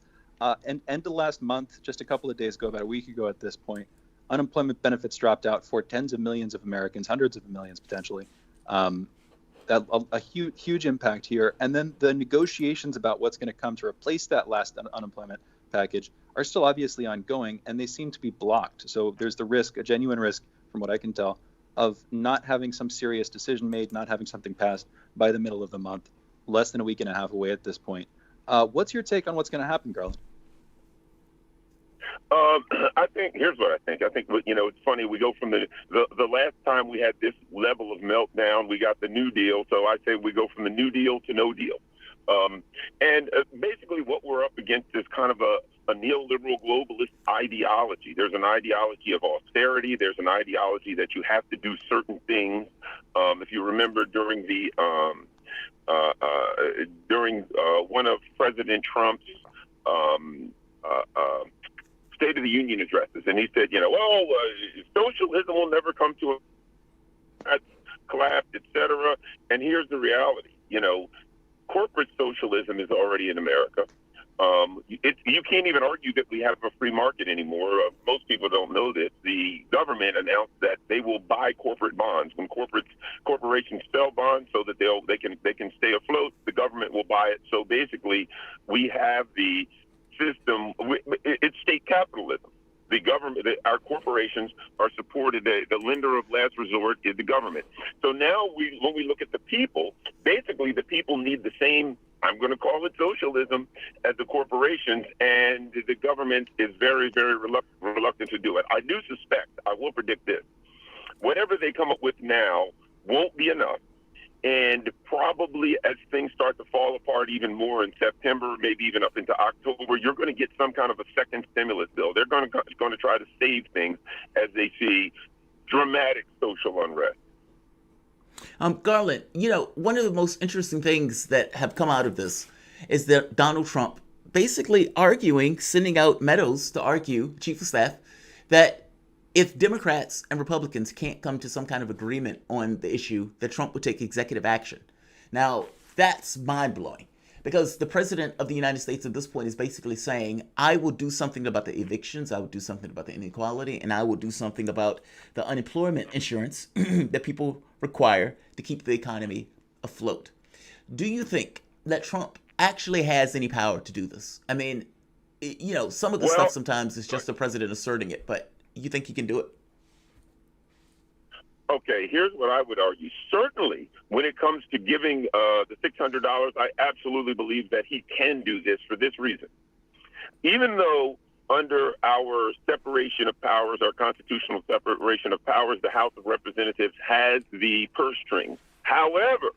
And end of last month, just a couple of days ago, about a week ago at this point, unemployment benefits dropped out for tens of millions of Americans, hundreds of millions potentially. A huge impact here. And then the negotiations about what's going to come to replace that last unemployment package are still obviously ongoing, and they seem to be blocked. So there's the risk, a genuine risk, from what I can tell, of not having some serious decision made, not having something passed by the middle of the month, less than a week and a half away at this point. What's your take on what's going to happen, Garland? I think here's what I think. I think, it's funny. We go from the last time we had this level of meltdown, we got the New Deal. So I say we go from the New Deal to no deal. And basically what we're up against is kind of a neoliberal globalist ideology. There's an ideology of austerity. There's an ideology that you have to do certain things. If you remember during the one of President Trump's State of the Union addresses, and he said, socialism will never come to a collapse, etc. And here's the reality, corporate socialism is already in America. You can't even argue that we have a free market anymore. Most people don't know this. The government announced that they will buy corporate bonds. When corporations sell bonds so that they can stay afloat, the government will buy it. So basically, we have the system. It's state capitalism. The government, our corporations are supported. The lender of last resort is the government. So now when we look at the people, basically the people need the same, I'm going to call it socialism, as the corporations, and the government is very, very reluctant to do it. I do suspect, I will predict this, whatever they come up with now won't be enough. And probably as things start to fall apart even more in September, maybe even up into October, you're going to get some kind of a second stimulus bill. They're going to try to save things as they see dramatic social unrest. Garland, one of the most interesting things that have come out of this is that Donald Trump basically sending out Meadows to argue, chief of staff, that if Democrats and Republicans can't come to some kind of agreement on the issue, that Trump would take executive action. Now, that's mind-blowing, because the president of the United States at this point is basically saying, I will do something about the evictions, I will do something about the inequality, and I will do something about the unemployment insurance that people require to keep the economy afloat. Do you think that Trump actually has any power to do this? I mean, some of the stuff sometimes is just the president asserting it, but you think he can do it? Okay, here's what I would argue. Certainly, when it comes to giving the $600, I absolutely believe that he can do this for this reason. Even though under our separation of powers, our constitutional separation of powers, the House of Representatives has the purse strings. However,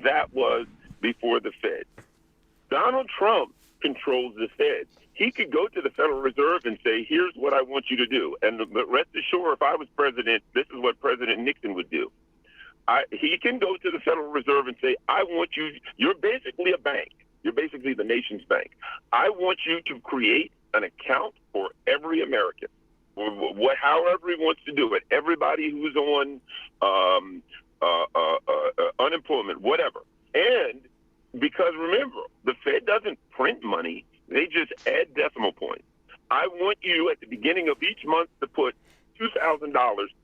that was before the Fed. Donald Trump controls the Fed. He could go to the Federal Reserve and say, here's what I want you to do. And rest assured, if I was president, this is what President Nixon would do. He can go to the Federal Reserve and say, I want you, you're basically a bank. You're basically the nation's bank. I want you to create an account for every American, however he wants to do it. Everybody who's on unemployment, whatever. And because remember, the Fed doesn't print money. They just add decimal points. I want you at the beginning of each month to put $2,000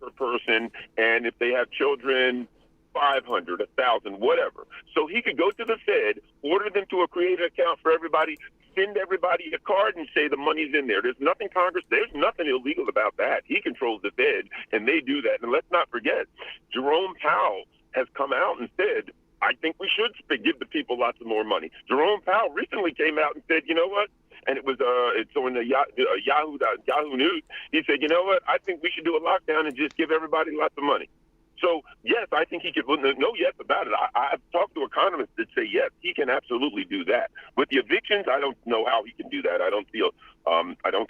per person, and if they have children, $500, $1,000, whatever. So he could go to the Fed, order them to create an account for everybody, send everybody a card and say the money's in there. There's nothing there's nothing illegal about that. He controls the Fed, and they do that. And let's not forget, Jerome Powell has come out and said, I think we should give the people lots of more money. Jerome Powell recently came out and said, you know what? And it was it's on the Yahoo News. He said, you know what? I think we should do a lockdown and just give everybody lots of money. So, yes, I think he could. No yes about it. I've talked to economists that say, yes, he can absolutely do that. With the evictions, I don't know how he can do that. I don't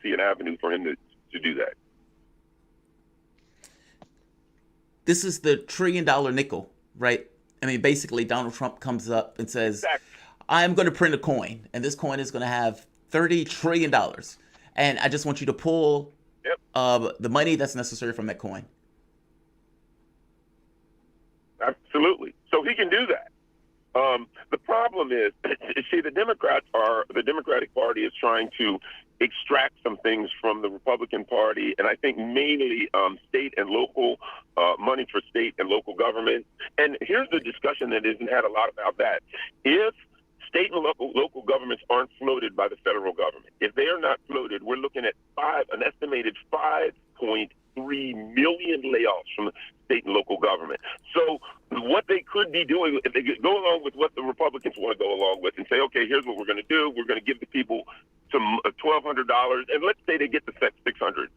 see an avenue for him to do that. This is the $1 trillion nickel, right? I mean, basically, Donald Trump comes up and says, I'm going to print a coin, and this coin is going to have $30 trillion. And I just want you to pull the money that's necessary from that coin. Absolutely. So he can do that. The problem is, see, the Democratic Party is trying to extract some things from the Republican Party, and I think mainly state and local money for state and local government. And here's the discussion that isn't had a lot about that. If state and local governments aren't floated by the federal government, if they are not floated, we're looking at an estimated 5.3 million layoffs from state and local government. So what they could be doing, if they go along with what the Republicans want to go along with and say, okay, here's what we're going to do. We're going to give the people some $1,200, and let's say they get the $600.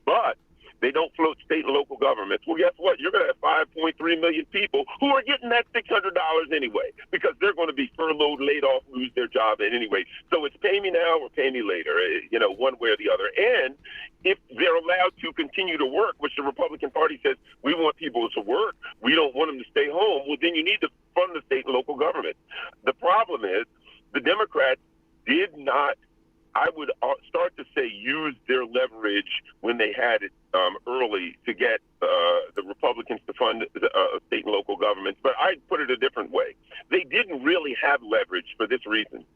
But they don't float state and local governments. Well, guess what? You're going to have 5.3 million people who are getting that $600 anyway, because they're going to be furloughed, laid off, lose their job anyway. So it's pay me now or pay me later, one way or the other. And if they're allowed to continue to work, which the Republican Party says, we want people to work, we don't want them to stay home, well, then you need to fund the state and local government. The problem is the Democrats did not, I would start to say, use their leverage when they had it early to get the Republicans to fund state and local governments. But I'd put it a different way. They didn't really have leverage for this reason.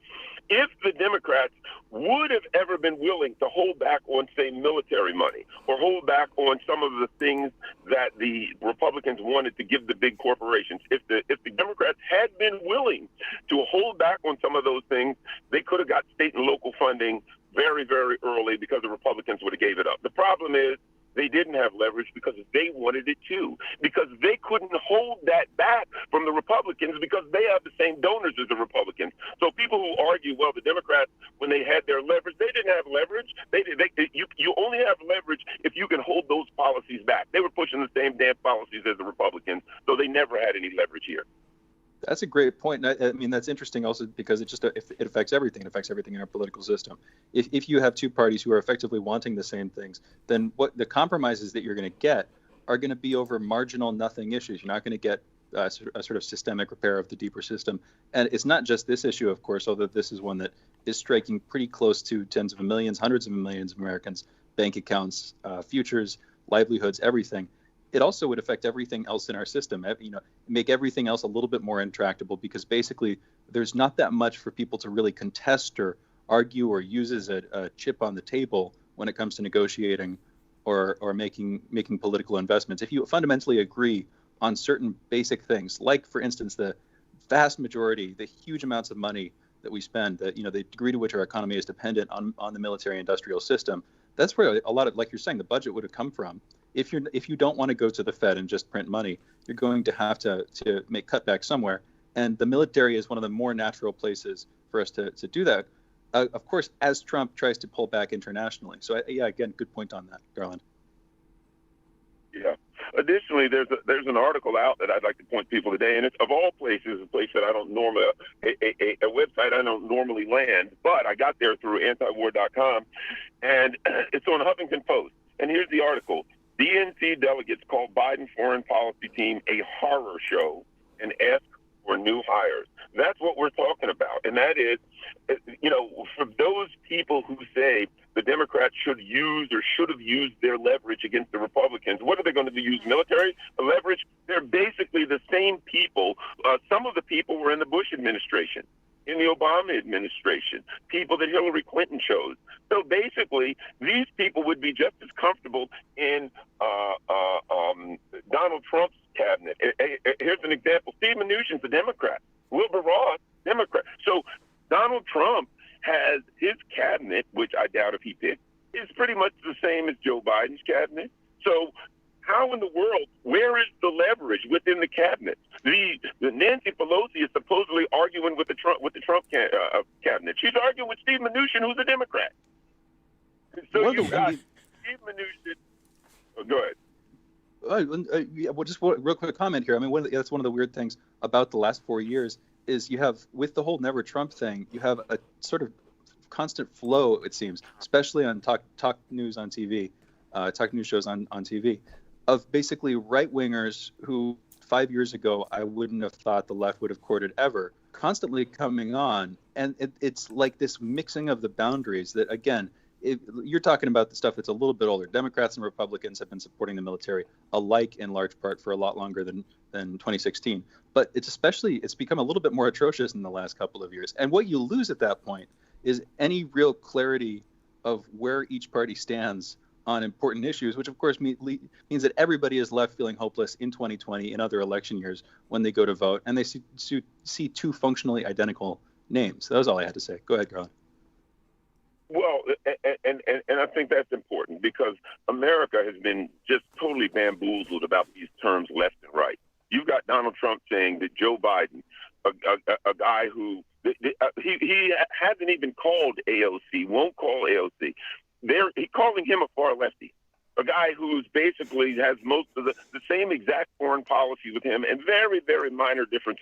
If the Democrats would have ever been willing to hold back on, say, military money, or hold back on some of the things that the Republicans wanted to give the big corporations, if the Democrats had been willing to hold back on some of those things, they could have got state and local funding very, very early, because the Republicans would have gave it up. The problem is they didn't have leverage because they wanted it too, because they couldn't hold that back from the Republicans because they have the same donors as the Republicans. So people who argue, well, the Democrats, when they had their leverage, they didn't have leverage. You only have leverage if you can hold those policies back. They were pushing the same damn policies as the Republicans, so they never had any leverage here. That's a great point. I mean, that's interesting also because it affects everything. It affects everything in our political system. If you have two parties who are effectively wanting the same things, then what the compromises that you're going to get are going to be over marginal nothing issues. You're not going to get a sort of systemic repair of the deeper system. And it's not just this issue, of course, although this is one that is striking pretty close to tens of millions, hundreds of millions of Americans, bank accounts, futures, livelihoods, everything. It also would affect everything else in our system, make everything else a little bit more intractable, because basically there's not that much for people to really contest or argue or use as a chip on the table when it comes to negotiating or making political investments. If you fundamentally agree on certain basic things, like, for instance, the vast majority, the huge amounts of money that we spend, the degree to which our economy is dependent on the military industrial system, that's where a lot of, like you're saying, the budget would have come from. if you don't want to go to the Fed and just print money, you're going to have to make cutbacks somewhere. And the military is one of the more natural places for us to do that. Of course, as Trump tries to pull back internationally. So yeah, again, good point on that, Garland. Yeah. Additionally, there's an article out that I'd like to point people today, and it's of all places, a place that I don't normally, a website I don't normally land, but I got there through antiwar.com, and it's on Huffington Post. And here's the article: DNC delegates called Biden foreign policy team a horror show and ask for new hires. That's what we're talking about, and that is, for those people who say the Democrats should use or should have used their leverage against the Republicans. What are they going to use? Military leverage? They're basically the same people. Some of the people were in the Bush administration, in the Obama administration, people that Hillary Clinton chose. So basically, these people would be just as comfortable in Donald Trump's cabinet. Here's an example. Steve Mnuchin's a Democrat. Wilbur Ross, Democrat. So Donald Trump has his cabinet, which I doubt if he picked, is pretty much the same as Joe Biden's cabinet. So how in the world, where is the leverage within the cabinet? The Nancy Pelosi is supposedly arguing with the Trump cabinet. She's arguing with Steve Mnuchin, who's a Democrat. So you got Steve Mnuchin. Oh, go ahead. Well, just a real quick comment here. I mean, that's one of the weird things about the last 4 years is you have, with the whole Never Trump thing, you have a sort of constant flow, it seems, especially on talk news on TV, talk news shows on TV, of basically right-wingers who 5 years ago I wouldn't have thought the left would have courted ever, constantly coming on. And it's like this mixing of the boundaries that, again, you're talking about the stuff that's a little bit older. Democrats and Republicans have been supporting the military alike in large part for a lot longer than 2016. But it's become a little bit more atrocious in the last couple of years. And what you lose at that point is any real clarity of where each party stands on important issues, which of course means that everybody is left feeling hopeless in 2020 and other election years when they go to vote and they see two functionally identical names. That was all I had to say. Go ahead, Garland. Well, and I think that's important because America has been just totally bamboozled about these terms left and right. You've got Donald Trump saying that Joe Biden, a guy who he hasn't even called AOC, won't call AOC. He's calling him a far lefty, a guy who's basically has most of the same exact foreign policy with him and very, very minor difference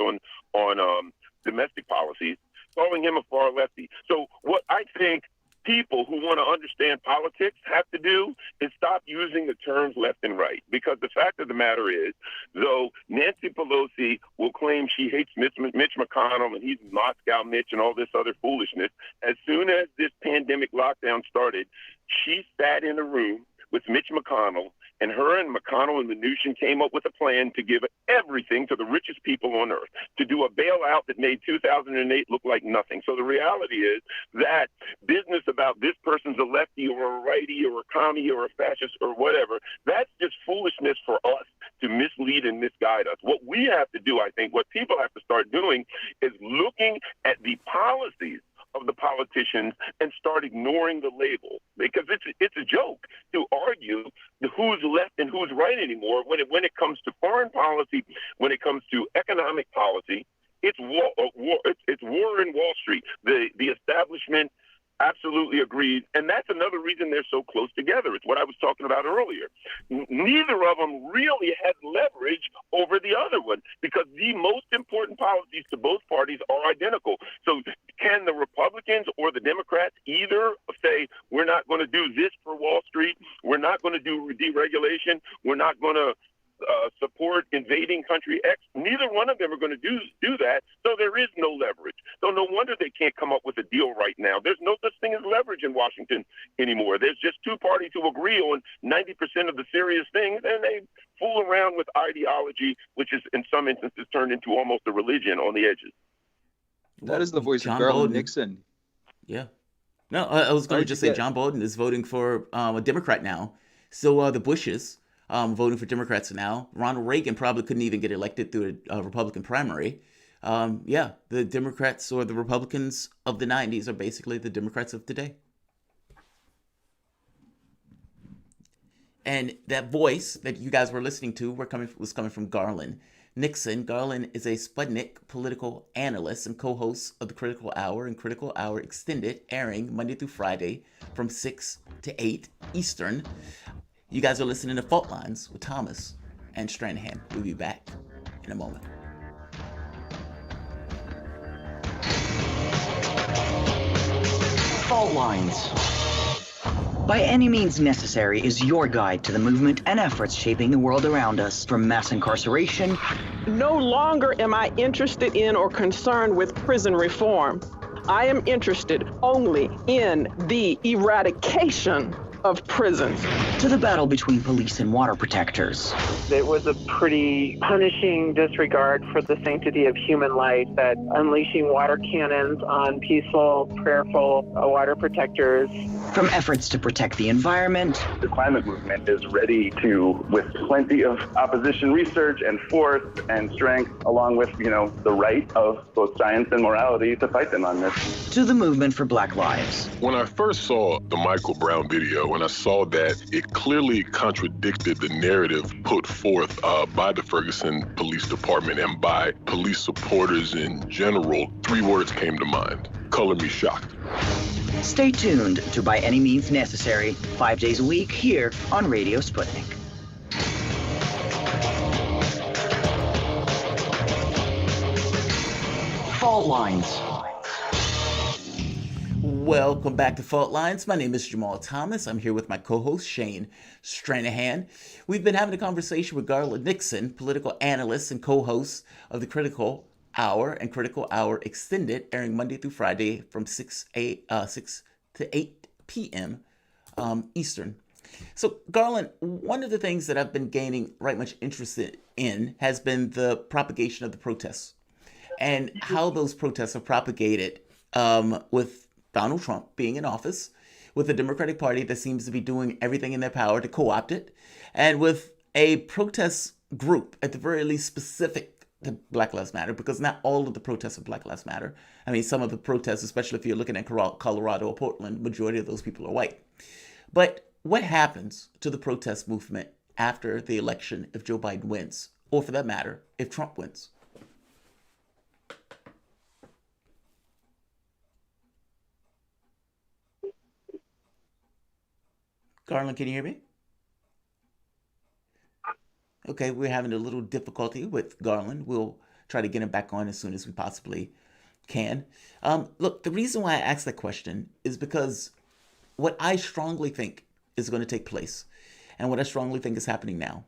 on domestic policies, calling him a far lefty. So what I think people who want to understand politics have to do is stop using the terms left and right. Because the fact of the matter is, though Nancy Pelosi will claim she hates Mitch McConnell and he's Moscow Mitch and all this other foolishness, as soon as this pandemic lockdown started, she sat in a room with Mitch McConnell, and her and McConnell and Mnuchin came up with a plan to give everything to the richest people on earth, to do a bailout that made 2008 look like nothing. So the reality is that business about this person's a lefty or a righty or a commie or a fascist or whatever, that's just foolishness for us to mislead and misguide us. What we have to do, I think, what people have to start doing is looking at the policies of the politicians and start ignoring the label, because it's a joke to argue who's left and who's right anymore when it comes to foreign policy, when it comes to economic policy. It's war in Wall Street. The establishment absolutely agrees, and that's another reason they're so close together. It's what I was talking about earlier. Neither of them really has leverage over the other one because the most important policies to both parties are identical. So can the Republicans or the Democrats either say, we're not going to do this for Wall Street, we're not going to do deregulation, we're not going to support invading country X? Neither one of them are going to do that, so there is no leverage. So no wonder they can't come up with a deal right now. There's no such thing as leverage in Washington anymore. There's just two parties who agree on 90% of the serious things, and they fool around with ideology, which is in some instances turned into almost a religion on the edges. That is the voice John of Garland Bolden. Nixon. Yeah. No, I was going to just say John Bolden is voting for a Democrat now. So the Bushes voting for Democrats now. Ronald Reagan probably couldn't even get elected through a Republican primary. Yeah, the Democrats or the Republicans of the 90s are basically the Democrats of today. And that voice that you guys were listening to was coming from Garland Nixon. Garland is a Sputnik political analyst and co-host of the Critical Hour and Critical Hour Extended, airing Monday through Friday from 6 to 8 Eastern. You guys are listening to Fault Lines with Thomas and Stranahan. We'll be back in a moment. Fault Lines. By Any Means Necessary is your guide to the movement and efforts shaping the world around us, from mass incarceration. No longer am I interested in or concerned with prison reform. I am interested only in the eradication of prisons. To the battle between police and water protectors. It was a pretty punishing disregard for the sanctity of human life, that unleashing water cannons on peaceful, prayerful water protectors. From efforts to protect the environment. The climate movement is ready to, with plenty of opposition research and force and strength, along with, the right of both science and morality, to fight them on this. To the movement for Black Lives. When I first saw the Michael Brown video, and I saw that it clearly contradicted the narrative put forth by the Ferguson Police Department and by police supporters in general, 3 words came to mind: color me shocked. Stay tuned to By Any Means Necessary, 5 days a week here on Radio Sputnik. Fault Lines. Welcome back to Fault Lines. My name is Jamarl Thomas. I'm here with my co-host, Shane Stranahan. We've been having a conversation with Garland Nixon, political analyst and co-host of the Critical Hour and Critical Hour Extended, airing Monday through Friday from 6 to 8 p.m. Eastern. So, Garland, one of the things that I've been gaining right much interested in has been the propagation of the protests and how those protests are propagated with Donald Trump being in office, with the Democratic Party that seems to be doing everything in their power to co-opt it, and with a protest group, at the very least specific to Black Lives Matter, because not all of the protests of Black Lives Matter. I mean, some of the protests, especially if you're looking at Colorado or Portland, majority of those people are white. But what happens to the protest movement after the election if Joe Biden wins, or for that matter, if Trump wins? Garland, can you hear me? Okay, we're having a little difficulty with Garland. We'll try to get him back on as soon as we possibly can. Look, the reason why I asked that question is because what I strongly think is going to take place, and what I strongly think is happening now,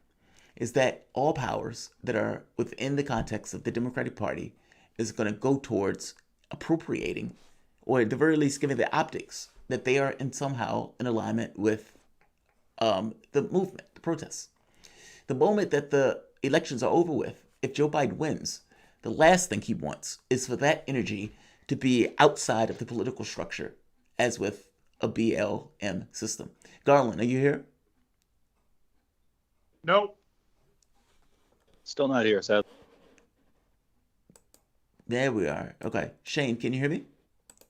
is that all powers that are within the context of the Democratic Party is going to go towards appropriating, or at the very least giving the optics that they are somehow in alignment with the movement, the protests. The moment that the elections are over with, if Joe Biden wins, the last thing he wants is for that energy to be outside of the political structure, as with a BLM system. Garland, are you here? Nope. Still not here, sadly. There we are. Okay. Shane, can you hear me?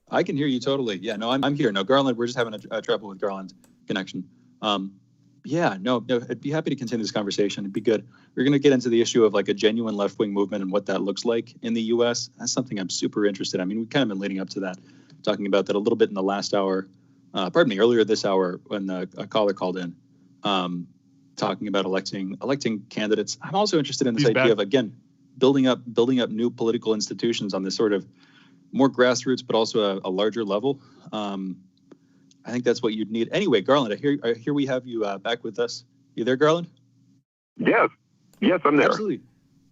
I can hear you totally. Yeah, no, I'm here. No, Garland, we're just having a trouble with Garland connection. No, I'd be happy to continue this conversation. It'd be good. We're going to get into the issue of like a genuine left-wing movement and what that looks like in the U.S. That's something I'm super interested in. I mean, we've kind of been leading up to that, talking about that a little bit in the last hour. Earlier this hour when a caller called in, talking about electing candidates. I'm also interested in this idea of, again, building up new political institutions on this sort of more grassroots, but also a larger level. I think that's what you'd need. Anyway, Garland, I hear we have you back with us. You there, Garland? Yes, I'm there. Absolutely.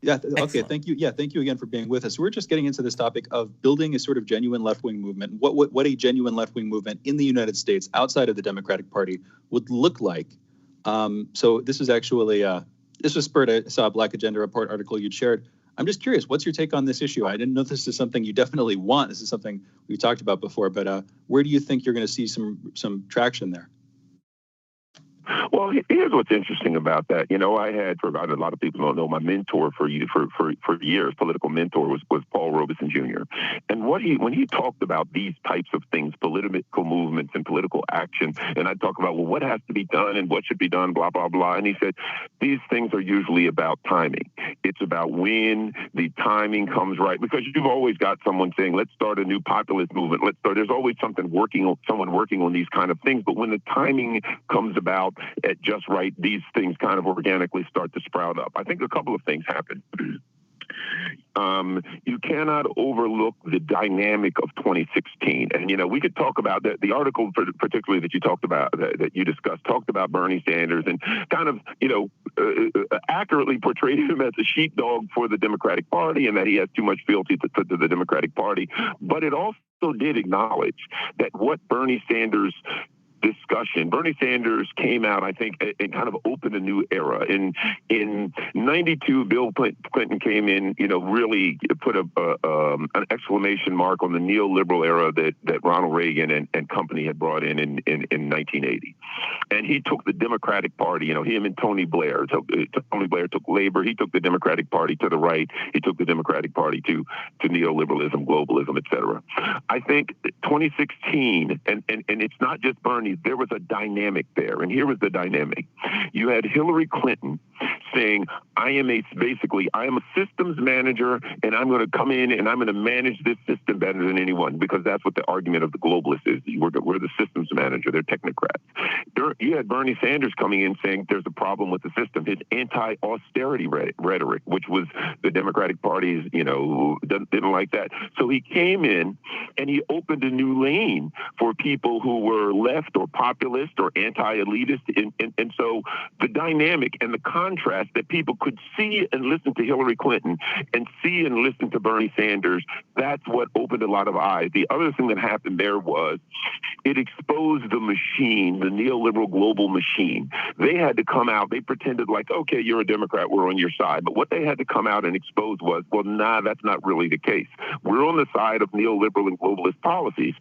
Yeah. Okay. Thank you. Yeah. Thank you again for being with us. We're just getting into this topic of building a sort of genuine left-wing movement. What a genuine left-wing movement in the United States, outside of the Democratic Party, would look like. So this is actually this was spurred. I saw a Black Agenda Report article you'd shared. I'm just curious, what's your take on this issue? I didn't know this is something you definitely want. This is something we've talked about before, but where do you think you're going to see some traction there? Well, here's what's interesting about that. I had, for a lot of people don't know, my mentor for years, political mentor was Paul Robeson Jr. And when he talked about these types of things, political movements and political action, and I talk about, well, what has to be done and what should be done, blah, blah, blah. And he said, these things are usually about timing. It's about when the timing comes right, because you've always got someone saying, let's start a new populist movement. There's always someone working on these kind of things. But when the timing comes about at just right, these things kind of organically start to sprout up. I think a couple of things happen. You cannot overlook the dynamic of 2016. And, we could talk about that. The article particularly that you talked about, that you discussed, talked about Bernie Sanders and kind of, accurately portrayed him as a sheepdog for the Democratic Party and that he has too much fealty to the Democratic Party. But it also did acknowledge that what Bernie Sanders came out, I think, and kind of opened a new era. In 92, Bill Clinton came in, really put an exclamation mark on the neoliberal era that Ronald Reagan and company had brought in 1980. And he took the Democratic Party, him and Tony Blair. Tony Blair took labor. He took the Democratic Party to the right. He took the Democratic Party to neoliberalism, globalism, et cetera. I think 2016, and it's not just Bernie, there was a dynamic there. And here was the dynamic. You had Hillary Clinton saying, I am a systems manager, and I'm going to come in and I'm going to manage this system better than anyone, because that's what the argument of the globalists is. We're the systems manager. They're technocrats. You had Bernie Sanders coming in saying there's a problem with the system. His anti-austerity rhetoric, which was the Democratic Party's, didn't like that. So he came in and he opened a new lane for people who were left or populist or anti-elitist. And so the dynamic and the contrast that people could see and listen to Hillary Clinton and see and listen to Bernie Sanders, that's what opened a lot of eyes. The other thing that happened there was it exposed the machine, the neoliberal global machine. They had to come out. They pretended like, okay, you're a Democrat, we're on your side. But what they had to come out and expose was, well, that's not really the case. We're on the side of neoliberal and globalist policies.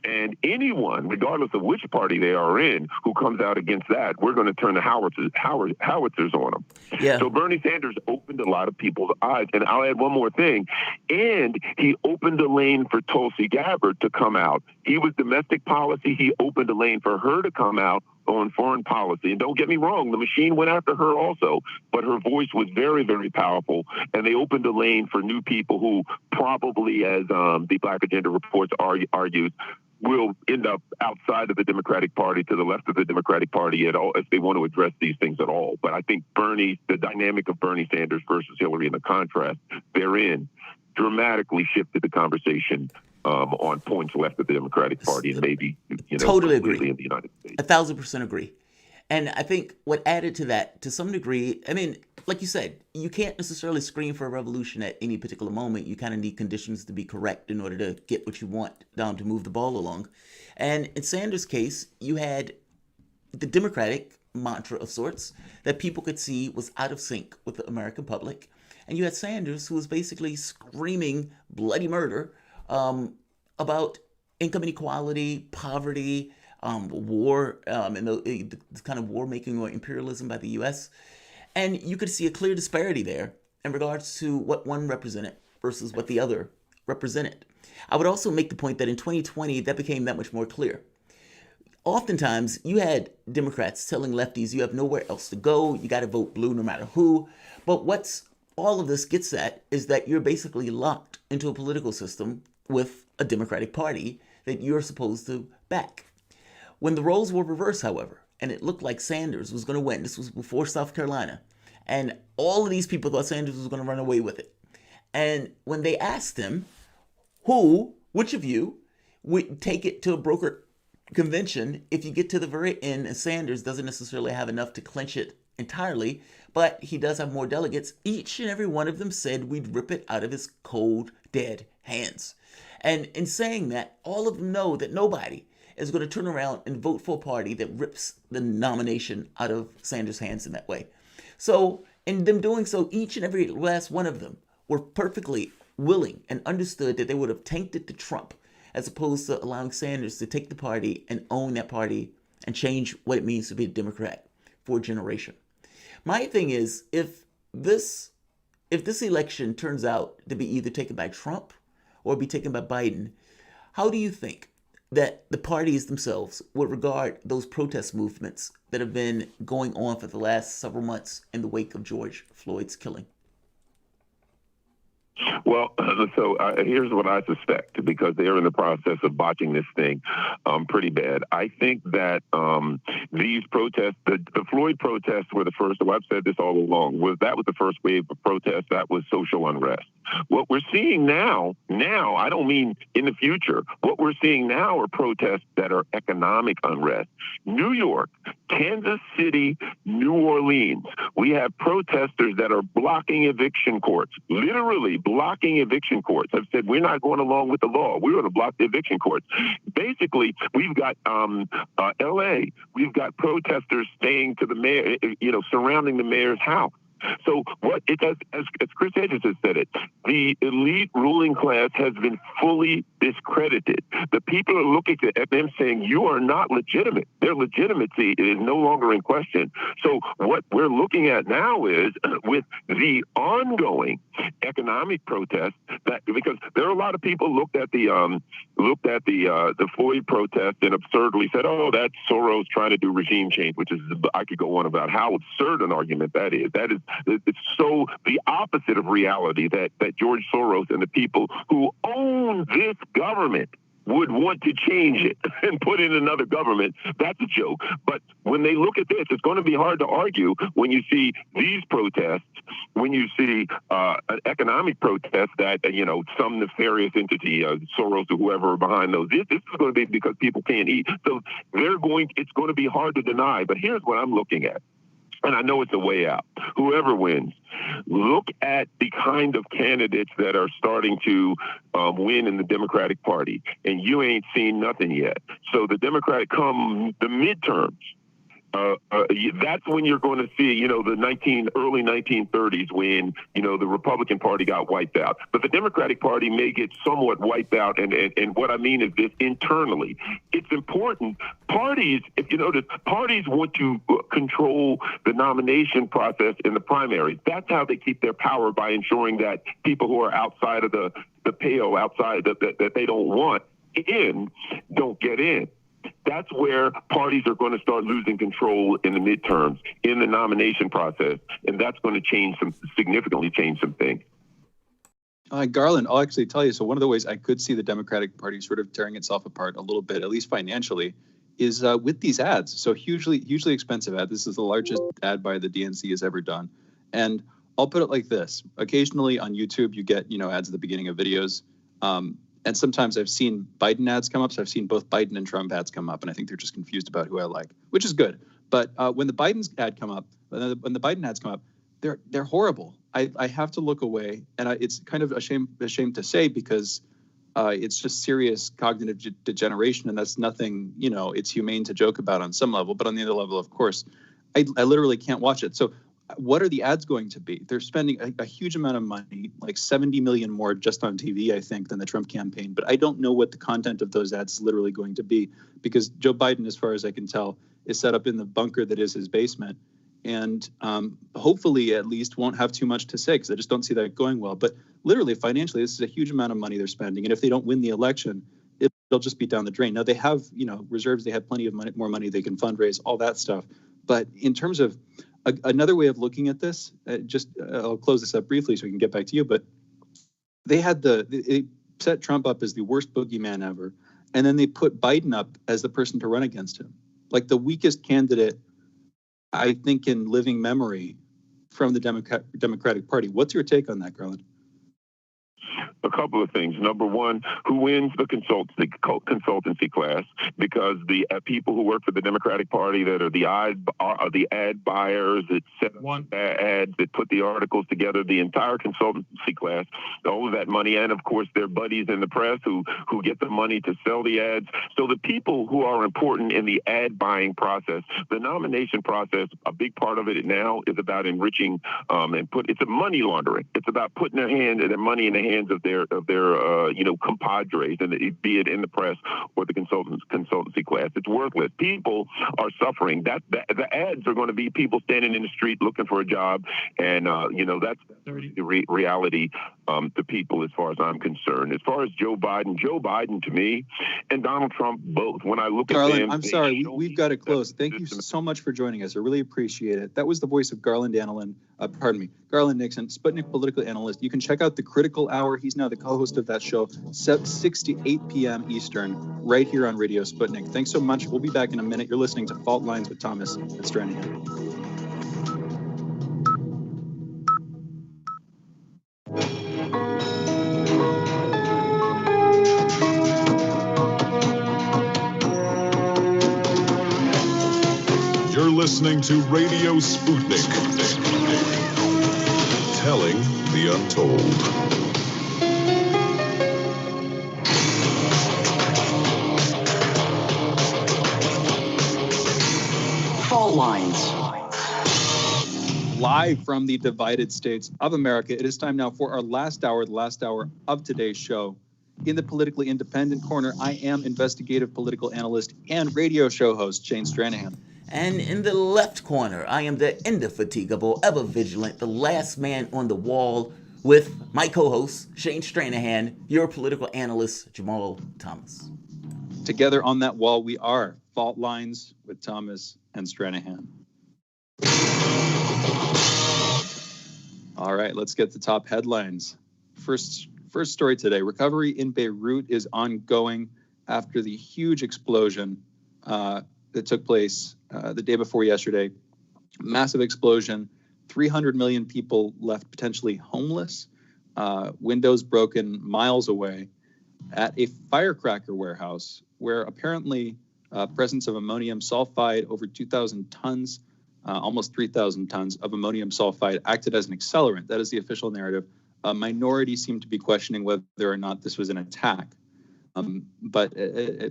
And anyone, regardless of which party they are in, who comes out against that, we're going to turn the howitzers on them. Yeah. So Bernie Sanders opened a lot of people's eyes. And I'll add one more thing. And he opened a lane for Tulsi Gabbard to come out. He was domestic policy. He opened a lane for her to come out on foreign policy. And don't get me wrong, the machine went after her also, but her voice was very, very powerful. And they opened a lane for new people who probably, as the Black Agenda reports argues, will end up outside of the Democratic Party, to the left of the Democratic Party at all, if they want to address these things at all. But I think the dynamic of Bernie Sanders versus Hillary and the contrast therein dramatically shifted the conversation on points left of the Democratic Party and maybe, totally agree in the United States. 1,000% agree. And I think what added to that, to some degree, I mean, like you said, you can't necessarily scream for a revolution at any particular moment. You kind of need conditions to be correct in order to get what you want down to move the ball along. And in Sanders' case, you had the Democratic mantra of sorts that people could see was out of sync with the American public. And you had Sanders, who was basically screaming bloody murder about income inequality, poverty, war, and the kind of war making or imperialism by the U.S. And you could see a clear disparity there in regards to what one represented versus what the other represented. I would also make the point that in 2020, that became that much more clear. Oftentimes, you had Democrats telling lefties you have nowhere else to go, you got to vote blue no matter who. But what's all of this gets at is that you're basically locked into a political system with a Democratic Party that you're supposed to back. When the roles were reversed, however, and it looked like Sanders was going to win, this was before South Carolina, and all of these people thought Sanders was going to run away with it. And when they asked him, which of you would take it to a broker convention if you get to the very end and Sanders doesn't necessarily have enough to clinch it entirely, but he does have more delegates, each and every one of them said we'd rip it out of his cold, dead hands. And in saying that, all of them know that nobody is going to turn around and vote for a party that rips the nomination out of Sanders' hands in that way. So in them doing so, each and every last one of them were perfectly willing and understood that they would have tanked it to Trump as opposed to allowing Sanders to take the party and own that party and change what it means to be a Democrat. for a generation. My thing is, if this election turns out to be either taken by Trump or be taken by Biden, how do you think that the parties themselves would regard those protest movements that have been going on for the last several months in the wake of George Floyd's killing? Well, so here's what I suspect, because they're in the process of botching this thing pretty bad. I think that these protests, the Floyd protests were the first, I've said this all along, that was the first wave of protests. That was social unrest. What we're seeing now, I don't mean in the future, what we're seeing now are protests that are economic unrest. New York, Kansas City, New Orleans, we have protesters that are blocking eviction courts, literally blocking eviction courts, have said, we're not going along with the law. We're going to block the eviction courts. Basically, we've got L.A., we've got protesters staying to the mayor, surrounding the mayor's house. So what it does, as Chris Hedges has said it, the elite ruling class has been fully discredited. The people are looking at them saying, you are not legitimate. Their legitimacy is no longer in question. So what we're looking at now is with the ongoing economic protests, that because there are a lot of people looked at the Floyd protest and absurdly said, oh, that's Soros trying to do regime change, which is, I could go on about how absurd an argument that is. It's so the opposite of reality that George Soros and the people who own this government would want to change it and put in another government. That's a joke. But when they look at this, it's going to be hard to argue when you see these protests, when you see an economic protest that, some nefarious entity, Soros or whoever are behind those. This is going to be because people can't eat. So it's going to be hard to deny. But here's what I'm looking at. And I know it's a way out. Whoever wins, look at the kind of candidates that are starting to win in the Democratic Party, and you ain't seen nothing yet. So the Democratic come the midterms. That's when you're going to see, the early 1930s when, the Republican Party got wiped out. But the Democratic Party may get somewhat wiped out. And what I mean is this internally. It's important. Parties, if you notice, parties want to control the nomination process in the primaries. That's how they keep their power, by ensuring that people who are outside of the pale, outside that they don't want in, don't get in. That's where parties are going to start losing control in the midterms, in the nomination process, and that's going to significantly change some things. Garland, I'll actually tell you, so one of the ways I could see the Democratic Party sort of tearing itself apart a little bit, at least financially, is with these ads. So hugely expensive ad. This is the largest ad buy the DNC has ever done. And I'll put it like this. Occasionally on YouTube, you get, ads at the beginning of videos. And sometimes I've seen Biden ads come up. So I've seen both Biden and Trump ads come up. And I think they're just confused about who I like, which is good. But when the Biden's ad come up, when the Biden ads come up, they're horrible. I have to look away. And it's kind of a shame to say, because it's just serious cognitive degeneration. And that's nothing, it's humane to joke about on some level. But on the other level, of course, I literally can't watch it. So what are the ads going to be? They're spending a huge amount of money, like 70 million more just on TV, I think, than the Trump campaign. But I don't know what the content of those ads is literally going to be, because Joe Biden, as far as I can tell, is set up in the bunker that is his basement. And hopefully at least won't have too much to say, because I just don't see that going well. But literally, financially, this is a huge amount of money they're spending. And if they don't win the election, it'll just be down the drain. Now, they have, reserves. They have plenty of more money. They can fundraise, all that stuff. But in terms of another way of looking at this, I'll close this up briefly so we can get back to you, but they set Trump up as the worst boogeyman ever, and then they put Biden up as the person to run against him, like the weakest candidate, I think, in living memory from the Democratic Party. What's your take on that, Garland? A couple of things. Number one, who wins the consultancy class? Because the people who work for the Democratic Party that are the ad buyers that set up ads, that put the articles together, the entire consultancy class, all of that money, and of course their buddies in the press who get the money to sell the ads. So the people who are important in the ad buying process, the nomination process, a big part of it now is about enriching it's a money laundering. It's about putting their money in the hands of their compadres, and be it in the press or the consultancy class. It's worthless. People are suffering. The ads are going to be people standing in the street looking for a job, and that's the reality to people as far as I'm concerned. As far as Joe Biden to me, and Donald Trump both. When I look at them, I'm sorry, we've got to close. Thank you so much for joining us. I really appreciate it. That was the voice of Garland Nixon, Sputnik political analyst. You can check out the Critical Hour. He's now the co-host of that show, 6 to 8 p.m. Eastern, right here on Radio Sputnik. Thanks so much. We'll be back in a minute. You're listening to Fault Lines with Thomas and Stranahan. Listening to Radio Sputnik, telling the untold. Fault Lines. Live from the divided states of America, it is time now for our last hour, the last hour of today's show. In the politically independent corner, I am investigative political analyst and radio show host Shane Stranahan. And in the left corner, I am the indefatigable, ever vigilant, the last man on the wall with my co-host, Shane Stranahan, your political analyst, Jamarl Thomas. Together on that wall, we are Fault Lines with Thomas and Stranahan. All right, let's get the top headlines. First story today, recovery in Beirut is ongoing after the huge explosion that took place the day before yesterday. Massive explosion, 300 million people left potentially homeless, windows broken miles away at a firecracker warehouse where apparently presence of ammonium sulfide, over 2,000 tons, almost 3,000 tons of ammonium sulfide acted as an accelerant. That is the official narrative. A minority seem to be questioning whether or not this was an attack. But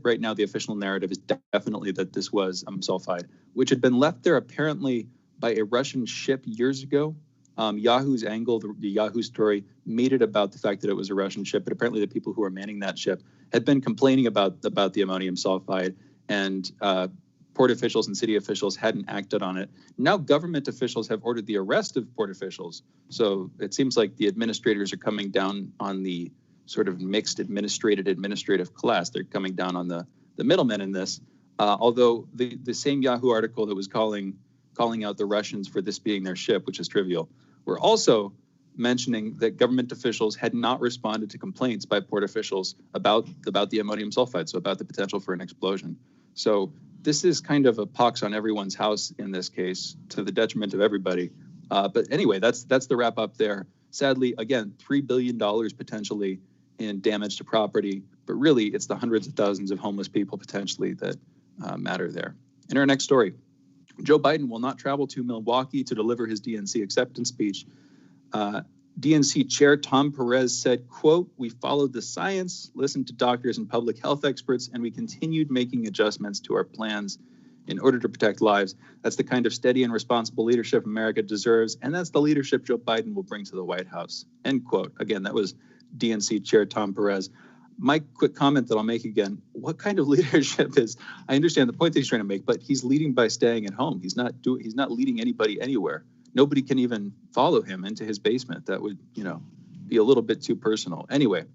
right now, the official narrative is definitely that this was sulfide, which had been left there apparently by a Russian ship years ago. Yahoo's angle, the Yahoo story, made it about the fact that it was a Russian ship, but apparently the people who were manning that ship had been complaining about the ammonium sulfide, and port officials and city officials hadn't acted on it. Now government officials have ordered the arrest of port officials. So it seems like the administrators are coming down on the sort of mixed administrative class. They're coming down on the middlemen in this. Although the same Yahoo article that was calling out the Russians for this being their ship, which is trivial, were also mentioning that government officials had not responded to complaints by port officials about the ammonium sulfide, so about the potential for an explosion. So this is kind of a pox on everyone's house in this case, to the detriment of everybody. But anyway, that's the wrap up there. Sadly, again, $3 billion potentially in damage to property, but really it's the hundreds of thousands of homeless people potentially that matter there. In our next story, Joe Biden will not travel to Milwaukee to deliver his DNC acceptance speech. DNC Chair Tom Perez said, quote, "We followed the science, listened to doctors and public health experts, and we continued making adjustments to our plans in order to protect lives. That's the kind of steady and responsible leadership America deserves, and that's the leadership Joe Biden will bring to the White House." End quote. Again, that was DNC Chair Tom Perez. My quick comment that I'll make again, what kind of leadership is, I understand the point that he's trying to make, but he's leading by staying at home. He's not leading anybody anywhere. Nobody can even follow him into his basement. That would, be a little bit too personal. Anyway,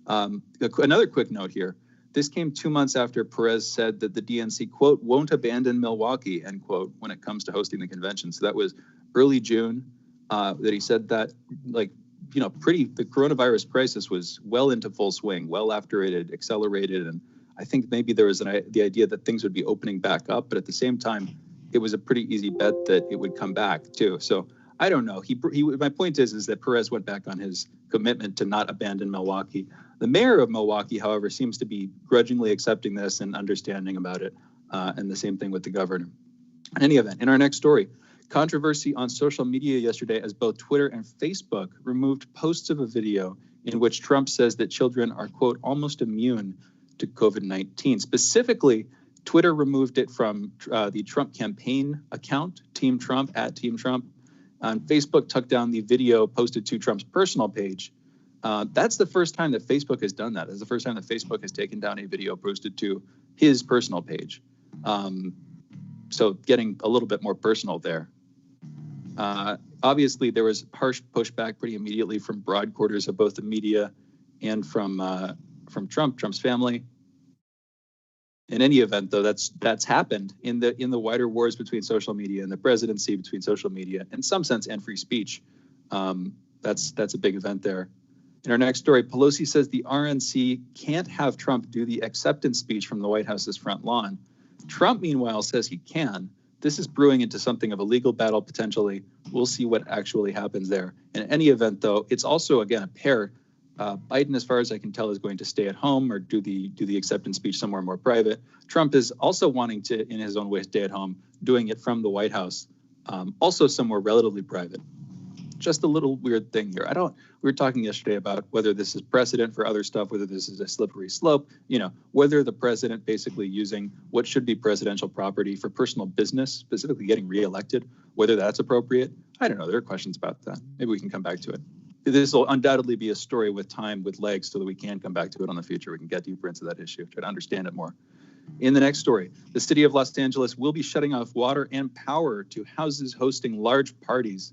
another quick note here. This came 2 months after Perez said that the DNC, quote, "won't abandon Milwaukee," end quote, when it comes to hosting the convention. So that was early June that he said that, the coronavirus crisis was well into full swing, well after it had accelerated. And I think maybe there was the idea that things would be opening back up, but at the same time, it was a pretty easy bet that it would come back too. So I don't know. My point is that Perez went back on his commitment to not abandon Milwaukee. The mayor of Milwaukee, however, seems to be grudgingly accepting this and understanding about it. And the same thing with the governor. In any event, in our next story, controversy on social media yesterday as both Twitter and Facebook removed posts of a video in which Trump says that children are, quote, almost immune to COVID-19. Specifically, Twitter removed it from the Trump campaign account, Team Trump, @Team Trump. And Facebook took down the video posted to Trump's personal page That's the first time that Facebook has done that. It's the first time that Facebook has taken down a video posted to his personal page. So getting a little bit more personal there. Obviously, there was harsh pushback pretty immediately from broad quarters of both the media and from Trump's family. In any event, though, that's happened in the wider wars between social media and the presidency, between social media, in some sense, and free speech. That's a big event there. In our next story, Pelosi says the RNC can't have Trump do the acceptance speech from the White House's front lawn. Trump, meanwhile, says he can. This is brewing into something of a legal battle, potentially. We'll see what actually happens there. In any event, though, it's also, again, a pair. Biden, as far as I can tell, is going to stay at home or do the acceptance speech somewhere more private. Trump is also wanting to, in his own way, stay at home, doing it from the White House, also somewhere relatively private. Just a little weird thing here. We were talking yesterday about whether this is precedent for other stuff, whether this is a slippery slope, whether the president basically using what should be presidential property for personal business, specifically getting reelected, whether that's appropriate. I don't know. There are questions about that. Maybe we can come back to it. This will undoubtedly be a story with time, with legs, so that we can come back to it on the future. We can get deeper into that issue, try to understand it more. In the next story, the city of Los Angeles will be shutting off water and power to houses hosting large parties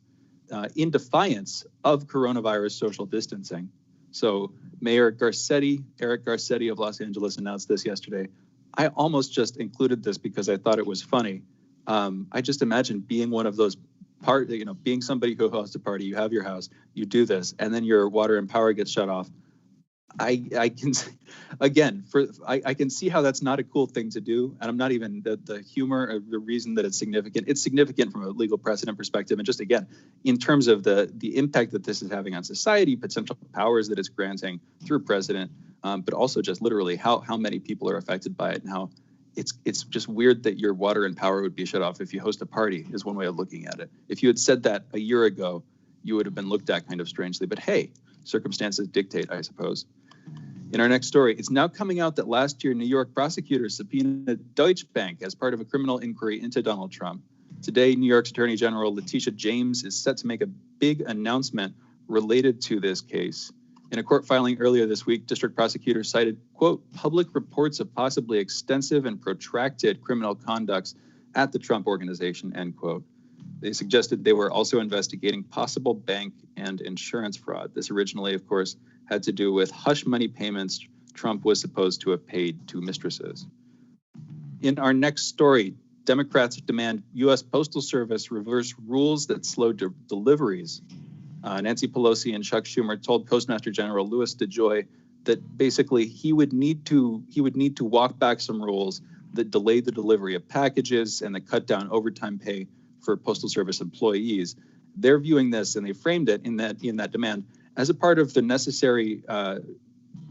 in defiance of coronavirus social distancing. So Mayor Eric Garcetti of Los Angeles announced this yesterday. I almost just included this because I thought it was funny. I just imagine being one of those being somebody who hosts a party, you have your house, you do this, and then your water and power gets shut off. I can see how that's not a cool thing to do, and I'm not even the humor or the reason that it's significant. It's significant from a legal precedent perspective, and just again, in terms of the impact that this is having on society, potential powers that it's granting through president, but also just literally how many people are affected by it and how it's just weird that your water and power would be shut off if you host a party is one way of looking at it. If you had said that a year ago, you would have been looked at kind of strangely, but hey, circumstances dictate, I suppose. In our next story, it's now coming out that last year, New York prosecutors subpoenaed Deutsche Bank as part of a criminal inquiry into Donald Trump. Today, New York's Attorney General Letitia James is set to make a big announcement related to this case. In a court filing earlier this week, district prosecutors cited, quote, public reports of possibly extensive and protracted criminal conducts at the Trump organization, end quote. They suggested they were also investigating possible bank and insurance fraud. This originally, of course, had to do with hush money payments Trump was supposed to have paid to mistresses. In our next story, Democrats demand U.S. Postal Service reverse rules that slow deliveries. Nancy Pelosi and Chuck Schumer told Postmaster General Louis DeJoy that basically he would need to walk back some rules that delay the delivery of packages and that cut down overtime pay for Postal Service employees. They're viewing this, and they framed it in that demand as a part of the necessary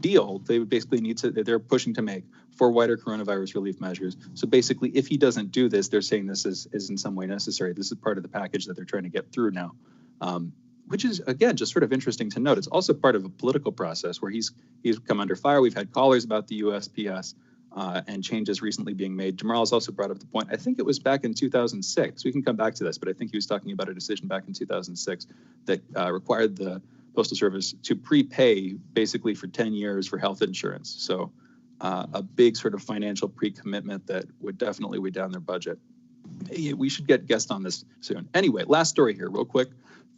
deal they would basically they're pushing to make for wider coronavirus relief measures. So basically, if he doesn't do this, they're saying this is in some way necessary. This is part of the package that they're trying to get through now. Which is, again, just sort of interesting to note. It's also part of a political process where he's come under fire. We've had callers about the USPS and changes recently being made. Jamarl has also brought up the point, I think it was back in 2006. We can come back to this, but I think he was talking about a decision back in 2006 that required the Postal Service to prepay basically for 10 years for health insurance. So a big sort of financial pre-commitment that would definitely weigh down their budget. We should get guests on this soon. Anyway, last story here real quick.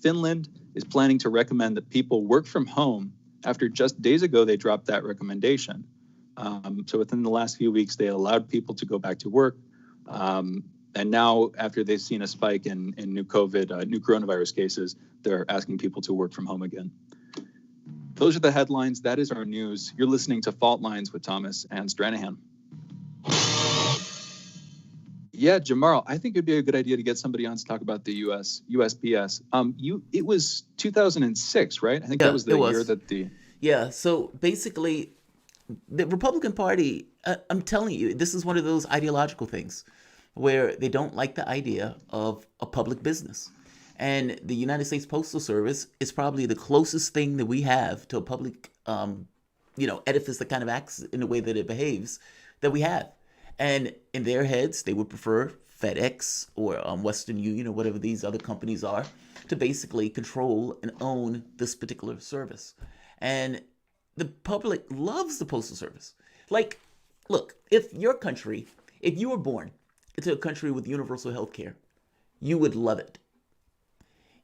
Finland is planning to recommend that people work from home after just days ago they dropped that recommendation. So within the last few weeks, they allowed people to go back to work. And now after they've seen a spike in new coronavirus cases, they're asking people to work from home again. Those are the headlines. That is our news. You're listening to Fault Lines with Thomas and Stranahan. Yeah, Jamarl, I think it'd be a good idea to get somebody on to talk about the USPS. It was 2006, right? I think that was the year that the... Yeah, so basically, the Republican Party, I'm telling you, this is one of those ideological things where they don't like the idea of a public business. And the United States Postal Service is probably the closest thing that we have to a public, edifice that kind of acts in the way that it behaves that we have. And in their heads, they would prefer FedEx or Western Union or whatever these other companies are to basically control and own this particular service. And the public loves the Postal Service. Like, look, if you were born into a country with universal health care, you would love it.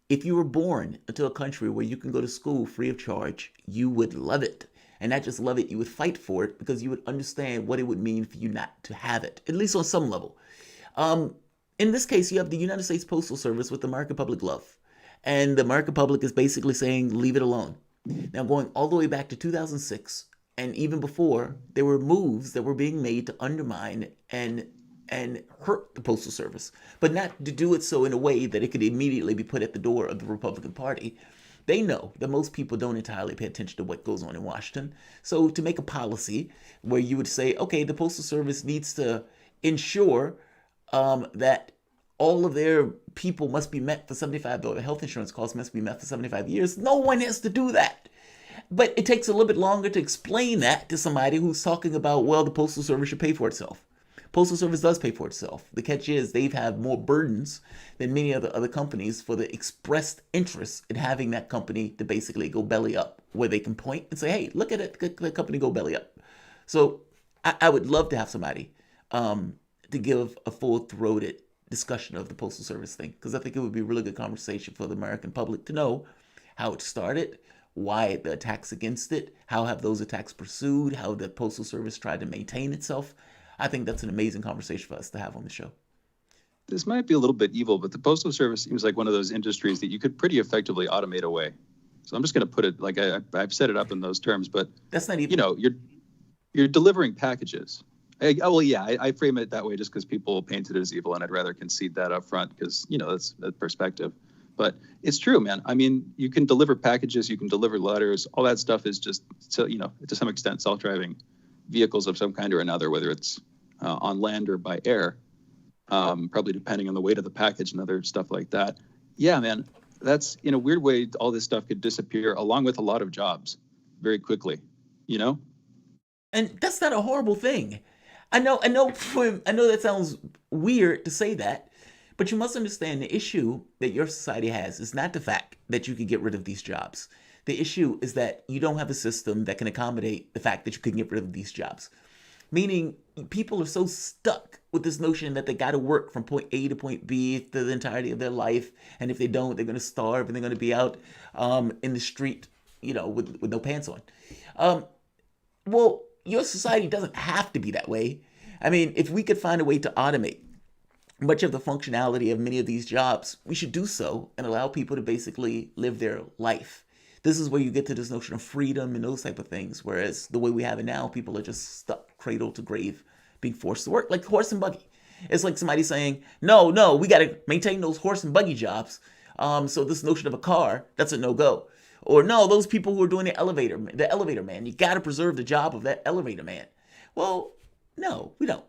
If you were born into a country where you can go to school free of charge, you would love it. And not just love it, you would fight for it because you would understand what it would mean for you not to have it, at least on some level. In this case, you have the United States Postal Service with the American public love. And the American public is basically saying, leave it alone. Now, going all the way back to 2006, and even before, there were moves that were being made to undermine and hurt the Postal Service, but not to do it so in a way that it could immediately be put at the door of the Republican Party. They know that most people don't entirely pay attention to what goes on in Washington. So to make a policy where you would say, okay, the Postal Service needs to ensure that all of their people must be met for 75, or the health insurance costs must be met for 75 years. No one has to do that. But it takes a little bit longer to explain that to somebody who's talking about, well, the Postal Service should pay for itself. Postal Service does pay for itself. The catch is they've had more burdens than many other companies for the expressed interest in having that company to basically go belly up, where they can point and say, hey, look at it, the company go belly up. So I would love to have somebody to give a full-throated discussion of the Postal Service thing, because I think it would be a really good conversation for the American public to know how it started, why the attacks against it, how have those attacks pursued, how the Postal Service tried to maintain itself. I think that's an amazing conversation for us to have on the show. This might be a little bit evil, but the Postal Service seems like one of those industries that you could pretty effectively automate away. So I'm just going to put it like I've set it up in those terms, but that's not even. You know, you're delivering packages. I frame it that way just because people paint it as evil, and I'd rather concede that up front because, you know, that's that perspective. But it's true, man. I mean, you can deliver packages, you can deliver letters. All that stuff is just, you know, to some extent, self-driving vehicles of some kind or another, whether it's on land or by air, probably depending on the weight of the package and other stuff like that. Yeah, man, that's in a weird way, all this stuff could disappear along with a lot of jobs very quickly, you know? And that's not a horrible thing. I know that sounds weird to say that, but you must understand the issue that your society has is not the fact that you can get rid of these jobs. The issue is that you don't have a system that can accommodate the fact that you can get rid of these jobs. Meaning people are so stuck with this notion that they got to work from point A to point B for the entirety of their life. And if they don't, they're going to starve and they're going to be out in the street, you know, with no pants on. Well, your society doesn't have to be that way. I mean, if we could find a way to automate much of the functionality of many of these jobs, we should do so and allow people to basically live their life. This is where you get to this notion of freedom and those type of things. Whereas the way we have it now, people are just stuck cradle to grave, being forced to work like horse and buggy. It's like somebody saying, no, we got to maintain those horse and buggy jobs. So this notion of a car, that's a no-go. Or no, those people who are doing the elevator man, you got to preserve the job of that elevator man. Well, no, we don't.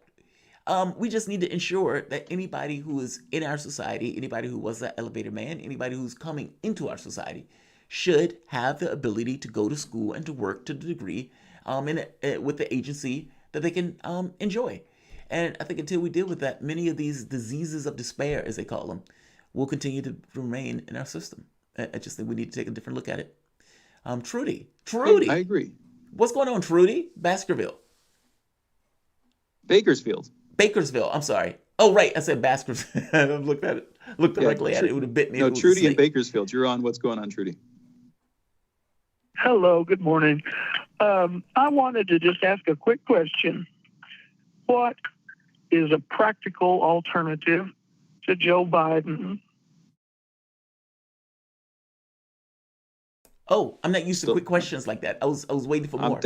We just need to ensure that anybody who is in our society, anybody who was that elevator man, anybody who's coming into our society should have the ability to go to school and to work to the degree with the agency that they can enjoy. And I think until we deal with that, many of these diseases of despair, as they call them, will continue to remain in our system. I just think we need to take a different look at it. Trudy. I agree. What's going on, Trudy? Baskerville. Bakersfield. I'm sorry. Oh, right. I said Baskerville. I looked directly at it. It would have bit me. No, Trudy in Bakersfield. You're on. What's going on, Trudy? Hello. Good morning. I wanted to just ask a quick question. What is a practical alternative to Joe Biden? Oh, I'm not used to quick questions like that. I was waiting for more.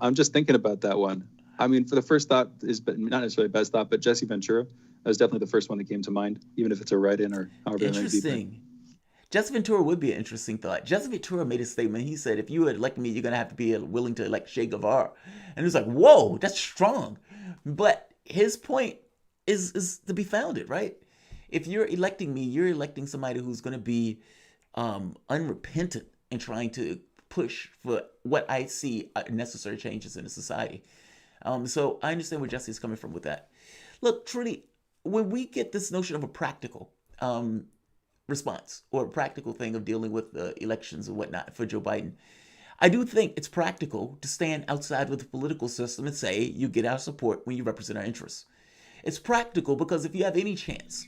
I'm just thinking about that one. I mean, for the first thought is not necessarily best thought, but Jesse Ventura. That was definitely the first one that came to mind, even if it's a write-in or however. Interesting. Jesse Ventura would be an interesting thought. Jesse Ventura made a statement. He said, if you elect me, you're going to have to be willing to elect Che Guevara. And it was like, whoa, that's strong. But his point is to be founded, right? If you're electing me, you're electing somebody who's going to be unrepentant and trying to push for what I see are necessary changes in the society. So I understand where Jesse is coming from with that. Look, Trudy, when we get this notion of a practical response or a practical thing of dealing with the elections and whatnot for Joe Biden, I do think it's practical to stand outside of the political system and say you get our support when you represent our interests. It's practical because if you have any chance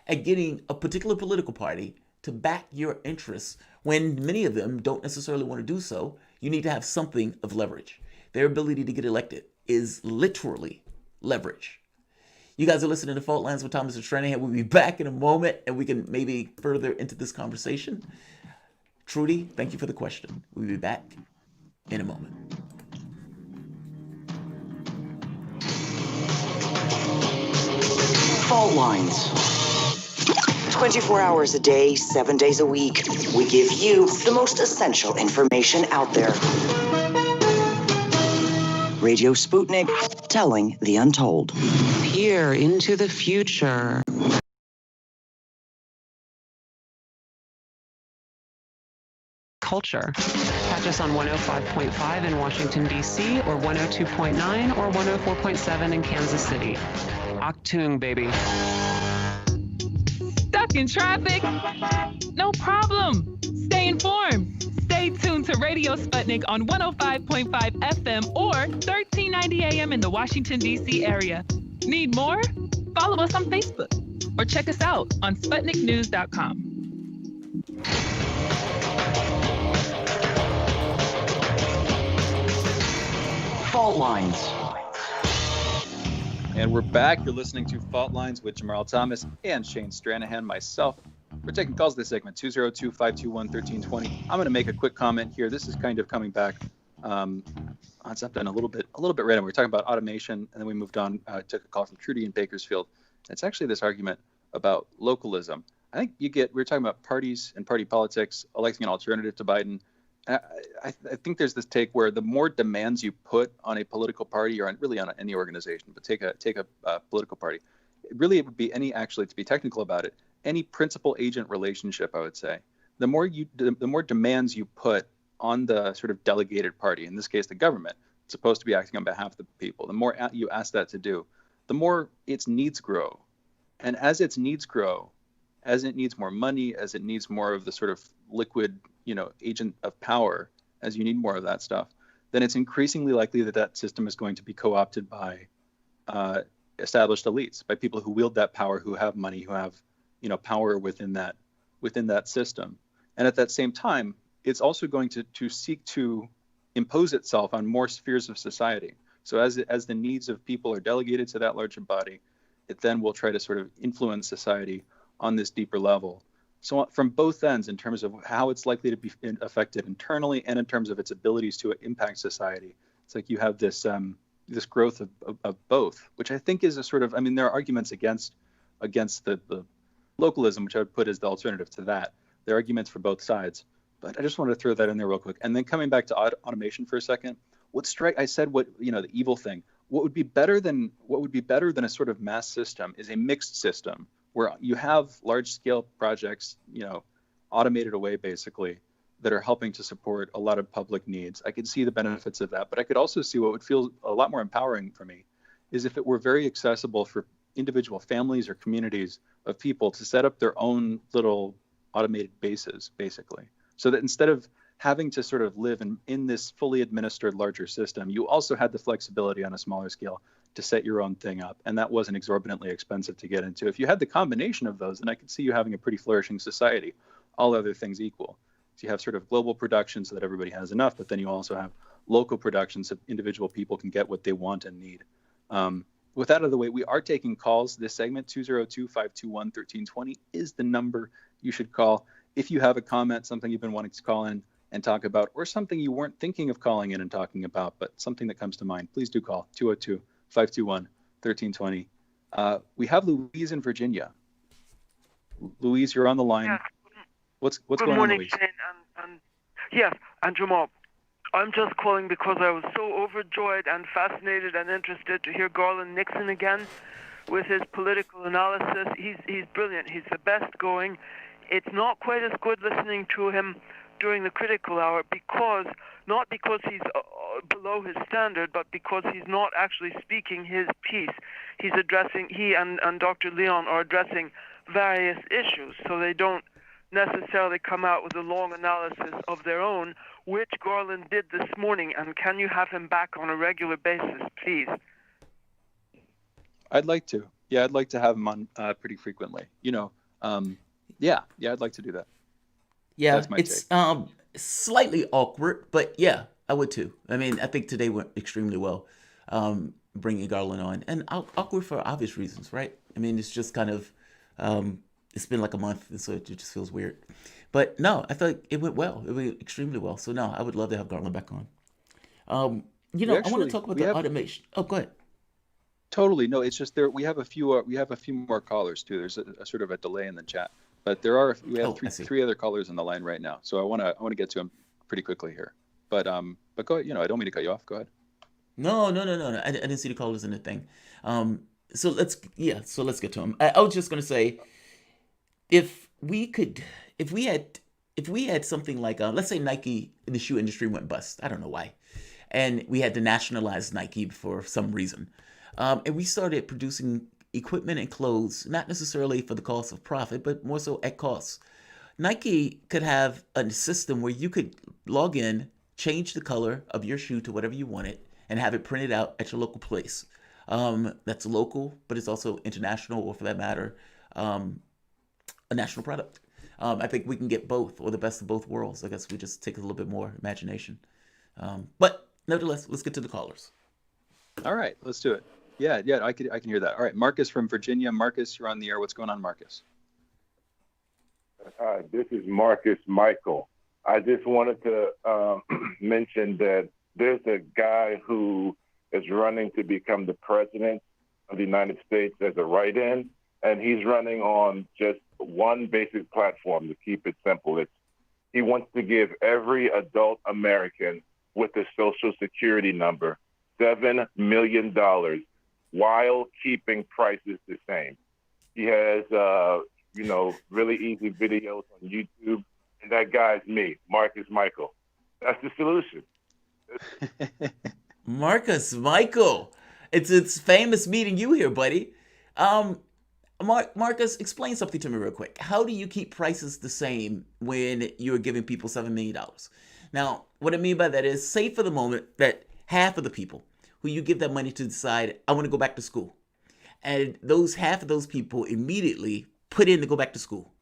at getting a particular political party to back your interests when many of them don't necessarily want to do so, you need to have something of leverage. Their ability to get elected is literally leverage. You guys are listening to Fault Lines with Thomas and Stranahan. We'll be back in a moment and we can maybe further into this conversation. Trudy, thank you for the question. We'll be back in a moment. Fault Lines. 24 hours a day, 7 days a week. We give you the most essential information out there. Radio Sputnik, telling the untold. Peer into the future. Culture. Catch us on 105.5 in Washington, D.C., or 102.9 or 104.7 in Kansas City. Octung, baby. Stuck in traffic? No problem. Stay informed. Stay tuned to Radio Sputnik on 105.5 FM or 1390 AM in the Washington, D.C. area. Need more? Follow us on Facebook or check us out on SputnikNews.com. Fault Lines. And we're back. You're listening to Fault Lines with Jamarl Thomas and Shane Stranahan, myself. We're taking calls this segment, 202-521-1320. I'm going to make a quick comment here. This is kind of coming back on something a little bit random. We were talking about automation, and then we moved on. Took a call from Trudy in Bakersfield. It's actually this argument about localism. I think we were talking about parties and party politics, electing an alternative to Biden. I think there's this take where the more demands you put on a political party or really on any organization, but take a political party, it would be to be technical about it, any principal agent relationship, I would say, the more demands you put on the sort of delegated party, in this case the government, it's supposed to be acting on behalf of the people, the more you ask that to do, the more its needs grow. And as its needs grow, as it needs more money, as it needs more of the sort of liquid, agent of power, as you need more of that stuff, then it's increasingly likely that system is going to be co-opted by established elites, by people who wield that power, who have money, who have, power within that system. And at that same time, it's also going to seek to impose itself on more spheres of society. So as the needs of people are delegated to that larger body, it then will try to sort of influence society on this deeper level. So from both ends, in terms of how it's likely to be affected internally and in terms of its abilities to impact society, it's like you have this this growth of both, which I think is a sort of, there are arguments against the localism, which I would put as the alternative to that. There are arguments for both sides, but I just wanted to throw that in there real quick. And then coming back to automation for a second, I said the evil thing. What would be better than a sort of mass system is a mixed system, where you have large-scale projects, automated away basically, that are helping to support a lot of public needs. I could see the benefits of that, but I could also see what would feel a lot more empowering for me is if it were very accessible for individual families or communities of people to set up their own little automated bases, basically, so that instead of having to sort of live in this fully administered larger system, you also had the flexibility on a smaller scale to set your own thing up. And that wasn't exorbitantly expensive to get into. If you had the combination of those, then I could see you having a pretty flourishing society, all other things equal. So you have sort of global production so that everybody has enough, but then you also have local production so individual people can get what they want and need. With that out of the way, we are taking calls. This segment, 202-521-1320, is the number you should call. If you have a comment, something you've been wanting to call in and talk about, or something you weren't thinking of calling in and talking about, but something that comes to mind, please do call 202-521-1320. We have Louise in Virginia. Louise, you're on the line. Yeah. What's Good going morning, on, Louise? Shane, yes, and Jamal. I'm just calling because I was so overjoyed and fascinated and interested to hear Garland Nixon again with his political analysis. He's brilliant. He's the best going. It's not quite as good listening to him during the critical hour not because he's below his standard, but because he's not actually speaking his piece. He and Dr. Leon are addressing various issues, so they don't necessarily come out with a long analysis of their own, which Garland did this morning. And can you have him back on a regular basis, please? I'd like to. Yeah, I'd like to have him on pretty frequently. Yeah, I'd like to do that. Yeah, That's my it's take. slightly awkward, but yeah, I would too. I mean, I think today went extremely well, bringing Garland on, and awkward for obvious reasons, right? I mean, it's just kind of, it's been like a month, and so it just feels weird. But no, I feel like it went well. It went extremely well. So no, I would love to have Garland back on. I want to talk about the automation. Oh, go ahead. Totally. No, it's just we have a few more callers too. There's a sort of a delay in the chat, but we have three other callers on the line right now. So I want to get to them pretty quickly here. But go ahead. I don't mean to cut you off. Go ahead. No. I didn't see the callers in the thing. So let's get to them. I was just gonna say, if we had something like, let's say Nike in the shoe industry went bust. I don't know why, and we had to nationalize Nike for some reason. And we started producing equipment and clothes, not necessarily for the cost of profit, but more so at cost. Nike could have a system where you could log in, change the color of your shoe to whatever you wanted, and have it printed out at your local place. That's local, but it's also international, or for that matter, a national product. I think we can get both, or the best of both worlds. I guess we just take a little bit more imagination. But nevertheless, let's get to the callers. All right, let's do it. Yeah, I can hear that. All right, Marcus from Virginia. Marcus, you're on the air. What's going on, Marcus? Hi, this is Marcus Michael. I just wanted to mention that there's a guy who is running to become the president of the United States as a write-in, and he's running on just one basic platform to keep it simple. He wants to give every adult American with a Social Security number $7 million while keeping prices the same. He has, really easy videos on YouTube, and that guy's me, Marcus Michael. That's the solution. Marcus Michael, it's famous meeting you here, buddy. Marcus, explain something to me real quick. How do you keep prices the same when you're giving people $7 million? Now, what I mean by that is, say for the moment that half of the people who you give that money to decide, I want to go back to school. And half of those people immediately put in to go back to school.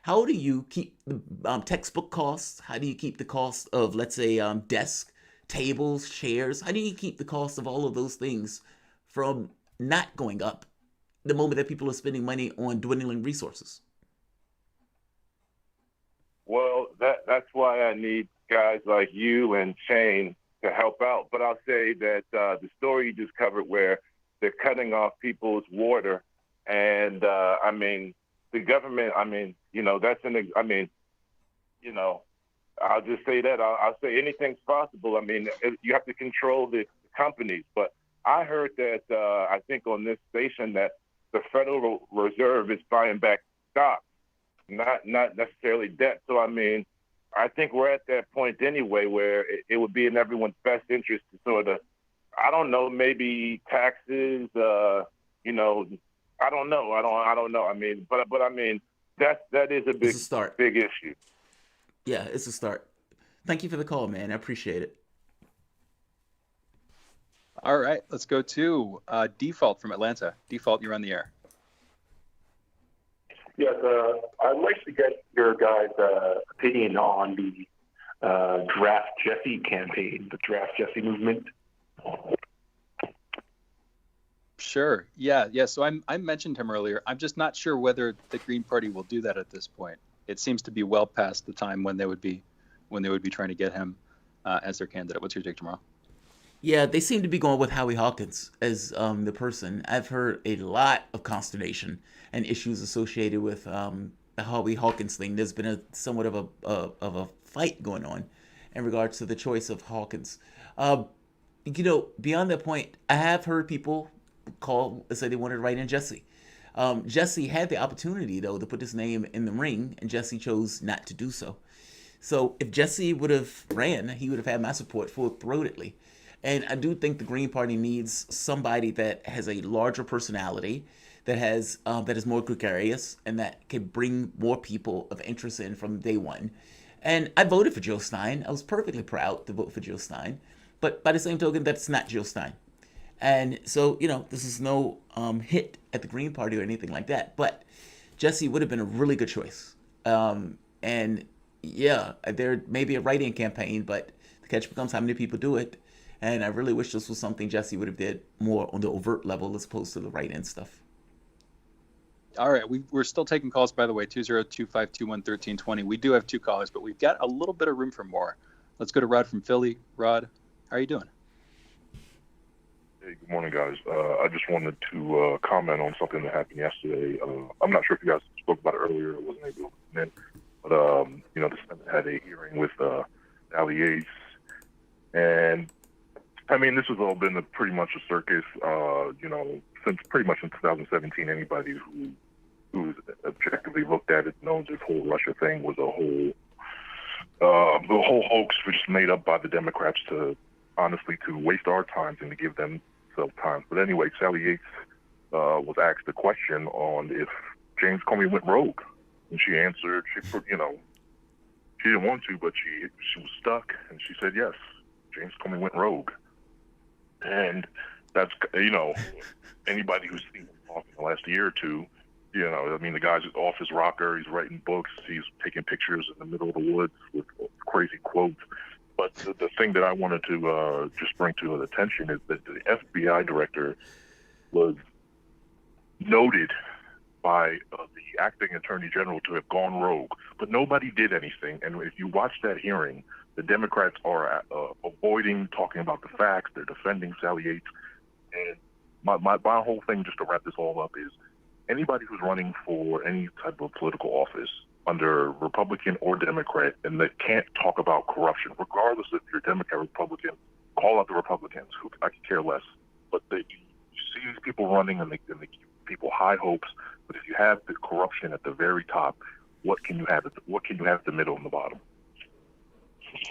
How do you keep the textbook costs? How do you keep the cost of, let's say, desk, tables, chairs? How do you keep the cost of all of those things from not going up the moment that people are spending money on dwindling resources? Well, that's why I need guys like you and Shane to help out. But I'll say that the story you just covered where they're cutting off people's water and, the government, I'll just say that. I'll say anything's possible. You have to control the companies. But I heard that, I think on this station, that the Federal Reserve is buying back stock, not necessarily debt. So, I think we're at that point anyway where it would be in everyone's best interest to sort of, I don't know, maybe taxes, I don't know. That is a big issue. Yeah, it's a start. Thank you for the call, man. I appreciate it. All right, let's go to Default from Atlanta. Default, you're on the air. Yes, I'd like to get your guys' opinion on the Draft Jesse campaign, the Draft Jesse movement. Sure. Yeah. So I mentioned him earlier. I'm just not sure whether the Green Party will do that at this point. It seems to be well past the time when they would be trying to get him as their candidate. What's your take, Jamarl? Yeah, they seem to be going with Howie Hawkins as the person. I've heard a lot of consternation and issues associated with the Howie Hawkins thing. There's been somewhat of a fight going on in regards to the choice of Hawkins. Beyond that point, I have heard people call and say they wanted to write in Jesse. Jesse had the opportunity, though, to put his name in the ring, and Jesse chose not to do so. So if Jesse would have ran, he would have had my support full-throatedly. And I do think the Green Party needs somebody that has a larger personality, that is more gregarious and that can bring more people of interest in from day one. And I voted for Jill Stein. I was perfectly proud to vote for Jill Stein. But by the same token, that's not Jill Stein. And so, this is no hit at the Green Party or anything like that. But Jesse would have been a really good choice. And yeah, there may be a write-in campaign, but the catch becomes how many people do it. And I really wish this was something Jesse would have did more on the overt level as opposed to the write-in stuff. All right, we're still taking calls, by the way, 202-521-1320. We do have 2 callers, but we've got a little bit of room for more. Let's go to Rod from Philly. Rod, how are you doing? Hey, good morning, guys. I just wanted to comment on something that happened yesterday. I'm not sure if you guys spoke about it earlier. I wasn't able to listen in. But, the Senate had a hearing with Sally Yates. And, this has all been pretty much a circus, since pretty much in 2017. Anybody who's objectively looked at it knows this whole Russia thing was the whole hoax was just made up by the Democrats to waste our time and to give themselves time. But anyway, Sally Yates was asked a question on if James Comey went rogue. And she answered, she didn't want to, but she was stuck, and she said, yes, James Comey went rogue. And that's, anybody who's seen him talk in the last year or two, the guy's off his rocker, he's writing books, he's taking pictures in the middle of the woods with crazy quotes. But the thing that I wanted to just bring to his attention is that the FBI director was noted by the acting attorney general to have gone rogue, but nobody did anything. And if you watch that hearing, the Democrats are avoiding talking about the facts. They're defending Sally Yates. And my whole thing, just to wrap this all up, is anybody who's running for any type of political office, under Republican or Democrat, and that can't talk about corruption, regardless if you're Democrat or Republican, call out the Republicans. I could care less. But you see these people running, and they give people high hopes. But if you have the corruption at the very top, what can you have at the middle and the bottom?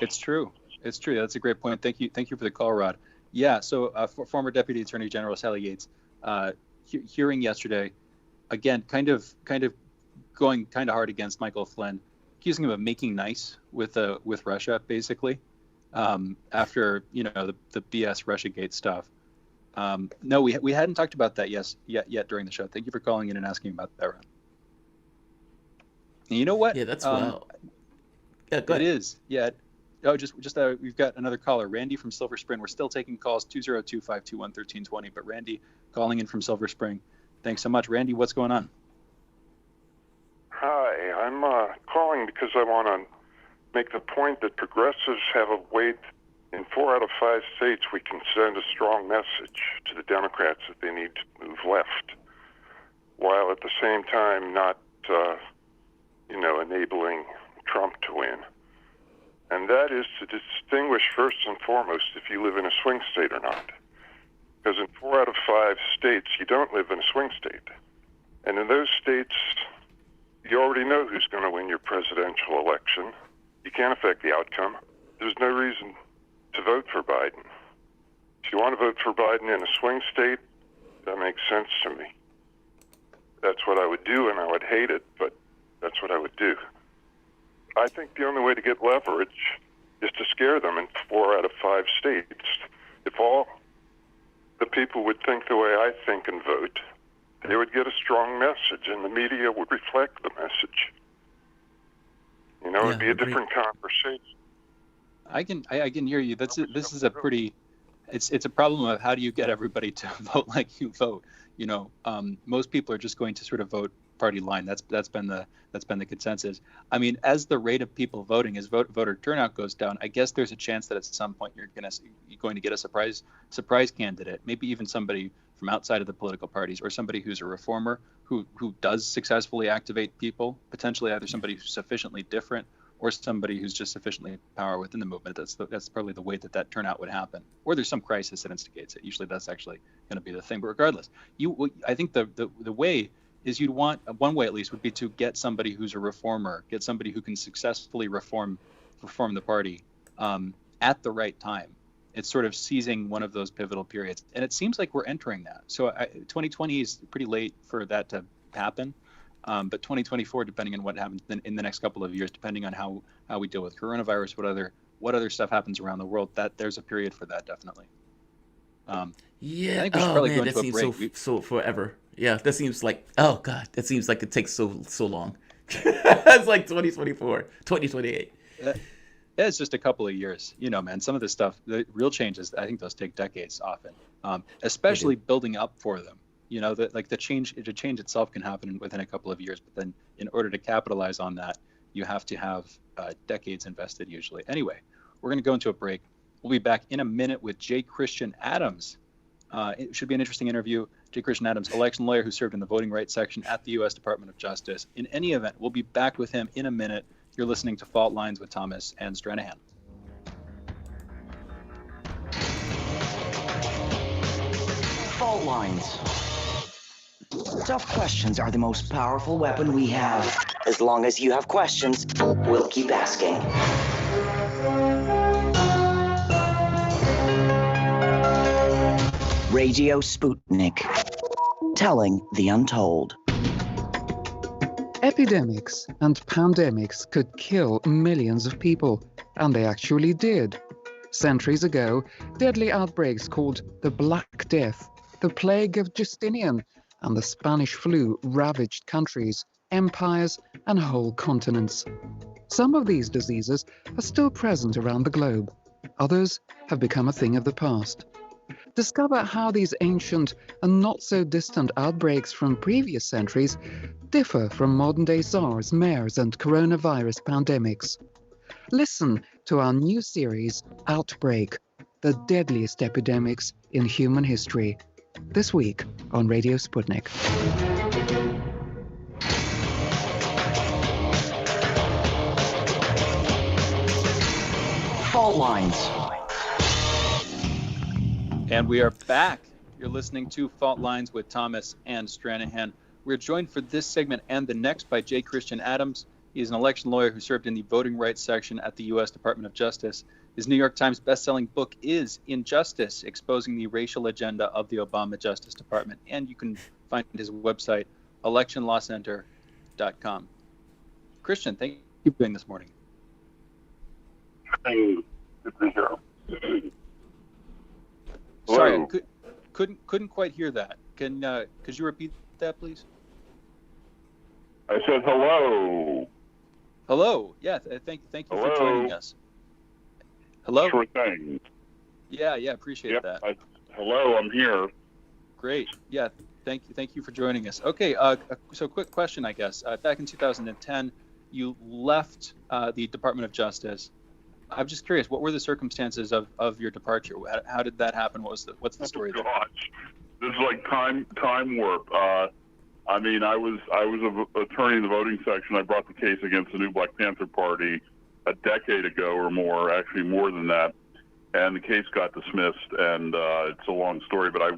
It's true. That's a great point. Thank you for the call, Rod. Yeah. So former Deputy Attorney General Sally Yates, hearing yesterday, again, kind of going kind of hard against Michael Flynn, accusing him of making nice with Russia, basically, after the BS Russiagate stuff. No, we hadn't talked about that yet during the show. Thank you for calling in and asking about that, Ron. And you know what? Yeah, that's wild. Yeah, go ahead. It is. Yeah. Oh, just we've got another caller, Randy from Silver Spring. We're still taking calls, 202-521-1320. But Randy calling in from Silver Spring. Thanks so much, Randy. What's going on? Hi, I'm calling because I want to make the point that progressives have a weight. In 4 out of 5 states, we can send a strong message to the Democrats that they need to move left, while at the same time not, enabling Trump to win. And that is to distinguish first and foremost if you live in a swing state or not. Because in 4 out of 5 states, you don't live in a swing state. And in those states, you already know who's going to win your presidential election. You can't affect the outcome. There's no reason to vote for Biden. If you want to vote for Biden in a swing state, that makes sense to me. That's what I would do, and I would hate it, but that's what I would do. I think the only way to get leverage is to scare them in 4 out of 5 states. If all the people would think the way I think and vote, they would get a strong message, and the media would reflect the message. It would be a different conversation. I can hear you. This is a pretty. It's a problem of how do you get everybody to vote like you vote. Most people are just going to sort of vote party line. That's been the consensus. I mean, as the rate of people voting, as voter turnout goes down, I guess there's a chance that at some point you're going to get a surprise candidate, maybe even somebody from outside of the political parties, or somebody who's a reformer who does successfully activate people, potentially either somebody who's sufficiently different or somebody who's just sufficiently power within the movement. That's probably the way that turnout would happen. Or there's some crisis that instigates it. Usually that's actually going to be the thing. But regardless, I think the way is you'd want, one way at least, would be to get somebody who's a reformer, get somebody who can successfully reform the party at the right time. It's sort of seizing one of those pivotal periods, and it seems like we're entering that. So 2020 is pretty late for that to happen, but 2024, depending on what happens in the next couple of years, depending on how we deal with coronavirus, what other stuff happens around the world, that there's a period for that definitely. I think we should probably go that into a seems break. so forever. Yeah, that seems like, oh God, that seems like it takes so long. It's like 2024, 2028. It's just a couple of years, man. Some of this stuff, the real changes, I think those take decades often, especially building up for them. The change itself can happen within a couple of years, but then in order to capitalize on that, you have to have decades invested usually. Anyway, we're going to go into a break. We'll be back in a minute with J. Christian Adams. It should be an interesting interview. J. Christian Adams, election lawyer who served in the voting rights section at the U.S. Department of Justice. In any event, we'll be back with him in a minute. You're listening to Fault Lines with Thomas and Stranahan. Fault lines. Tough questions are the most powerful weapon we have. As long as you have questions, we'll keep asking. Radio Sputnik. Telling the untold. Epidemics and pandemics could kill millions of people, and they actually did. Centuries ago, deadly outbreaks called the Black Death, the Plague of Justinian, and the Spanish flu ravaged countries, empires, and whole continents. Some of these diseases are still present around the globe. Others have become a thing of the past. Discover how these ancient and not so distant outbreaks from previous centuries differ from modern-day SARS, MERS, and coronavirus pandemics. Listen to our new series, Outbreak, the deadliest epidemics in human history, this week on Radio Sputnik. Fault lines. And we are back. You're listening to Fault Lines with Thomas and Stranahan. We're joined for this segment and the next by J. Christian Adams. He is an election lawyer who served in the voting rights section at the U.S. Department of Justice. His New York Times bestselling book is Injustice, Exposing the Racial Agenda of the Obama Justice Department. And you can find his website, electionlawcenter.com. Christian, thank you for being this morning. Thank you. Good to be here. Sorry, couldn't quite hear that. Could you repeat that, please? I said hello. Hello. Yeah. Thank you for joining us. Hello. Sure thing. Yeah. Appreciate that. Hello. I'm here. Great. Yeah. Thank you for joining us. Okay. So quick question, I guess. Back in 2010, you left the Department of Justice. I'm just curious, what were the circumstances of your departure? How did that happen? What's the story there? Gosh, this is like time warp. I mean, I was an attorney in the voting section. I brought the case against the new Black Panther Party a decade ago or more, actually more than that, and the case got dismissed. And it's a long story, but I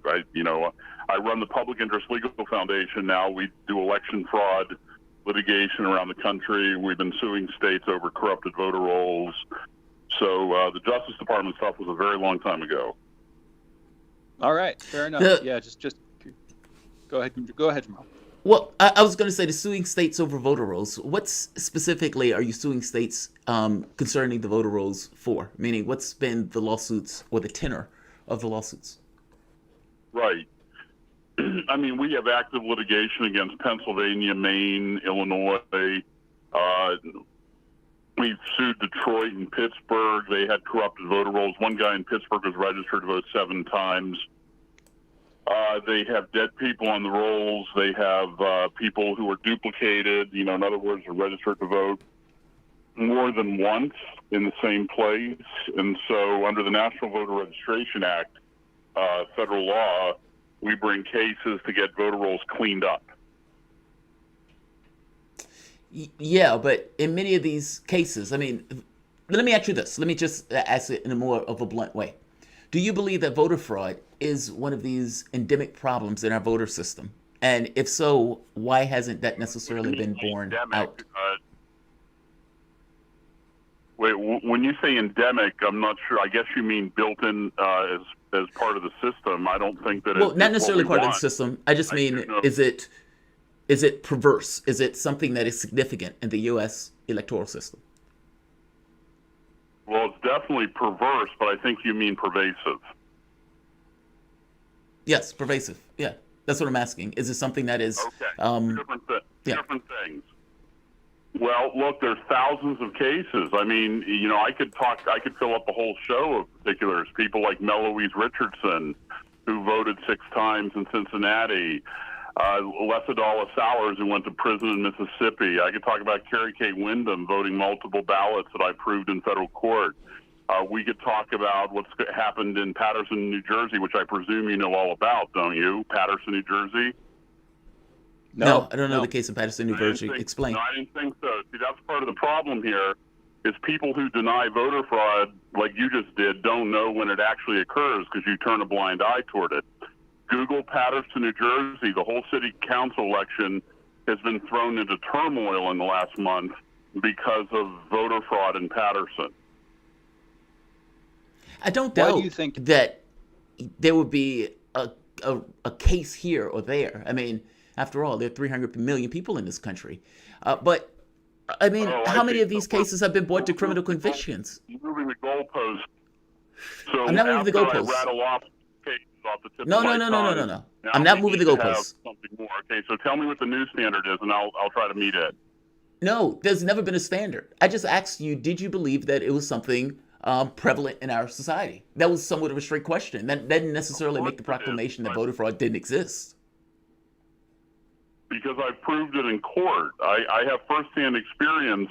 run the Public Interest Legal Foundation now. We do election fraud litigation around the country. We've been suing states over corrupted voter rolls. So the Justice Department stuff was a very long time ago. All right, fair enough. Yeah, just go ahead, Jamarl. Well, I was going to say the suing states over voter rolls. What specifically are you suing states concerning the voter rolls for? Meaning, what's been the lawsuits or the tenor of the lawsuits? Right. I mean, we have active litigation against Pennsylvania, Maine, Illinois. We've sued Detroit and Pittsburgh. They had corrupted voter rolls. One guy in Pittsburgh was registered to vote 7 times. They have dead people on the rolls. They have people who are duplicated, in other words, are registered to vote more than once in the same place. And so under the National Voter Registration Act, federal law, we bring cases to get voter rolls cleaned up. Yeah, but in many of these cases, I mean, let me ask you this. Let me just ask it in a more of a blunt way. Do you believe that voter fraud is one of these endemic problems in our voter system? And if so, why hasn't that necessarily been borne out? Wait, when you say endemic, I'm not sure. I guess you mean built in as part of the system. I don't think that. Well, not necessarily part of the system. I just mean, is it perverse? Is it something that is significant in the U.S. electoral system? Well, it's definitely perverse, but I think you mean pervasive. Yes, pervasive. Yeah, that's what I'm asking. Is it something that is different things? Well, look, there's thousands of cases. I mean, I could fill up the whole show of particulars. People like Meloise Richardson, who voted 6 times in Cincinnati. Lesadala Sowers, who went to prison in Mississippi. I could talk about Carrie Kate Windham voting multiple ballots that I proved in federal court. We could talk about what's happened in Paterson, New Jersey, which I presume you know all about, don't you? Paterson, New Jersey? No, I don't know the case in Paterson, New Jersey. Explain. No, I didn't think so. See, that's part of the problem here, is people who deny voter fraud, like you just did, don't know when it actually occurs because you turn a blind eye toward it. Google Paterson, New Jersey. The whole city council election has been thrown into turmoil in the last month because of voter fraud in Paterson. I don't doubt that there would be a case here or there. I mean, after all, there are 300 million people in this country. But, I mean, how many of these cases have been brought to criminal convictions? Moving the goalposts. So I'm not moving the goalposts. I rattle off cases off the tip No. I'm not moving the goalposts. Something more. Okay, so tell me what the new standard is, and I'll try to meet it. No, there's never been a standard. I just asked you, did you believe that it was something prevalent in our society? That was somewhat of a straight question. That didn't necessarily make the proclamation that voter fraud didn't exist. Because I've proved it in court. I have firsthand experience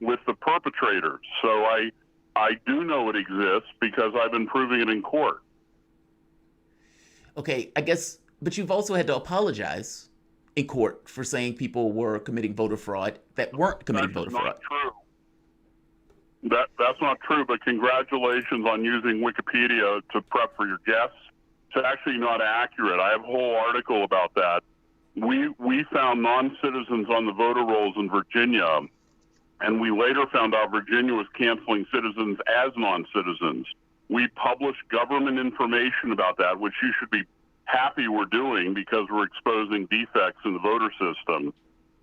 with the perpetrators. So I do know it exists because I've been proving it in court. Okay, I guess, but you've also had to apologize in court for saying people were committing voter fraud that weren't committing voter fraud. That's not true. That's not true, but congratulations on using Wikipedia to prep for your guests. It's actually not accurate. I have a whole article about that. We found non-citizens on the voter rolls in Virginia, and we later found out Virginia was canceling citizens as non-citizens. We published government information about that, which you should be happy we're doing because we're exposing defects in the voter system.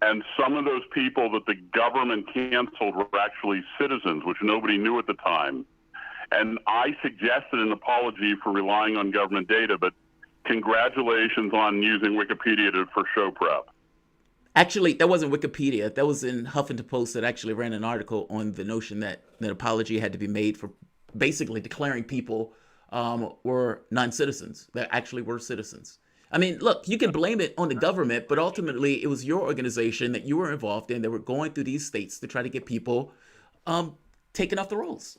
And some of those people that the government canceled were actually citizens, which nobody knew at the time. And I suggested an apology for relying on government data, but congratulations on using Wikipedia for show prep. Actually, that wasn't Wikipedia. That was in Huffington Post that actually ran an article on the notion that an apology had to be made for basically declaring people were non-citizens that actually were citizens. I mean, look, you can blame it on the government, but ultimately it was your organization that you were involved in that were going through these states to try to get people taken off the rolls.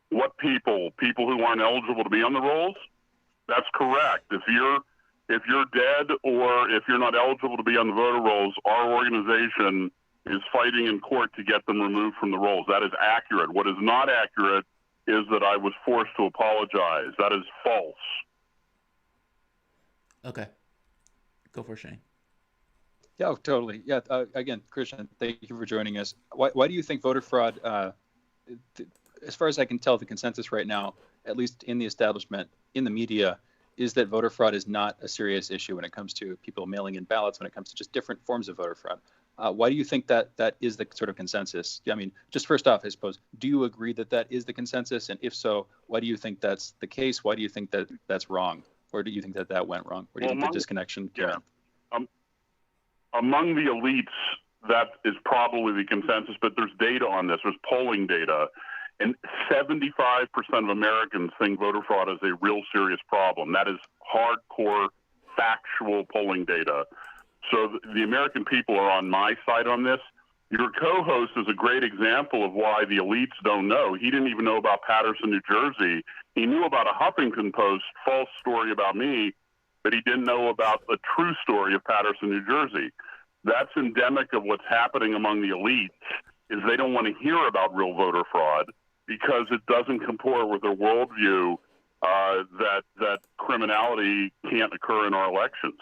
What people? People who aren't eligible to be on the rolls? That's correct. If you're dead or if you're not eligible to be on the voter rolls, our organization is fighting in court to get them removed from the rolls. That is accurate. What is not accurate is that I was forced to apologize. That is false. Okay. Go for it, Shane. Yeah, totally. Yeah. Again, Christian, thank you for joining us. Why do you think voter fraud, as far as I can tell, the consensus right now, at least in the establishment, in the media, is that voter fraud is not a serious issue when it comes to people mailing in ballots, when it comes to just different forms of voter fraud? Why do you think that is the sort of consensus? I mean, just first off, I suppose, do you agree that is the consensus? And if so, why do you think that's the case? Why do you think that that's wrong? Or do you think that went wrong? Or do you think the disconnection came in? Among the elites, that is probably the consensus, but there's data on this. There's polling data. And 75% of Americans think voter fraud is a real serious problem. That is hardcore, factual polling data. So the American people are on my side on this. Your co-host is a great example of why the elites don't know. He didn't even know about Paterson, New Jersey. He knew about a Huffington Post false story about me, but he didn't know about the true story of Paterson, New Jersey. That's endemic of what's happening among the elites, is they don't want to hear about real voter fraud because it doesn't comport with their worldview that criminality can't occur in our elections.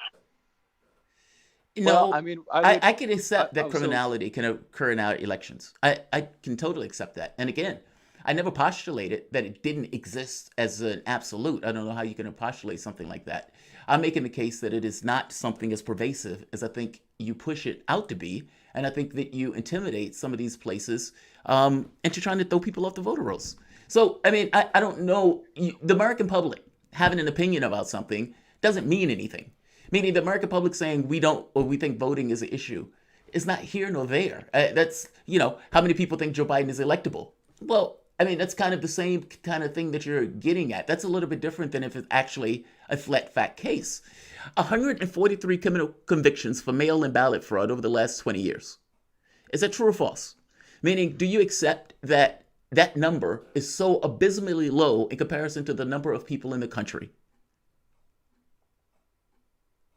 No, Well, I mean, I can accept that so- criminality can occur in our elections. I can totally accept that. And again, I never postulated that it didn't exist as an absolute. I don't know how you can postulate something like that. I'm making the case that it is not something as pervasive as I think you push it out to be. And I think that you intimidate some of these places, and you're trying to throw people off the voter rolls. So, I mean, I don't know. The American public having an opinion about something doesn't mean anything. Meaning the American public saying we don't, or we think voting is an issue is not here nor there. That's, how many people think Joe Biden is electable? Well, I mean, that's kind of the same kind of thing that you're getting at. That's a little bit different than if it's actually a flat fact case. 143 criminal convictions for mail-in ballot fraud over the last 20 years. Is that true or false? Meaning, do you accept that that number is so abysmally low in comparison to the number of people in the country?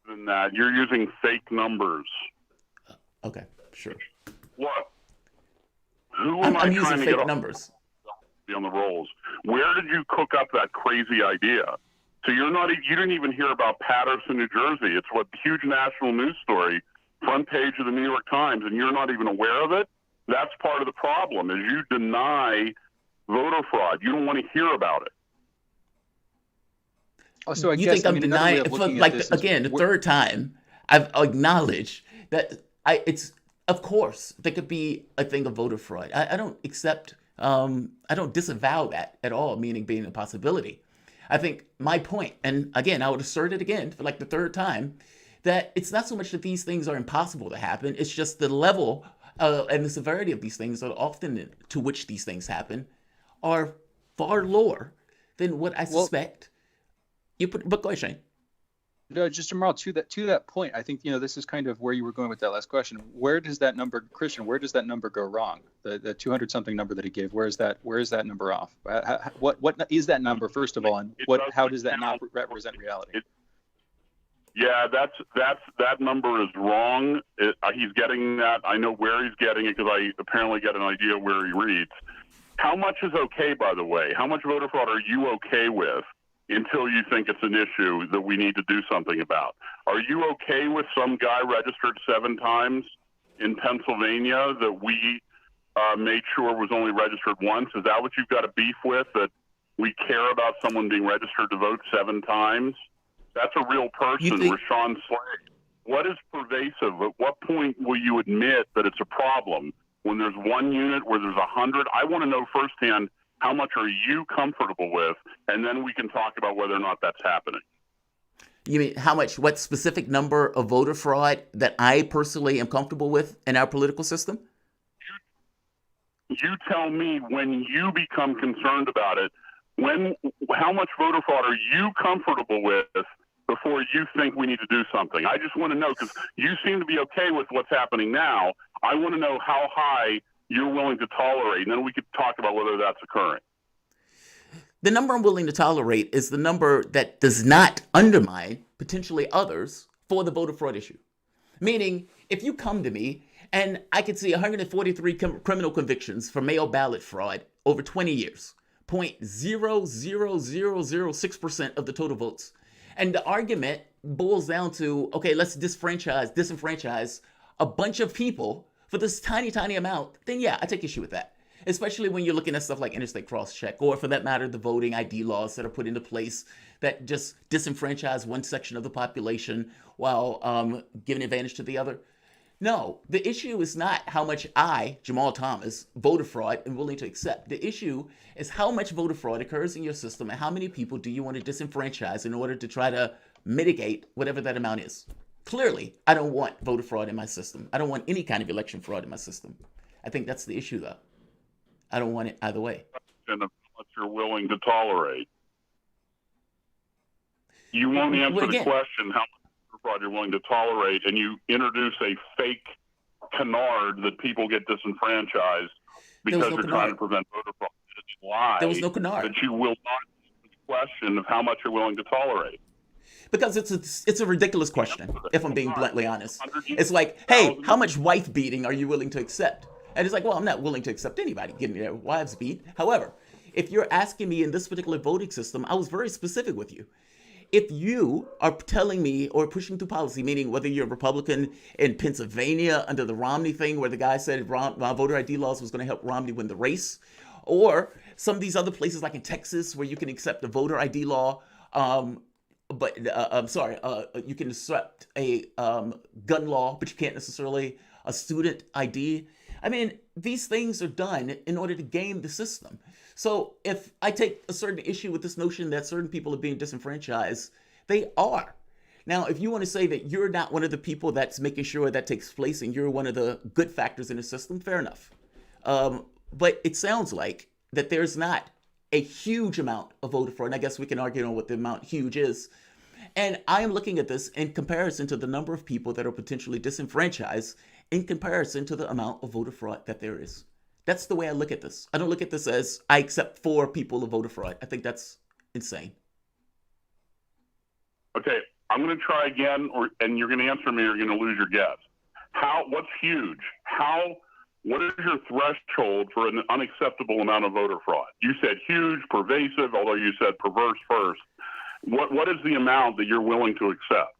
Than that, you're using fake numbers. Okay, sure. What? Who am I I'm using trying to fake get numbers. on the rolls? Where did you cook up that crazy idea? So you didn't even hear about Patterson, New Jersey. It's a huge national news story, front page of the New York Times, and you're not even aware of it? That's part of the problem, is you deny voter fraud. You don't want to hear about it. Oh, so I You guess, think I'm denying, the third time I've acknowledged that it's, of course, there could be a thing of voter fraud. I don't accept, I don't disavow that at all, meaning being a possibility. I think my point, and again, I would assert it again for like the third time, that it's not so much that these things are impossible to happen, it's just the level and the severity of these things, or often to which these things happen, are far lower than what I suspect. But go ahead, Shane. No, just Jamarl, to that point, I think this is kind of where you were going with that last question. Where does that number, Christian? Where does that number go wrong? The 200 something number that he gave. Where is that number off? What is that number, first of all, and how does that not represent reality? Yeah, that number is wrong. He's getting that. I know where he's getting it because I apparently get an idea where he reads. How much is okay, by the way? How much voter fraud are you okay with until you think it's an issue that we need to do something about? Are you okay with some guy registered 7 times in Pennsylvania that we made sure was only registered once? Is that what you've got a beef with, that we care about someone being registered to vote 7 times? That's a real person, Rashawn Slade. What is pervasive? At what point will you admit that it's a problem? When there's 1 unit, where there's 100? I want to know firsthand, how much are you comfortable with? And then we can talk about whether or not that's happening. You mean what specific number of voter fraud that I personally am comfortable with in our political system? You tell me when you become concerned about it. How much voter fraud are you comfortable with before you think we need to do something? I just want to know, because you seem to be okay with what's happening now. I want to know how high you're willing to tolerate, and then we could talk about whether that's occurring. The number I'm willing to tolerate is the number that does not undermine potentially others for the voter fraud issue. Meaning, if you come to me and I could see 143 criminal convictions for mail ballot fraud over 20 years, 0.00006% of the total votes, and the argument boils down to, okay, let's disenfranchise a bunch of people for this tiny amount, then yeah, I take issue with that. Especially when you're looking at stuff like interstate cross-check, or for that matter, the voting ID laws that are put into place that just disenfranchise one section of the population while giving advantage to the other. No, the issue is not how much I, Jamarl Thomas, voter fraud am willing to accept. The issue is how much voter fraud occurs in your system and how many people do you want to disenfranchise in order to try to mitigate whatever that amount is. Clearly, I don't want voter fraud in my system. I don't want any kind of election fraud in my system. I think that's the issue, though. I don't want it either way. And how much you're willing to tolerate. You won't answer the question how much voter fraud you're willing to tolerate, and you introduce a fake canard that people get disenfranchised because you're trying to prevent voter fraud. It's a lie. There was no canard. That you will not answer the question of how much you're willing to tolerate. Because it's a ridiculous question, if I'm being bluntly honest. It's like, hey, how much wife beating are you willing to accept? And it's like, well, I'm not willing to accept anybody getting their wives beat. However, if you're asking me in this particular voting system, I was very specific with you. if you are telling me or pushing through policy, meaning whether you're a Republican in Pennsylvania under the Romney thing where the guy said voter ID laws was going to help Romney win the race, or some of these other places like in Texas where you can accept a voter ID law, you can accept a gun law, but you can't necessarily a student ID. I mean, these things are done in order to game the system. So if I take a certain issue with this notion that certain people are being disenfranchised, they are. Now, if you want to say that you're not one of the people that's making sure that takes place and you're one of the good factors in the system, fair enough. But it sounds like that there's not a huge amount of voter fraud. And I guess we can argue on what the amount huge is. And I am looking at this in comparison to the number of people that are potentially disenfranchised in comparison to the amount of voter fraud that there is. That's the way I look at this. I don't look at this as I accept 4 people of voter fraud. I think that's insane. Okay, I'm going to try again, and you're going to answer me or you're going to lose your guess. What's huge? What is your threshold for an unacceptable amount of voter fraud? You said huge, pervasive, although you said perverse first. What is the amount that you're willing to accept?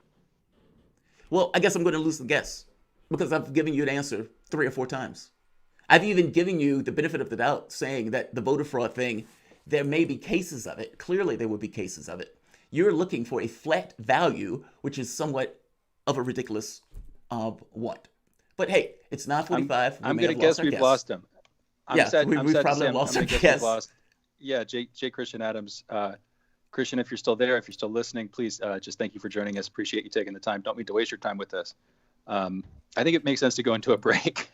Well, I guess I'm going to lose the guess because I've given you an answer 3 or 4 times. I've even given you the benefit of the doubt saying that the voter fraud thing, there may be cases of it. Clearly, there would be cases of it. You're looking for a flat value, which is somewhat of a ridiculous want. But hey, it's 9:45. I'm going to guess we've lost him. We've probably lost our guest. Yeah, J. Christian Adams. Christian, if you're still there, if you're still listening, please just thank you for joining us. Appreciate you taking the time. Don't mean to waste your time with this. I think it makes sense to go into a break.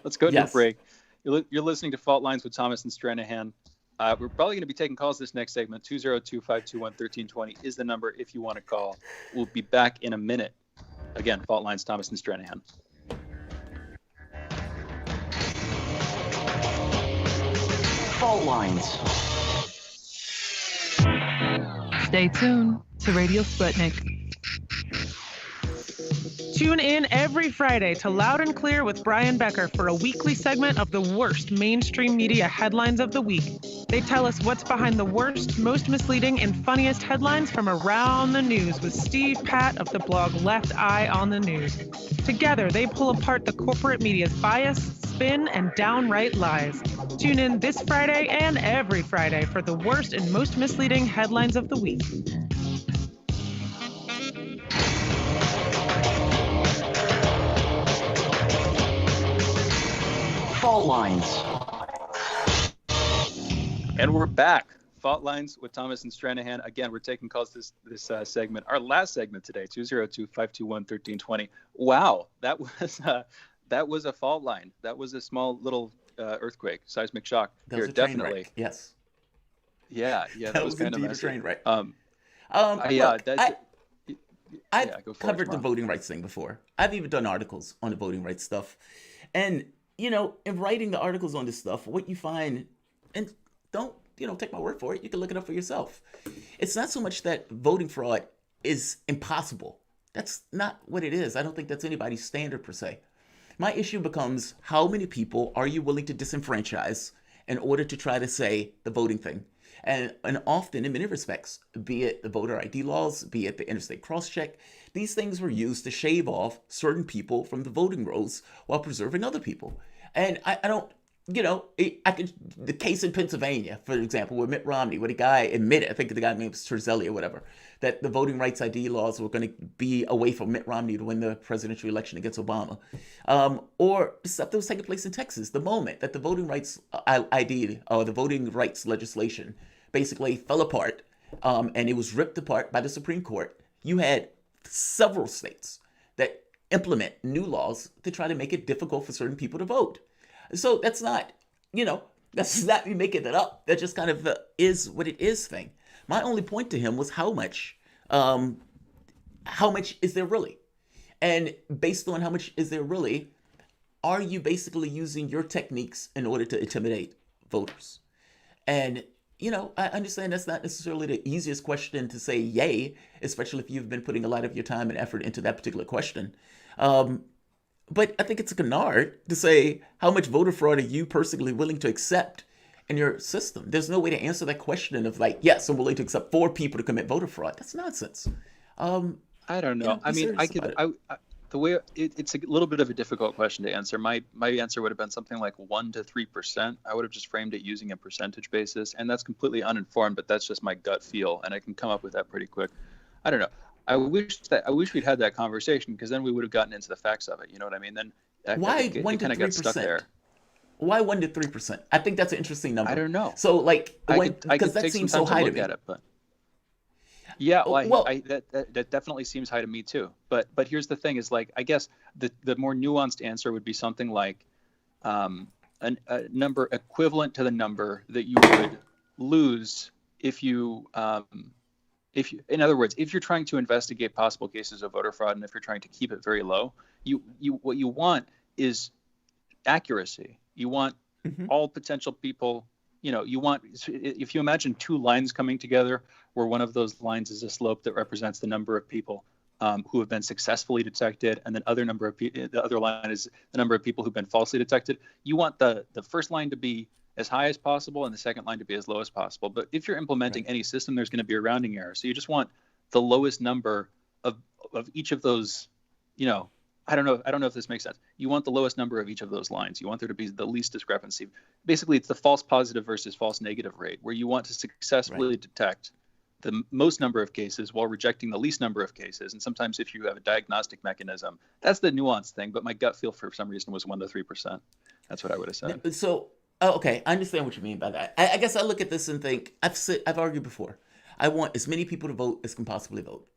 Let's go to a break. You're listening to Fault Lines with Thomas and Stranahan. We're probably going to be taking calls this next segment. 202-521-1320 is the number if you want to call. We'll be back in a minute. Again, Fault Lines, Thomas and Stranahan. Fault Lines. Stay tuned to Radio Sputnik. Tune in every Friday to Loud and Clear with Brian Becker for a weekly segment of the worst mainstream media headlines of the week. They tell us what's behind the worst, most misleading, and funniest headlines from around the news with Steve Pat of the blog Left Eye on the News. Together, they pull apart the corporate media's bias, spin, and downright lies. Tune in this Friday and every Friday for the worst and most misleading headlines of the week. Fault Lines. And we're back. Fault Lines with Thomas and Stranahan. Again, we're taking calls this segment. Our last segment today, 202-521-1320. Wow, that was a fault line. That was a small little earthquake, seismic shock. That was here, a train definitely. wreck. Yes. Yeah, that was kind indeed of a train wreck. I've covered the voting rights thing before. I've even done articles on the voting rights stuff. And, in writing the articles on this stuff, what you find, and don't, take my word for it, you can look it up for yourself. It's not so much that voting fraud is impossible. That's not what it is. I don't think that's anybody's standard per se. My issue becomes, how many people are you willing to disenfranchise in order to try to say the voting thing? And often, in many respects, be it the voter ID laws, be it the interstate cross-check, these things were used to shave off certain people from the voting rolls while preserving other people. And I don't, the case in Pennsylvania, for example, with Mitt Romney, where the guy admitted, I think the guy's name was Terzelli or whatever, that the voting rights ID laws were going to be a way for Mitt Romney to win the presidential election against Obama. Or the stuff that was taking place in Texas, the moment that the voting rights ID, or the voting rights legislation, basically fell apart, and it was ripped apart by the Supreme Court. You had several states that implement new laws to try to make it difficult for certain people to vote. So that's not, that's not me making that up. That just kind of is what it is thing. My only point to him was how much is there really? And based on how much is there really, are you basically using your techniques in order to intimidate voters? And, I understand that's not necessarily the easiest question to say yay, especially if you've been putting a lot of your time and effort into that particular question. But I think it's a canard to say, how much voter fraud are you personally willing to accept in your system. There's no way to answer that question of like, yes, I'm willing to accept 4 people to commit voter fraud. That's nonsense. I don't know. I mean, the way it's a little bit of a difficult question to answer. My answer would have been something like 1 to 3%. I would have just framed it using a percentage basis, and that's completely uninformed. But that's just my gut feel, and I can come up with that pretty quick. I don't know. I wish we'd had that conversation, because then we would have gotten into the facts of it. You know what I mean? Then why it kind of got stuck there. Why 1 to 3%? I think that's an interesting number. I don't know. So like, because that seems so high to me. But yeah, that definitely seems high to me too. But here's the thing: is like, I guess the more nuanced answer would be something like a number equivalent to the number that you would lose if you in other words, if you're trying to investigate possible cases of voter fraud, and if you're trying to keep it very low, what you want is accuracy. You want all potential people. You want, if you imagine 2 lines coming together, where one of those lines is a slope that represents the number of people who have been successfully detected, and then the other line is the number of people who've been falsely detected. You want the first line to be as high as possible and the second line to be as low as possible. But if you're implementing any system, there's going to be a rounding error. So you just want the lowest number of each of those, I don't know if this makes sense. You want the lowest number of each of those lines. You want there to be the least discrepancy. Basically, it's the false positive versus false negative rate, where you want to successfully detect the most number of cases while rejecting the least number of cases. And sometimes if you have a diagnostic mechanism, that's the nuanced thing. But my gut feel for some reason was 1 to 3%. That's what I would have said. So, okay, I understand what you mean by that. I guess I look at this and think, I've argued before. I want as many people to vote as can possibly vote.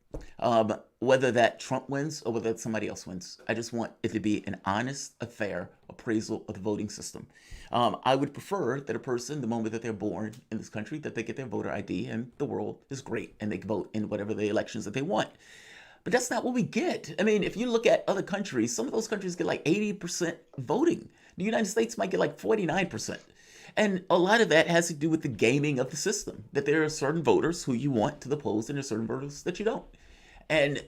Whether that Trump wins or whether somebody else wins. I just want it to be an honest, a fair appraisal of the voting system. I would prefer that a person, the moment that they're born in this country, that they get their voter ID, and the world is great, and they can vote in whatever the elections that they want. But that's not what we get. I mean, if you look at other countries, some of those countries get like 80% voting. The United States might get like 49%. And a lot of that has to do with the gaming of the system, that there are certain voters who you want to the polls and there are certain voters that you don't. And,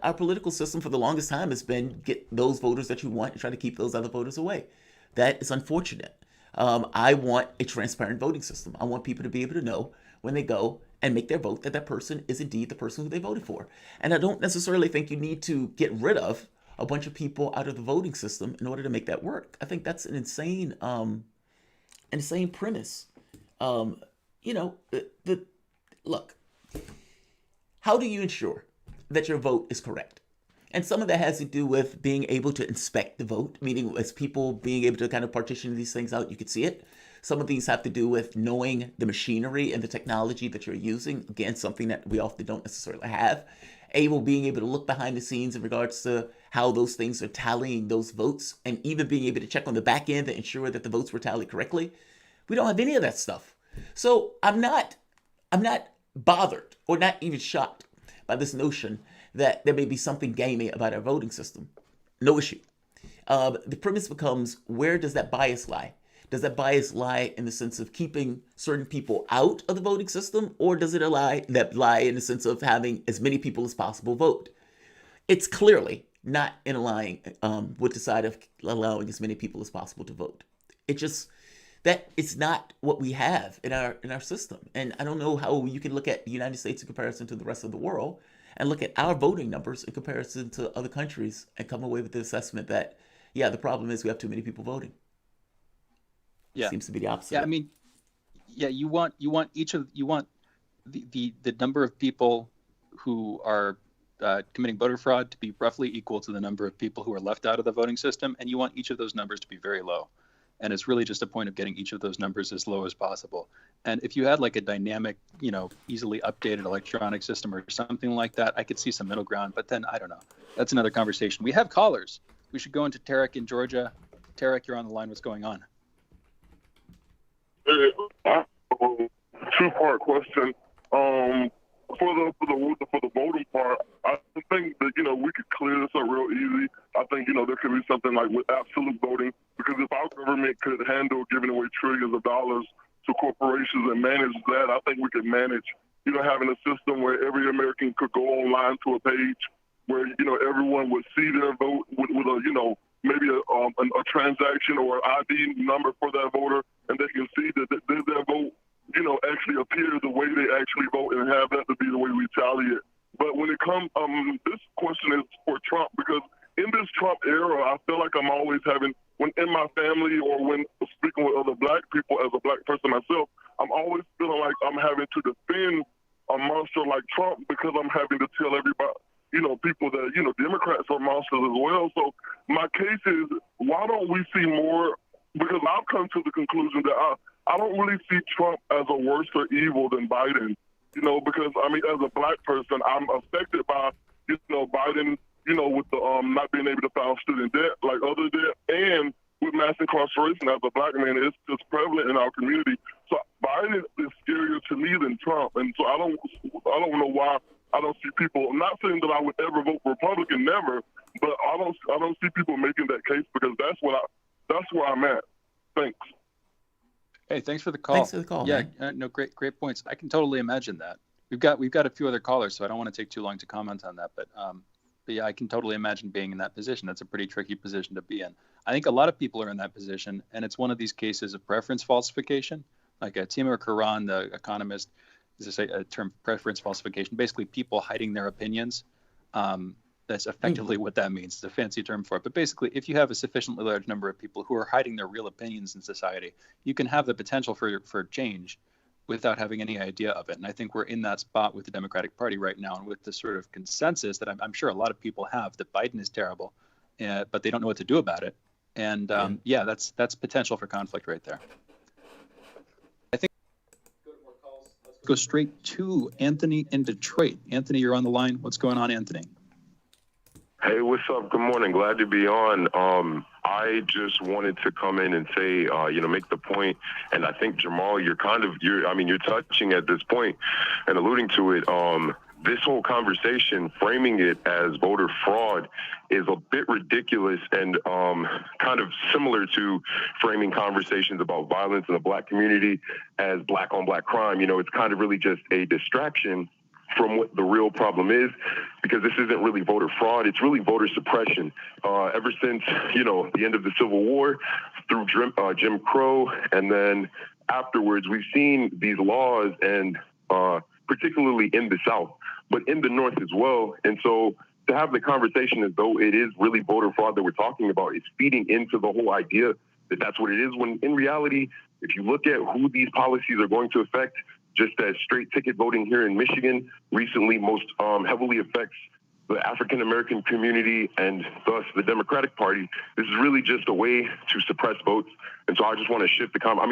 our political system for the longest time has been get those voters that you want and try to keep those other voters away. That is unfortunate. I want a transparent voting system. I want people to be able to know when they go and make their vote that person is indeed the person who they voted for. And I don't necessarily think you need to get rid of a bunch of people out of the voting system in order to make that work. I think that's an insane premise. Look, how do you ensure that your vote is correct? And some of that has to do with being able to inspect the vote, meaning as people being able to kind of partition these things out, you could see it. Some of these have to do with knowing the machinery and the technology that you're using. Again, something that we often don't necessarily have. Being able to look behind the scenes in regards to how those things are tallying those votes, and even being able to check on the back end to ensure that the votes were tallied correctly. We don't have any of that stuff. So I'm not bothered or not even shocked by this notion that there may be something gamey about our voting system. No issue. The premise becomes, where does that bias lie? Does that bias lie in the sense of keeping certain people out of the voting system, or does it lie in the sense of having as many people as possible vote? It's clearly not in line with the side of allowing as many people as possible to vote. It's not what we have in our system. And I don't know how you can look at the United States in comparison to the rest of the world and look at our voting numbers in comparison to other countries and come away with the assessment that, the problem is we have too many people voting. Yeah. Seems to be the opposite. Yeah, I mean, you want the number of people who are committing voter fraud to be roughly equal to the number of people who are left out of the voting system, and you want each of those numbers to be very low. And it's really just a point of getting each of those numbers as low as possible. And if you had like a dynamic, easily updated electronic system or something like that, I could see some middle ground. But then I don't know. That's another conversation. We have callers. We should go into Tarek in Georgia. Tarek, you're on the line. What's going on? Two-part question. For the voting part, I think that we could clear this up real easy. I think there could be something like with absolute voting, because if our government could handle giving away trillions of dollars to corporations and manage that, I think we could manage having a system where every American could go online to a page where everyone would see their vote with a maybe a transaction or ID number for that voter, and they can see that their vote, actually appear the way they actually vote, and have that to be the way we tally it. But when it comes, this question is for Trump, because in this Trump era, I feel like I'm always having, when in my family or when speaking with other black people as a black person myself, I'm always feeling like I'm having to defend a monster like Trump, because I'm having to tell everybody, people that, Democrats are monsters as well. So my case is, why don't we see more? Because I've come to the conclusion that I don't really see Trump as a worse or evil than Biden, because, as a black person, I'm affected by, Biden, with the not being able to file student debt like other debt, and with mass incarceration as a black man, it's just prevalent in our community. So Biden is scarier to me than Trump, and so I don't know why I don't see people. I'm not saying that I would ever vote Republican, never, but I don't see people making that case, because that's where I'm at. Thanks. Hey, thanks for the call. Thanks for the call. Yeah, man. no, great points. I can totally imagine that. We've got a few other callers, so I don't want to take too long to comment on that, but yeah, I can totally imagine being in that position. That's a pretty tricky position to be in. I think a lot of people are in that position, and it's one of these cases of preference falsification. Like Timur Kuran, the economist, is a term, preference falsification. Basically, people hiding their opinions. That's effectively what that means. It's a fancy term for it. But basically, if you have a sufficiently large number of people who are hiding their real opinions in society, you can have the potential for change without having any idea of it. And I think we're in that spot with the Democratic Party right now, and with the sort of consensus that I'm sure a lot of people have that Biden is terrible, but they don't know what to do about it. And that's potential for conflict right there. I think let's go straight to Anthony in Detroit. Anthony, you're on the line. What's going on, Anthony? Hey, what's up? Good morning. Glad to be on. I just wanted to come in and say, make the point, and I think Jamarl, you're touching at this point and alluding to it. This whole conversation, framing it as voter fraud, is a bit ridiculous and kind of similar to framing conversations about violence in the black community as black on black crime. It's kind of really just a distraction from what the real problem is, because this isn't really voter fraud, it's really voter suppression. Ever since, the end of the Civil War, through Jim Crow, and then afterwards, we've seen these laws, and particularly in the South, but in the North as well. And so to have the conversation as though it is really voter fraud that we're talking about is feeding into the whole idea that that's what it is, when in reality, if you look at who these policies are going to affect, just as straight ticket voting here in Michigan recently most heavily affects the African-American community and thus the Democratic Party. This is really just a way to suppress votes. And so I just want to shift the comment.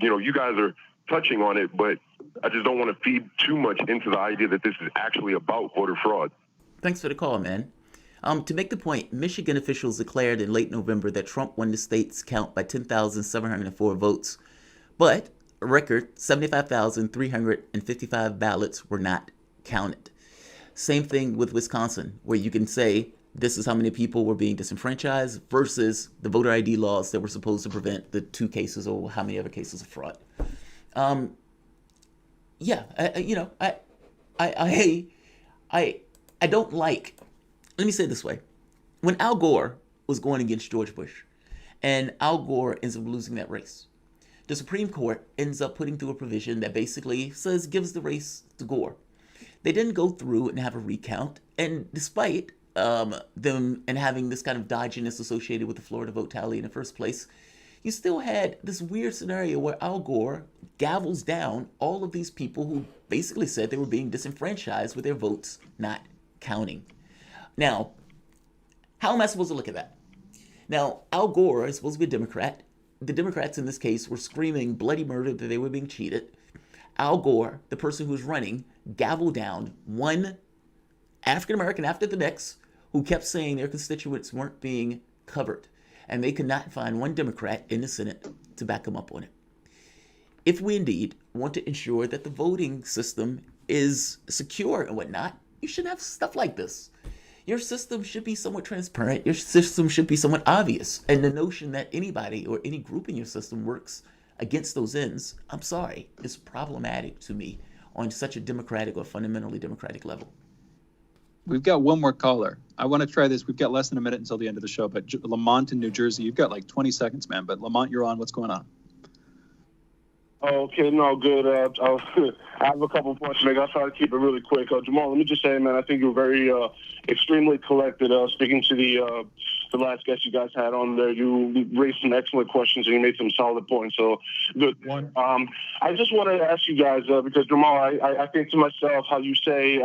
You guys are touching on it, but I just don't want to feed too much into the idea that this is actually about voter fraud. Thanks for the call, man. To make the point, Michigan officials declared in late November that Trump won the state's count by 10,704 votes, but a record 75,355 ballots were not counted. Same thing with Wisconsin, where you can say this is how many people were being disenfranchised versus the voter ID laws that were supposed to prevent the 2 cases or how many other cases of fraud. I don't like, let me say it this way. When Al Gore was going against George Bush and Al Gore ends up losing that race, the Supreme Court ends up putting through a provision that basically gives the race to Gore. They didn't go through and have a recount, and despite them and having this kind of dodginess associated with the Florida vote tally in the first place, you still had this weird scenario where Al Gore gavels down all of these people who basically said they were being disenfranchised with their votes not counting. Now, how am I supposed to look at that? Now, Al Gore is supposed to be a Democrat. The Democrats in this case were screaming bloody murder that they were being cheated. Al Gore, the person who's running, gavelled down one African American after the next who kept saying their constituents weren't being covered, and they could not find one Democrat in the Senate to back them up on it. If we indeed want to ensure that the voting system is secure and whatnot, you should have stuff like this. Your system should be somewhat transparent. Your system should be somewhat obvious. And the notion that anybody or any group in your system works against those ends, I'm sorry, is problematic to me on such a democratic or fundamentally democratic level. We've got one more caller. I want to try this. We've got less than a minute until the end of the show, but Lamont in New Jersey, you've got like 20 seconds, man. But Lamont, you're on. What's going on? Okay, no, good. I have a couple points to make. I'll try to keep it really quick. Jamarl, let me just say, man, I think you're very extremely collected. Speaking to the last guest you guys had on there, you raised some excellent questions and you made some solid points. So good. I just wanted to ask you guys because Jamarl, I think to myself how you say.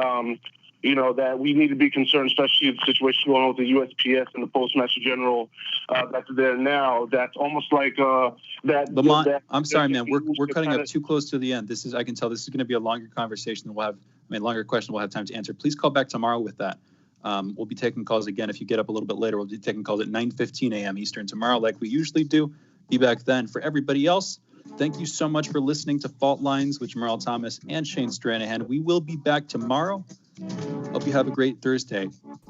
That we need to be concerned, especially the situation going on with the USPS and the Postmaster General that's there now. That's almost like that. Lamont, I'm sorry, man. We're cutting up too close to the end. I can tell this is going to be a longer conversation. Longer question we'll have time to answer. Please call back tomorrow with that. We'll be taking calls again. If you get up a little bit later, we'll be taking calls at 9:15 a.m. Eastern tomorrow, like we usually do. Be back then. For everybody else, thank you so much for listening to Fault Lines with Jamarl Thomas and Shane Stranahan. We will be back tomorrow. Hope you have a great Thursday.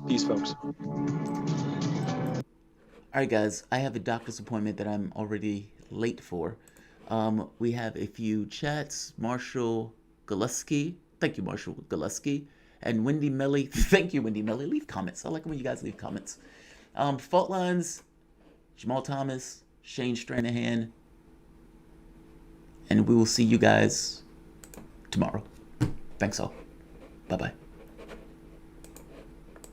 Peace, folks. All right, guys. I have a doctor's appointment that I'm already late for. We have a few chats. Marshall Gillespie. Thank you, Marshall Gillespie. And Wendy Melly. Thank you, Wendy Melly. Leave comments. I like when you guys leave comments. Fault Lines, Jamarl Thomas, Shane Stranahan. And we will see you guys tomorrow. Thanks all. Bye-bye.